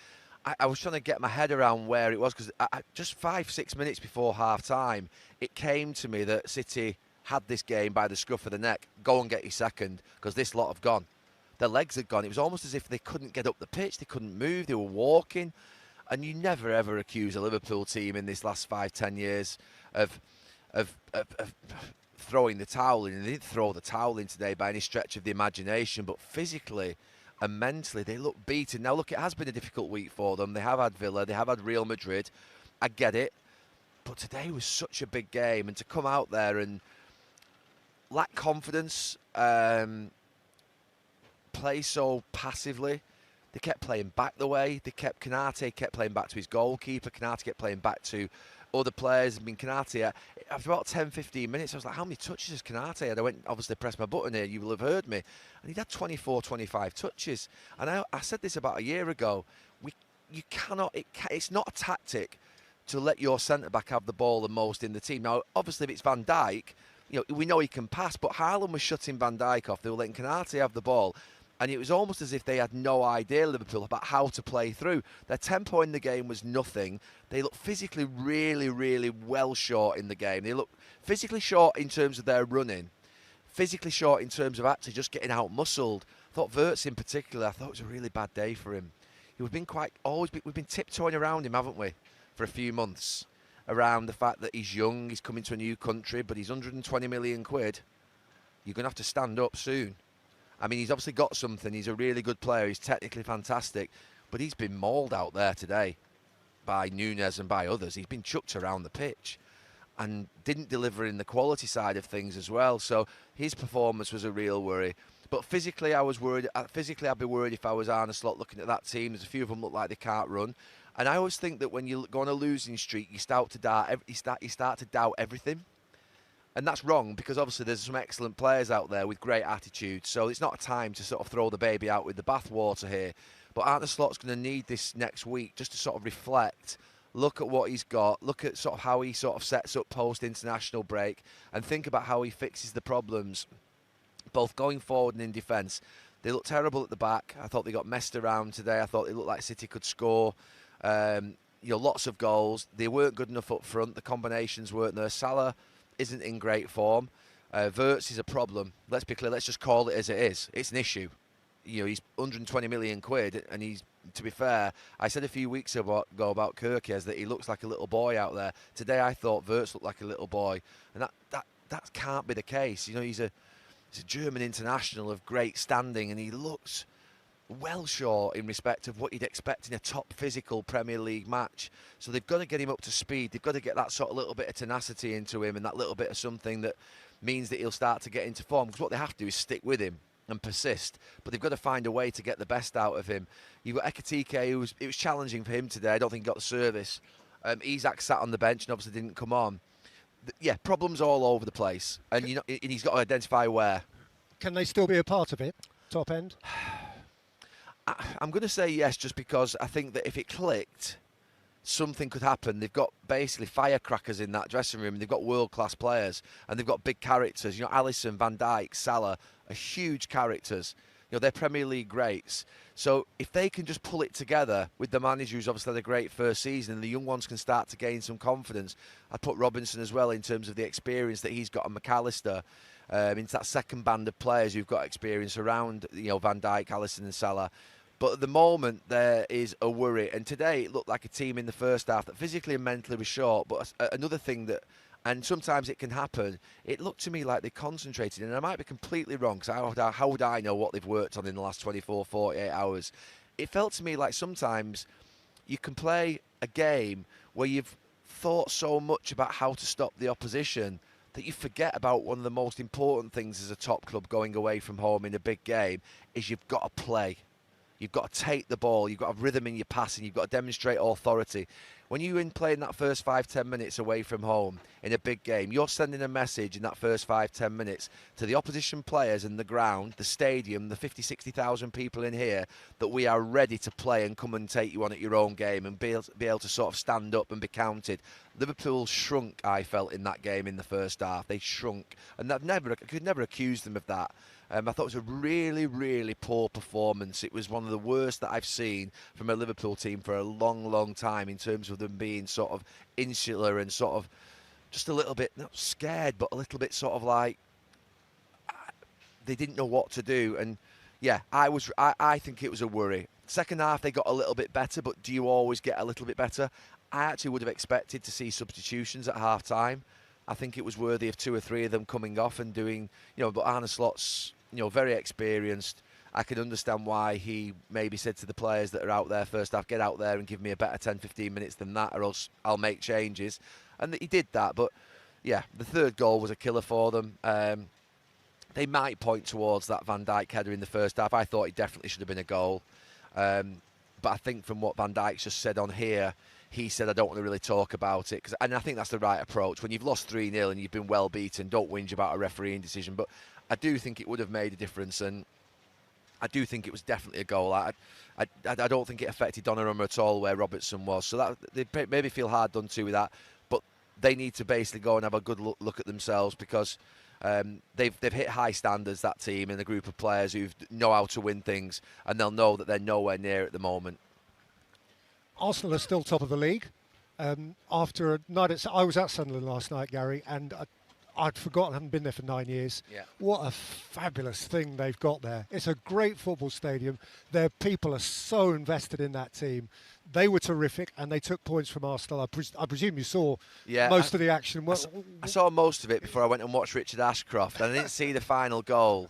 I was trying to get my head around where it was, because just 5-6 minutes before half-time, it came to me that City had this game by the scruff of the neck. Go and get your second, because this lot have gone. Their legs had gone. It was almost as if they couldn't get up the pitch. They couldn't move. They were walking. And you never, ever accuse a Liverpool team in this last 5-10 years of throwing the towel in. And they didn't throw the towel in today by any stretch of the imagination. But physically and mentally, they look beaten. Now, look, it has been a difficult week for them. They have had Villa. They have had Real Madrid. I get it. But today was such a big game. And to come out there and lack confidence, play so passively. They kept playing back the way. Konate kept playing back to his goalkeeper. Konate kept playing back to other players. I mean, Konate, after about 10-15 minutes, I was like, how many touches has Konate had? I went, obviously, press my button here. You will have heard me. And he'd had 24-25 touches. And I said this about a year ago. It's not a tactic to let your centre-back have the ball the most in the team. Now, obviously, if it's Van Dijk, we know he can pass, but Haaland was shutting Van Dijk off. They were letting Konate have the ball. And it was almost as if they had no idea, Liverpool, about how to play through. Their tempo in the game was nothing. They looked physically really, really well short in the game. They looked physically short in terms of their running, physically short in terms of actually just getting out-muscled. I thought Wirtz in particular, I thought it was a really bad day for him. We've been tiptoeing around him, haven't we, for a few months, around the fact that he's young, he's coming to a new country, but he's 120 million quid. You're going to have to stand up soon. I mean, he's obviously got something. He's a really good player. He's technically fantastic. But he's been mauled out there today by Núñez and by others. He's been chucked around the pitch and didn't deliver in the quality side of things as well. So his performance was a real worry. But physically, I was worried. Physically, I'd be worried if I was Arne Slot looking at that team. There's a few of them look like they can't run. And I always think that when you go on a losing streak, you start to doubt everything. And that's wrong, because obviously there's some excellent players out there with great attitudes. So it's not a time to sort of throw the baby out with the bathwater here. But Arne Slot's going to need this next week just to sort of reflect, look at what he's got, look at sort of how he sort of sets up post-international break, and think about how he fixes the problems, both going forward and in defence. They look terrible at the back. I thought they got messed around today. I thought it looked like City could score. Lots of goals. They weren't good enough up front. The combinations weren't there. Salah isn't in great form. Wirtz is a problem. Let's be clear. Let's just call it as it is. It's an issue. He's 120 million quid, and he's, to be fair, I said a few weeks ago about Kirkes that he looks like a little boy out there. Today I thought Wirtz looked like a little boy, and that can't be the case. He's a German international of great standing, and he looks well short in respect of what you'd expect in a top physical Premier League match. So they've got to get him up to speed. They've got to get that sort of little bit of tenacity into him, and that little bit of something that means that he'll start to get into form. Because what they have to do is stick with him and persist. But they've got to find a way to get the best out of him. You've got Ekitike, it was challenging for him today. I don't think he got the service. Isak sat on the bench and obviously didn't come on. Problems all over the place. And he's got to identify where. Can they still be a part of it, top end? I'm going to say yes, just because I think that if it clicked, something could happen. They've got basically firecrackers in that dressing room. They've got world-class players, and they've got big characters. Alisson, Van Dijk, Salah are huge characters. They're Premier League greats. So if they can just pull it together with the manager who's obviously had a great first season, and the young ones can start to gain some confidence. I'd put Robinson as well in terms of the experience that he's got, on McAllister, into that second band of players who've got experience around Van Dijk, Alisson and Salah. But at the moment, there is a worry. And today, it looked like a team in the first half that physically and mentally was short. But another thing that And sometimes it can happen. It looked to me like they concentrated, and I might be completely wrong, because how would I know what they've worked on in the last 24, 48 hours? It felt to me like sometimes you can play a game where you've thought so much about how to stop the opposition that you forget about one of the most important things as a top club going away from home in a big game is you've got to play. You've got to take the ball. You've got to have rhythm in your passing. You've got to demonstrate authority. When you're in playing that first 5-10 minutes away from home in a big game, you're sending a message in that first 5-10 minutes to the opposition players in the ground, the stadium, the 50,000-60,000 people in here, that we are ready to play and come and take you on at your own game and be able to sort of stand up and be counted. Liverpool shrunk, I felt, in that game in the first half. They shrunk. And I could never accuse them of that. I thought it was a really, really poor performance. It was one of the worst that I've seen from a Liverpool team for a long, long time in terms of them being sort of insular and sort of just a little bit, not scared, but a little bit sort of like they didn't know what to do. And yeah, I think it was a worry. Second half, they got a little bit better, but do you always get a little bit better? I actually would have expected to see substitutions at half time. I think it was worthy of 2 or 3 of them coming off and doing, but Arne Slot's, very experienced. I can understand why he maybe said to the players that are out there first half, get out there and give me a better 10-15 minutes than that, or else I'll make changes. And he did that, but yeah, the third goal was a killer for them. They might point towards that Van Dijk header in the first half. I thought it definitely should have been a goal. But I think from what Van Dijk's just said on here, he said, I don't want to really talk about it. And I think that's the right approach. When you've lost 3-0 and you've been well beaten, don't whinge about a refereeing decision. But I do think it would have made a difference. And I do think it was definitely a goal. I don't think it affected Donnarumma at all where Robertson was. So that they maybe feel hard done to with that. But they need to basically go and have a good look at themselves, because they've hit high standards, that team, and a group of players who know how to win things, and they'll know that they're nowhere near at the moment. Arsenal are still top of the league. After a night I was at Sunderland last night, Gary, and I'd forgotten, I haven't been there for 9 years. Yeah. What a fabulous thing they've got there. It's a great football stadium. Their people are so invested in that team. They were terrific, and they took points from Arsenal. I presume you saw most of the action. I saw most of it before I went and watched Richard Ashcroft, and I didn't see the final goal.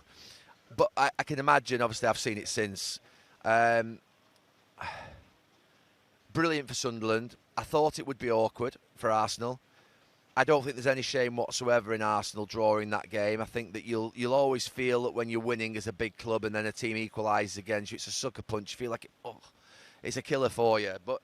But I can imagine, obviously I've seen it since. Brilliant for Sunderland. I thought it would be awkward for Arsenal. I don't think there's any shame whatsoever in Arsenal drawing that game. I think that you'll always feel that when you're winning as a big club and then a team equalises against you, it's a sucker punch. You feel like it's a killer for you. But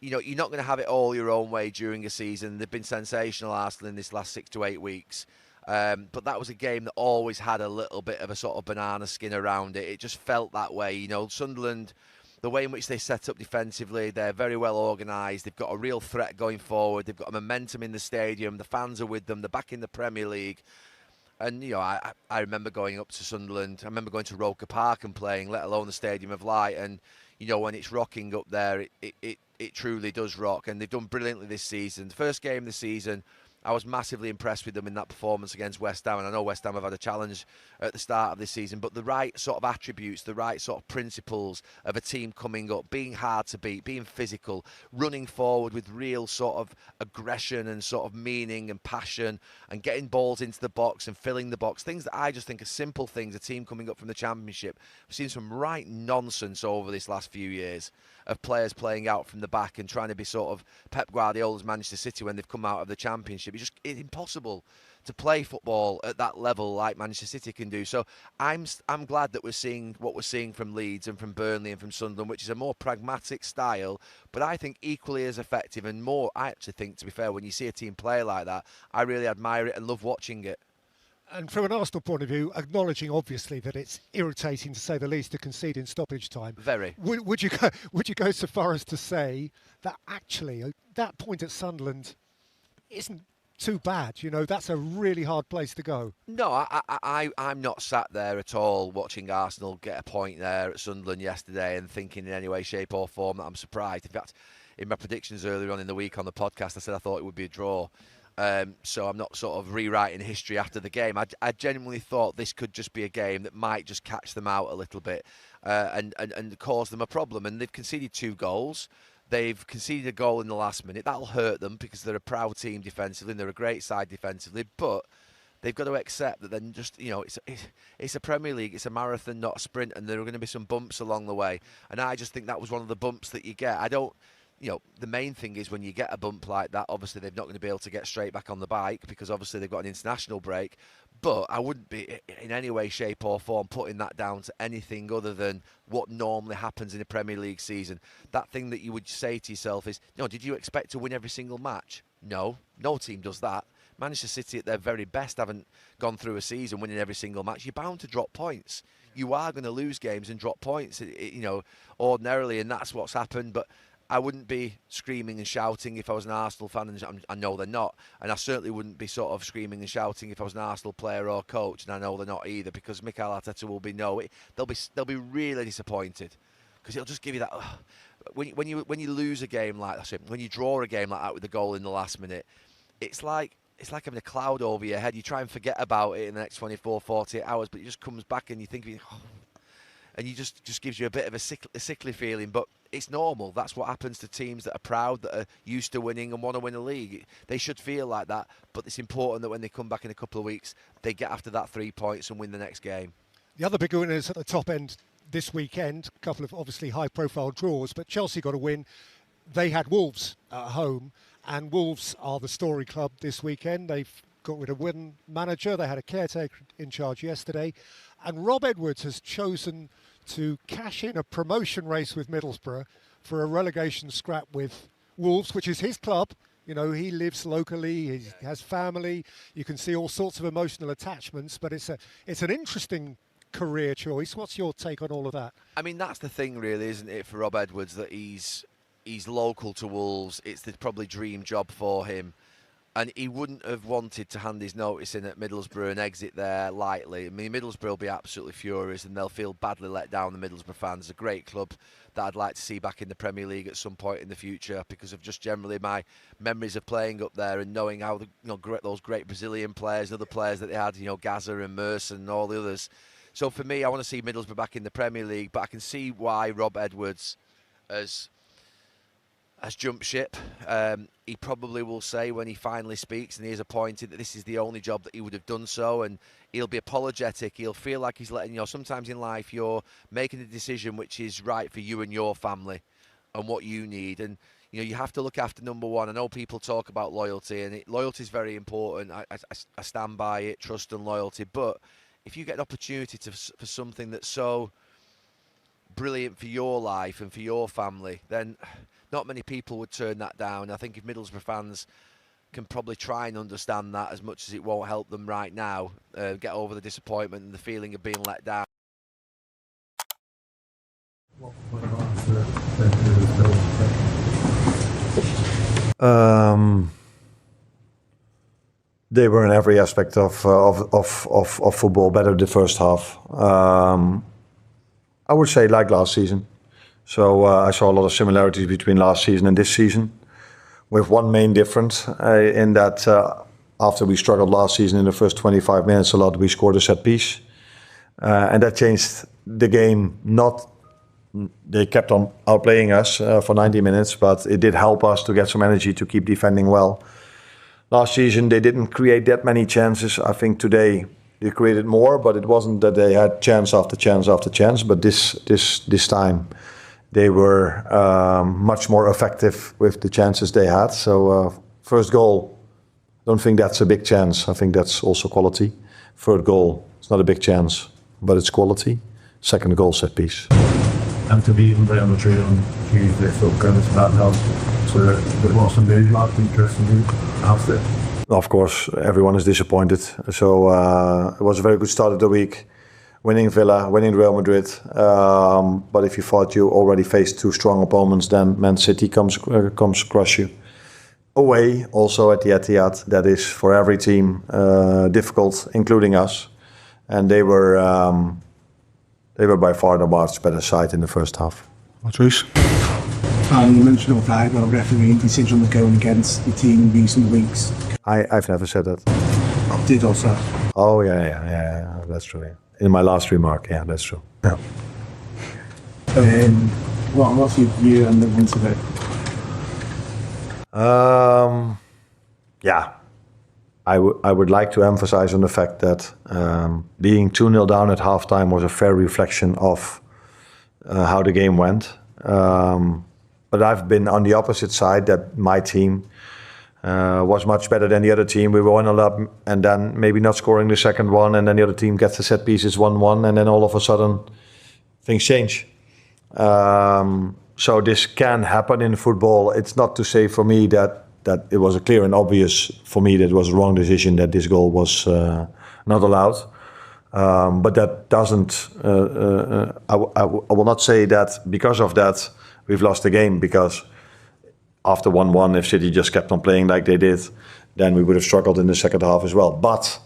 you're not going to have it all your own way during a season. They've been sensational, Arsenal, in this last 6 to 8 weeks. But that was a game that always had a little bit of a sort of banana skin around it. It just felt that way. Sunderland, the way in which they set up defensively, they're very well organised. They've got a real threat going forward. They've got a momentum in the stadium. The fans are with them. They're back in the Premier League. And, I remember going up to Sunderland. I remember going to Roker Park and playing, let alone the Stadium of Light. And, when it's rocking up there, it truly does rock. And they've done brilliantly this season. The first game of the season, I was massively impressed with them in that performance against West Ham. And I know West Ham have had a challenge at the start of this season, but the right sort of attributes, the right sort of principles of a team coming up, being hard to beat, being physical, running forward with real sort of aggression and sort of meaning and passion, and getting balls into the box and filling the box. Things that I just think are simple things, a team coming up from the Championship. We've seen some right nonsense over this last few years of players playing out from the back and trying to be sort of Pep Guardiola's Manchester City when they've come out of the Championship. It's impossible to play football at that level like Manchester City can do. So I'm glad that we're seeing what we're seeing from Leeds and from Burnley and from Sunderland, which is a more pragmatic style, but I think equally as effective and more. I actually think, to be fair, when you see a team play like that, I really admire it and love watching it. And from an Arsenal point of view, acknowledging obviously that it's irritating, to say the least, to concede in stoppage time. Very. Would you go so far as to say that actually that point at Sunderland isn't too bad? That's a really hard place to go. No, I'm not sat there at all watching Arsenal get a point there at Sunderland yesterday and thinking in any way, shape or form that I'm surprised. In fact, in my predictions earlier on in the week on the podcast, I said I thought it would be a draw. So I'm not sort of rewriting history after the game. I genuinely thought this could just be a game that might just catch them out a little bit and cause them a problem. And they've conceded 2 goals. They've conceded a goal in the last minute. That'll hurt them because they're a proud team defensively and they're a great side defensively. But they've got to accept that then just, it's a Premier League, it's a marathon, not a sprint, and there are going to be some bumps along the way. And I just think that was one of the bumps that you get. The main thing is when you get a bump like that, obviously they're not going to be able to get straight back on the bike because obviously they've got an international break. But I wouldn't be in any way, shape or form putting that down to anything other than what normally happens in a Premier League season. That thing that you would say to yourself is, did you expect to win every single match? No team does that. Manchester City at their very best haven't gone through a season winning every single match. You're bound to drop points. You are going to lose games and drop points, ordinarily, and that's what's happened. But I wouldn't be screaming and shouting if I was an Arsenal fan, and I know they're not. And I certainly wouldn't be sort of screaming and shouting if I was an Arsenal player or coach, and I know they're not either, because Mikel Arteta will be they'll be really disappointed, because it'll just give you that. When you lose a game like that, when you draw a game like that with a goal in the last minute, it's like having a cloud over your head. You try and forget about it in the next 24, 48 hours, but it just comes back and you think, and you just gives you a bit of a sickly feeling. But it's normal. That's what happens to teams that are proud, that are used to winning and want to win a league. They should feel like that. But it's important that when they come back in a couple of weeks, they get after that 3 points and win the next game. The other big winners at the top end this weekend, a couple of obviously high-profile draws, but Chelsea got a win. They had Wolves at home, and Wolves are the story club this weekend. They've got rid of one manager. They had a caretaker in charge yesterday. And Rob Edwards has chosen to cash in a promotion race with Middlesbrough for a relegation scrap with Wolves, which is his club. He lives locally, he has family. You can see all sorts of emotional attachments, but it's an interesting career choice. What's your take on all of that? I mean, that's the thing, really, isn't it, for Rob Edwards, that he's local to Wolves. It's the probably dream job for him. And he wouldn't have wanted to hand his notice in at Middlesbrough and exit there lightly. I mean, Middlesbrough will be absolutely furious and they'll feel badly let down, the Middlesbrough fans. A great club that I'd like to see back in the Premier League at some point in the future, because of just generally my memories of playing up there and knowing how those great Brazilian players, other players that they had, Gaza and Merson and all the others. So for me, I want to see Middlesbrough back in the Premier League, but I can see why Rob Edwards has jumped ship. He probably will say when he finally speaks and he is appointed that this is the only job that he would have done so, and he'll be apologetic. He'll feel like he's letting, sometimes in life you're making a decision which is right for you and your family and what you need, and you have to look after number one. I know people talk about loyalty, and loyalty is very important. I stand by it, trust and loyalty, but if you get an opportunity for something that's so brilliant for your life and for your family, then not many people would turn that down. I think if Middlesbrough fans can probably try and understand that, as much as it won't help them right now, get over the disappointment and the feeling of being let down. They were in every aspect of football better the first half. I would say like last season. So I saw a lot of similarities between last season and this season, with one main difference in that after we struggled last season in the first 25 minutes a lot, we scored a set piece. And that changed the game. They kept on outplaying us for 90 minutes, but it did help us to get some energy to keep defending well. Last season, they didn't create that many chances. I think today they created more, but it wasn't that they had chance after chance after chance. But this time, they were much more effective with the chances they had. So first goal, don't think that's a big chance. I think that's also quality. Third goal, it's not a big chance, but it's quality. Second goal, set piece. And to be in Real Madrid on Tuesday, so kind of that now. So there was some big interest in you after. Of course, everyone is disappointed. So it was a very good start of the week. Winning Villa, winning Real Madrid. But if you thought you already faced two strong opponents, then Man City comes across you. Away, also at the Etihad, that is for every team difficult, including us. And they were by far the much better side in the first half. Patrice? You mentioned on Friday about refereeing decisions going against the team in recent weeks. I've never said that. Did also. Oh yeah, that's true. Yeah. In my last remark, yeah, that's true. Yeah. What's your view on the incident? Yeah, I would like to emphasize on the fact that being 2-0 down at halftime was a fair reflection of how the game went. But I've been on the opposite side, that my team was much better than the other team. We were 1-0 up and then maybe not scoring the second one, and then the other team gets the set pieces 1-1, and then all of a sudden things change. So this can happen in football. It's not to say for me that it was a clear and obvious for me that it was a wrong decision that this goal was not allowed. But that doesn't, I will not say that because of that we've lost the game, because after 1-1, if City just kept on playing like they did, then we would have struggled in the second half as well. But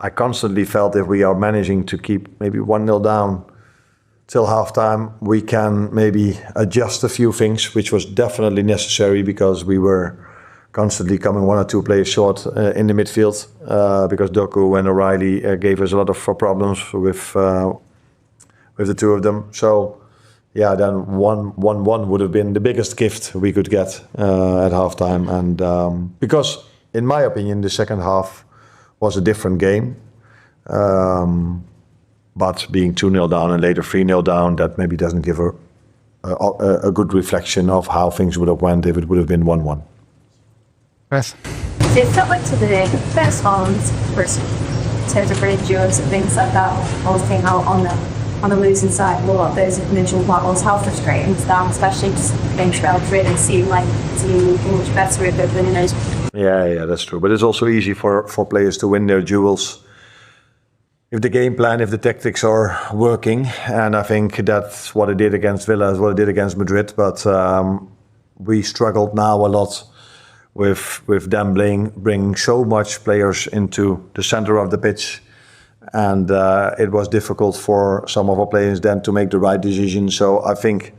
I constantly felt if we are managing to keep maybe 1-0 down till halftime, we can maybe adjust a few things, which was definitely necessary because we were constantly coming 1 or 2 players short in the midfield because Doku and O'Reilly gave us a lot of problems with the two of them. So yeah, then 1-1 would have been the biggest gift we could get at halftime, and because in my opinion the second half was a different game. But being 2-0 down and later 3-0 down, that maybe doesn't give a good reflection of how things would have went if it would have been 1-1. Yes. It felt like today, best Holland's first terms of red duos and things like that, all came out on the losing side. A lot of those individual battles, how frustrating is that, especially just being trailed red and seeing like the team much better if they're winning those. Yeah, that's true. But it's also easy for players to win their duels if the game plan, if the tactics are working, and I think that's what it did against Villa, as what it did against Madrid. But we struggled now a lot with them bringing so much players into the center of the pitch, and it was difficult for some of our players then to make the right decision. So I think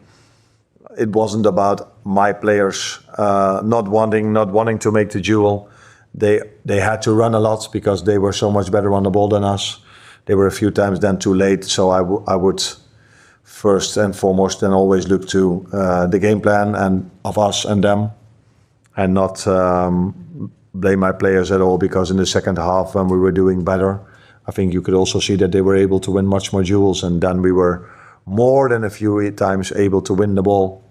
it wasn't about my players not wanting to make the duel. They had to run a lot because they were so much better on the ball than us. They were a few times then too late, so I would first and foremost then always look to the game plan and of us and them, and not blame my players at all, because in the second half when we were doing better, I think you could also see that they were able to win much more duels, and then we were more than a few times able to win the ball,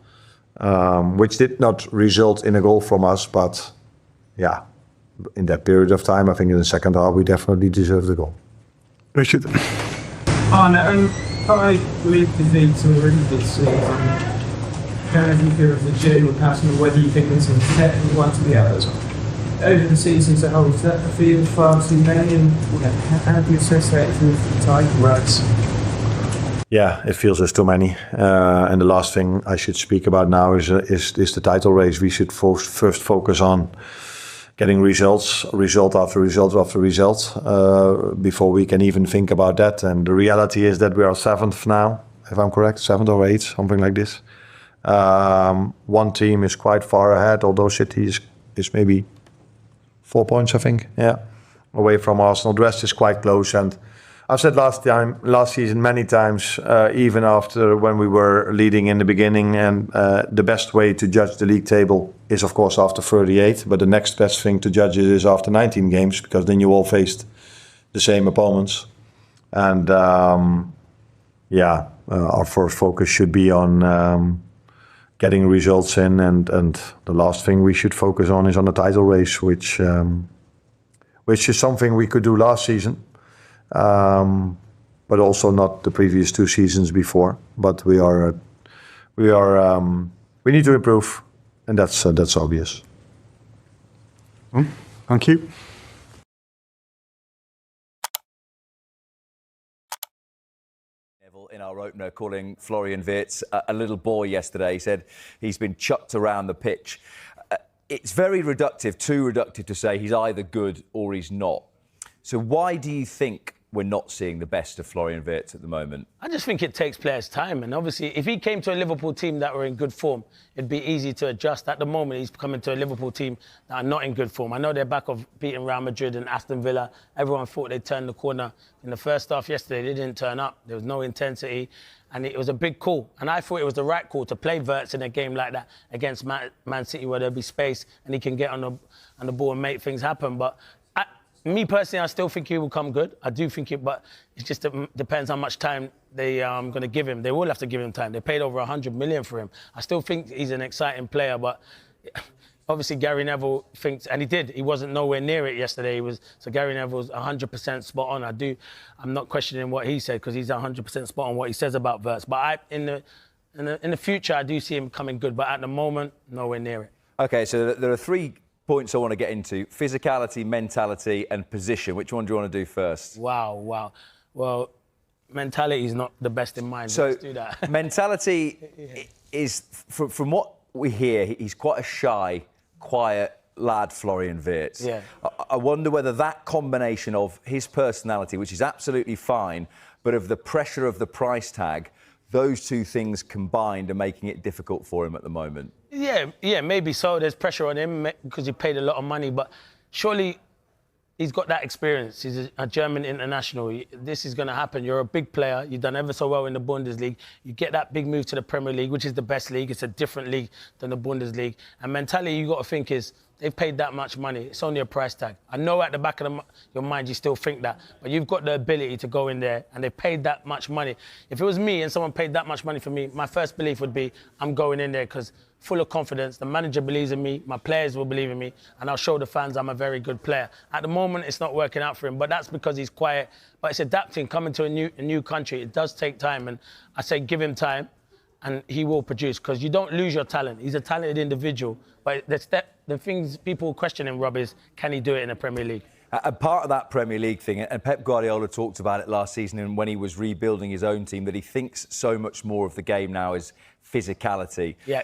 which did not result in a goal from us, but yeah, in that period of time, I think in the second half we definitely deserved the goal. Richard. I believe defeats already this season. Can you feel the general pattern of whether you think this is a technical one to the others? Over the season as a whole, is that a field far too many, and how do you assess that with the title race? Yeah, it feels there's too many. And the last thing I should speak about now is the title race. We should first focus on getting result after result after result before we can even think about that. And the reality is that we are 7th now, if I'm correct, 7th or 8th, something like this. One team is quite far ahead, although City is maybe 4 points, I think, away from Arsenal. The rest is quite close, and I've said last season many times, even after when we were leading in the beginning, and the best way to judge the league table is of course after 38, but the next best thing to judge it is after 19 games, because then you all faced the same opponents. And our first focus should be on getting results in, and the last thing we should focus on is on the title race, which is something we could do last season. But also not the previous 2 seasons before. But we need to improve, and that's obvious. Thank you. In our opener, calling Florian Wirtz a little boy yesterday. He said he's been chucked around the pitch. It's very reductive, too reductive to say he's either good or he's not. So why do you think we're not seeing the best of Florian Wirtz at the moment? I just think it takes players time. And obviously, if he came to a Liverpool team that were in good form, it'd be easy to adjust. At the moment, he's coming to a Liverpool team that are not in good form. I know they're back of beating Real Madrid and Aston Villa. Everyone thought they'd turn the corner in the first half yesterday. They didn't turn up. There was no intensity. And it was a big call. And I thought it was the right call to play Wirtz in a game like that against Man City, where there'll be space and he can get on the ball and make things happen. But me personally, I still think he will come good. I do think it, but it just depends how much time they are going to give him. They will have to give him time. They paid over 100 million for him. I still think he's an exciting player, but obviously Gary Neville thinks, and he did. He wasn't nowhere near it yesterday. So Gary Neville's 100% spot on. I'm not questioning what he said, because he's 100% spot on what he says about Wirtz. But in the future, I do see him coming good. But at the moment, nowhere near it. Okay, so there are 3 points I want to get into: physicality, mentality, and position. Which one do you want to do first? Wow. Well, mentality is not the best in mind. So Let's do that. mentality is, from what we hear, he's quite a shy, quiet lad, Florian Wirtz. Yeah. I wonder whether that combination of his personality, which is absolutely fine, but of the pressure of the price tag, those 2 things combined are making it difficult for him at the moment. Yeah, maybe so. There's pressure on him because he paid a lot of money, but surely he's got that experience. He's a German international. This is going to happen. You're a big player. You've done ever so well in the Bundesliga. You get that big move to the Premier League, which is the best league. It's a different league than the Bundesliga. And mentality, you got to think is, they've paid that much money. It's only a price tag. I know at the back of your mind you still think that, but you've got the ability to go in there, and they paid that much money. If it was me and someone paid that much money for me, my first belief would be, I'm going in there because full of confidence. The manager believes in me, my players will believe in me, and I'll show the fans I'm a very good player. At the moment, it's not working out for him, but that's because he's quiet. But it's adapting, coming to a new country. It does take time, and I say give him time, and he will produce, because you don't lose your talent. He's a talented individual, but the things people question him, Rob, is can he do it in the Premier League? And part of that Premier League thing, and Pep Guardiola talked about it last season and when he was rebuilding his own team, that he thinks so much more of the game now is physicality. Yeah.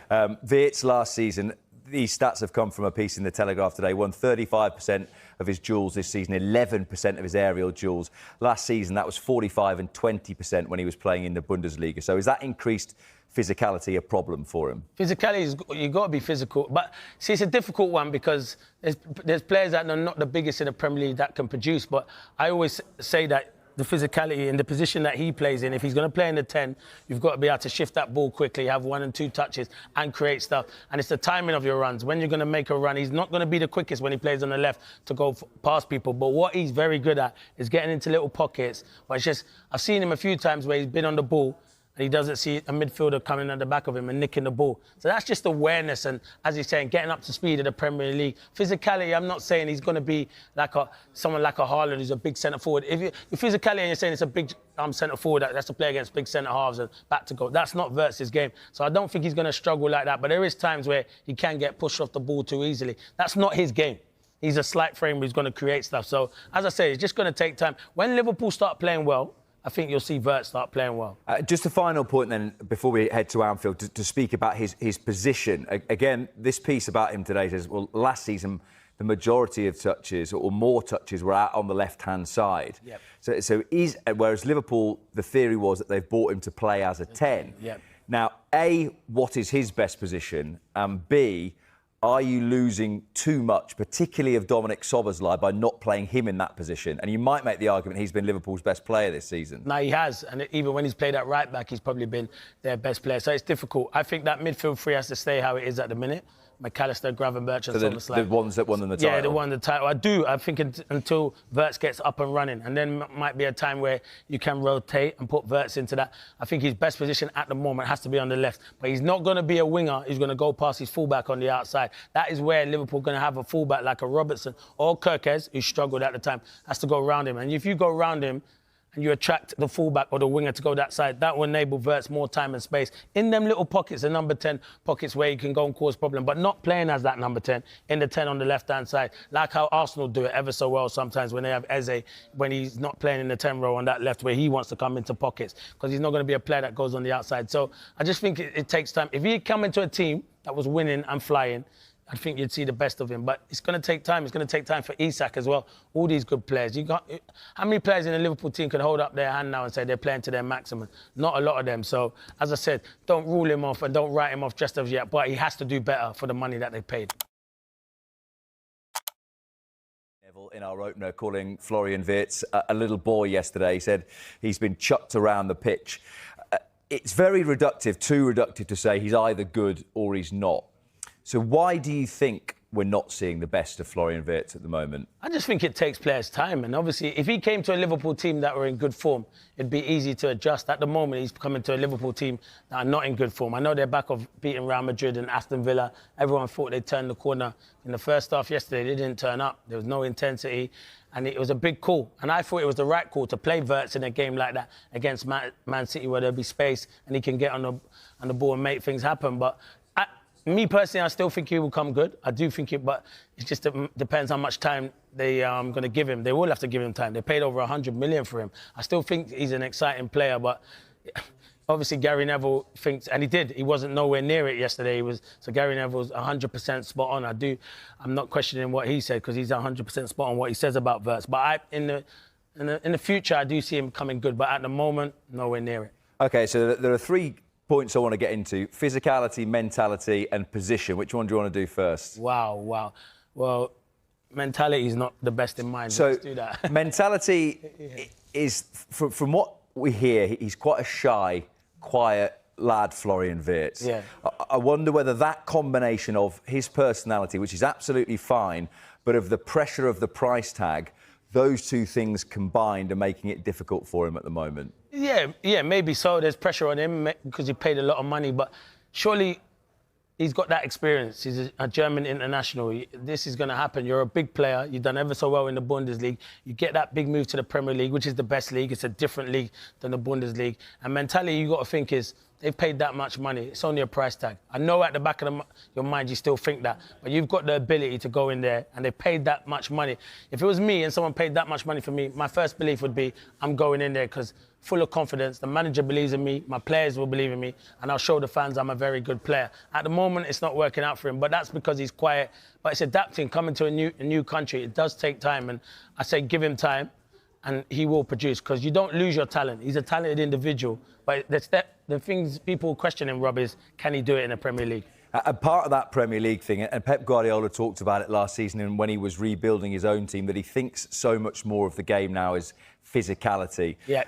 Wirtz last season, these stats have come from a piece in the Telegraph today, won 35% of his duels this season, 11% of his aerial duels. Last season, that was 45 and 20% when he was playing in the Bundesliga. So is that increased physicality a problem for him? Physicality, you've got to be physical. But, see, it's a difficult one because there's players that are not the biggest in the Premier League that can produce. But I always say that the physicality in the position that he plays in, if he's going to play in the 10, you've got to be able to shift that ball quickly, have 1 and 2 touches and create stuff. And it's the timing of your runs. When you're going to make a run, he's not going to be the quickest when he plays on the left to go past people. But what he's very good at is getting into little pockets. But it's just, I've seen him a few times where he's been on the ball and he doesn't see a midfielder coming at the back of him and nicking the ball. So that's just awareness and, as he's saying, getting up to speed of the Premier League. Physicality, I'm not saying he's going to be like someone like a Haaland who's a big centre-forward. If your physicality and you're saying it's a big centre-forward that's to play against big centre-halves and back to goal, that's not Wirtz's game. So I don't think he's going to struggle like that. But there is times where he can get pushed off the ball too easily. That's not his game. He's a slight frame who's going to create stuff. So, as I say, it's just going to take time. When Liverpool start playing well, I think you'll see Wirtz start playing well. Just a final point then, before we head to Anfield, to speak about his position. Again, this piece about him today says, well, last season, the majority of touches, or more touches, were out on the left-hand side. Yep. So whereas Liverpool, the theory was that they've bought him to play as a 10. Yep. Now, A, what is his best position? And B, are you losing too much, particularly of Dominic Szoboszlai, by not playing him in that position? And you might make the argument he's been Liverpool's best player this season. No, he has. And even when he's played at right back, he's probably been their best player. So it's difficult. I think that midfield three has to stay how it is at the minute. McAllister, Gravenberch and Szoboszlai. The ones that won them the title? Yeah, the one the title. I think until Wirtz gets up and running. And then might be a time where you can rotate and put Wirtz into that. I think his best position at the moment has to be on the left. But he's not going to be a winger. He's going to go past his fullback on the outside. That is where Liverpool are going to have a fullback like a Robertson or Kirkes, who struggled at the time, has to go around him. And if you go around him, and you attract the fullback or the winger to go that side, that will enable Wirtz more time and space in them little pockets, the number 10 pockets where you can go and cause problem, but not playing as that number 10 in the 10 on the left-hand side, like how Arsenal do it ever so well sometimes when they have Eze, when he's not playing in the 10 row on that left where he wants to come into pockets, because he's not going to be a player that goes on the outside. So I just think it takes time. If he come into a team that was winning and flying, I think you'd see the best of him. But it's going to take time. It's going to take time for Isak as well. All these good players. How many players in the Liverpool team can hold up their hand now and say they're playing to their maximum? Not a lot of them. So, as I said, don't rule him off and don't write him off just as yet. But he has to do better for the money that they paid. In our opener, calling Florian Wirtz a little boy yesterday. He said he's been chucked around the pitch. it's very reductive, too reductive to say he's either good or he's not. So why do you think we're not seeing the best of Florian Wirtz at the moment? I just think it takes players time. And obviously, if he came to a Liverpool team that were in good form, it'd be easy to adjust. At the moment, he's coming to a Liverpool team that are not in good form. I know they're back of beating Real Madrid and Aston Villa. Everyone thought they'd turn the corner. In the first half yesterday, they didn't turn up. There was no intensity. And it was a big call. And I thought it was the right call to play Wirtz in a game like that against Man City, where there'll be space and he can get on the ball and make things happen. But me personally, I still think he will come good. I do think it, but it just depends how much time they are going to give him. They will have to give him time. They paid over 100 million for him. I still think he's an exciting player, but obviously Gary Neville thinks, and he did. He wasn't nowhere near it yesterday. So Gary Neville's 100% spot on. I'm not questioning what he said because he's 100% spot on what he says about Wirtz. But in the future, I do see him coming good. But at the moment, nowhere near it. OK, so there are 3 points I want to get into: physicality, mentality and position. Which one do you want to do first? Wow. Well, mentality is not the best in mind. So let's do that. Mentality is, from what we hear, he's quite a shy, quiet lad, Florian Wirtz. Yeah. I wonder whether that combination of his personality, which is absolutely fine, but of the pressure of the price tag, those 2 things combined are making it difficult for him at the moment. Yeah, maybe so. There's pressure on him because he paid a lot of money, but surely he's got that experience. He's a German international. This is going to happen. You're a big player. You've done ever so well in the Bundesliga. You get that big move to the Premier League, which is the best league. It's a different league than the Bundesliga. And mentality, you got to think is, they've paid that much money. It's only a price tag. I know at the back of your mind you still think that, but you've got the ability to go in there and they paid that much money. If it was me and someone paid that much money for me, my first belief would be, I'm going in there because full of confidence. The manager believes in me, my players will believe in me, and I'll show the fans I'm a very good player. At the moment, it's not working out for him, but that's because he's quiet. But it's adapting, coming to a new country. It does take time, and I say give him time, and he will produce, because you don't lose your talent. He's a talented individual, but the things people question him, Rob, is can he do it in the Premier League? A part of that Premier League thing, and Pep Guardiola talked about it last season and when he was rebuilding his own team, that he thinks so much more of the game now is physicality. Yeah.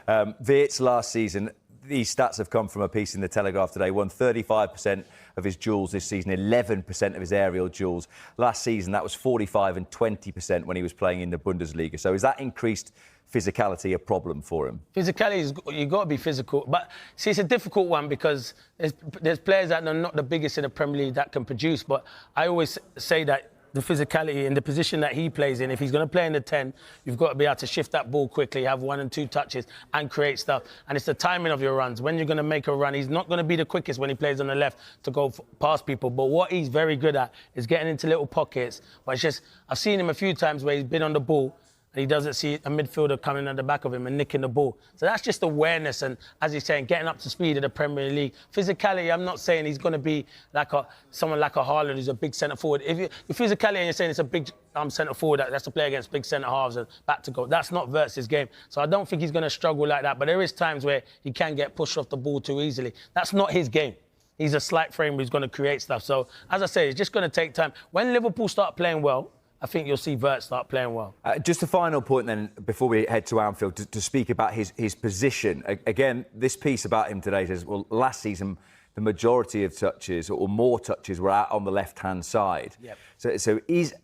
Wirtz last season, these stats have come from a piece in the Telegraph today, won 35% of his duels this season, 11% of his aerial duels. Last season, that was 45 and 20% when he was playing in the Bundesliga. So is that increased physicality a problem for him? Physicality, you've got to be physical. But, see, it's a difficult one because there's players that are not the biggest in the Premier League that can produce. But I always say that the physicality in the position that he plays in, if he's going to play in the 10, you've got to be able to shift that ball quickly, have 1 and 2 touches and create stuff. And it's the timing of your runs. When you're going to make a run, he's not going to be the quickest when he plays on the left to go past people. But what he's very good at is getting into little pockets. But it's just, I've seen him a few times where he's been on the ball and he doesn't see a midfielder coming at the back of him and nicking the ball. So that's just awareness and, as he's saying, getting up to speed of the Premier League. Physicality, I'm not saying he's going to be like someone like a Haaland who's a big centre-forward. If physicality and you're saying it's a big centre-forward that's to play against big centre-halves and back to goal, that's not Wirtz's game. So I don't think he's going to struggle like that. But there is times where he can get pushed off the ball too easily. That's not his game. He's a slight frame who's going to create stuff. So, as I say, it's just going to take time. When Liverpool start playing well, I think you'll see Wirtz start playing well. Just a final point then, before we head to Anfield, to speak about his position. Again, this piece about him today says, well, last season, the majority of touches, or more touches, were out on the left-hand side. Yep. So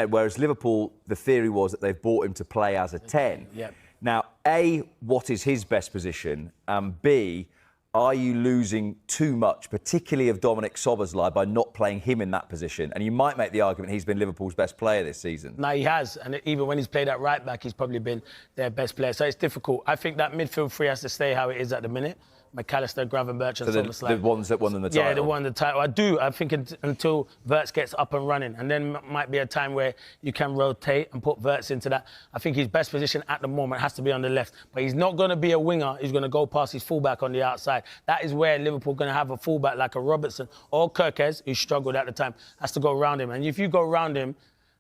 whereas Liverpool, the theory was that they've bought him to play as a 10. Yep. Now, A, what is his best position? And B, are you losing too much, particularly of Dominic Szoboszlai, by not playing him in that position? And you might make the argument he's been Liverpool's best player this season. No, he has. And even when he's played at right-back, he's probably been their best player. So it's difficult. I think that midfield three has to stay how it is at the minute. McAllister, Gravenberch and Szoboszlai. The ones that won them the title? Yeah, the one the title. I think until Wirtz gets up and running. And then might be a time where you can rotate and put Wirtz into that. I think his best position at the moment has to be on the left. But he's not going to be a winger. He's going to go past his fullback on the outside. That is where Liverpool are going to have a fullback like a Robertson or Kirkes, who struggled at the time, has to go around him. And if you go around him,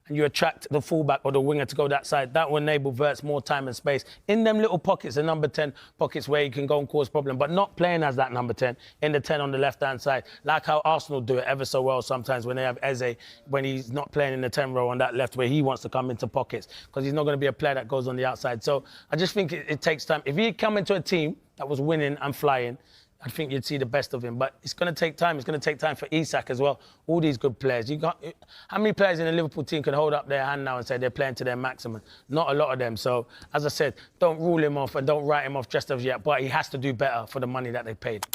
and you attract the fullback or the winger to go that side, that will enable Wirtz more time and space in them little pockets, the number 10 pockets where he can go and cause problem, but not playing as that number 10 in the 10 on the left-hand side, like how Arsenal do it ever so well sometimes when they have Eze, when he's not playing in the 10 row on that left where he wants to come into pockets, because he's not going to be a player that goes on the outside. So I just think it takes time. If he come into a team that was winning and flying, I think you'd see the best of him. But it's going to take time. It's going to take time for Isak as well. All these good players. How many players in the Liverpool team can hold up their hand now and say they're playing to their maximum? Not a lot of them. So, as I said, don't rule him off and don't write him off just as yet. But he has to do better for the money that they paid.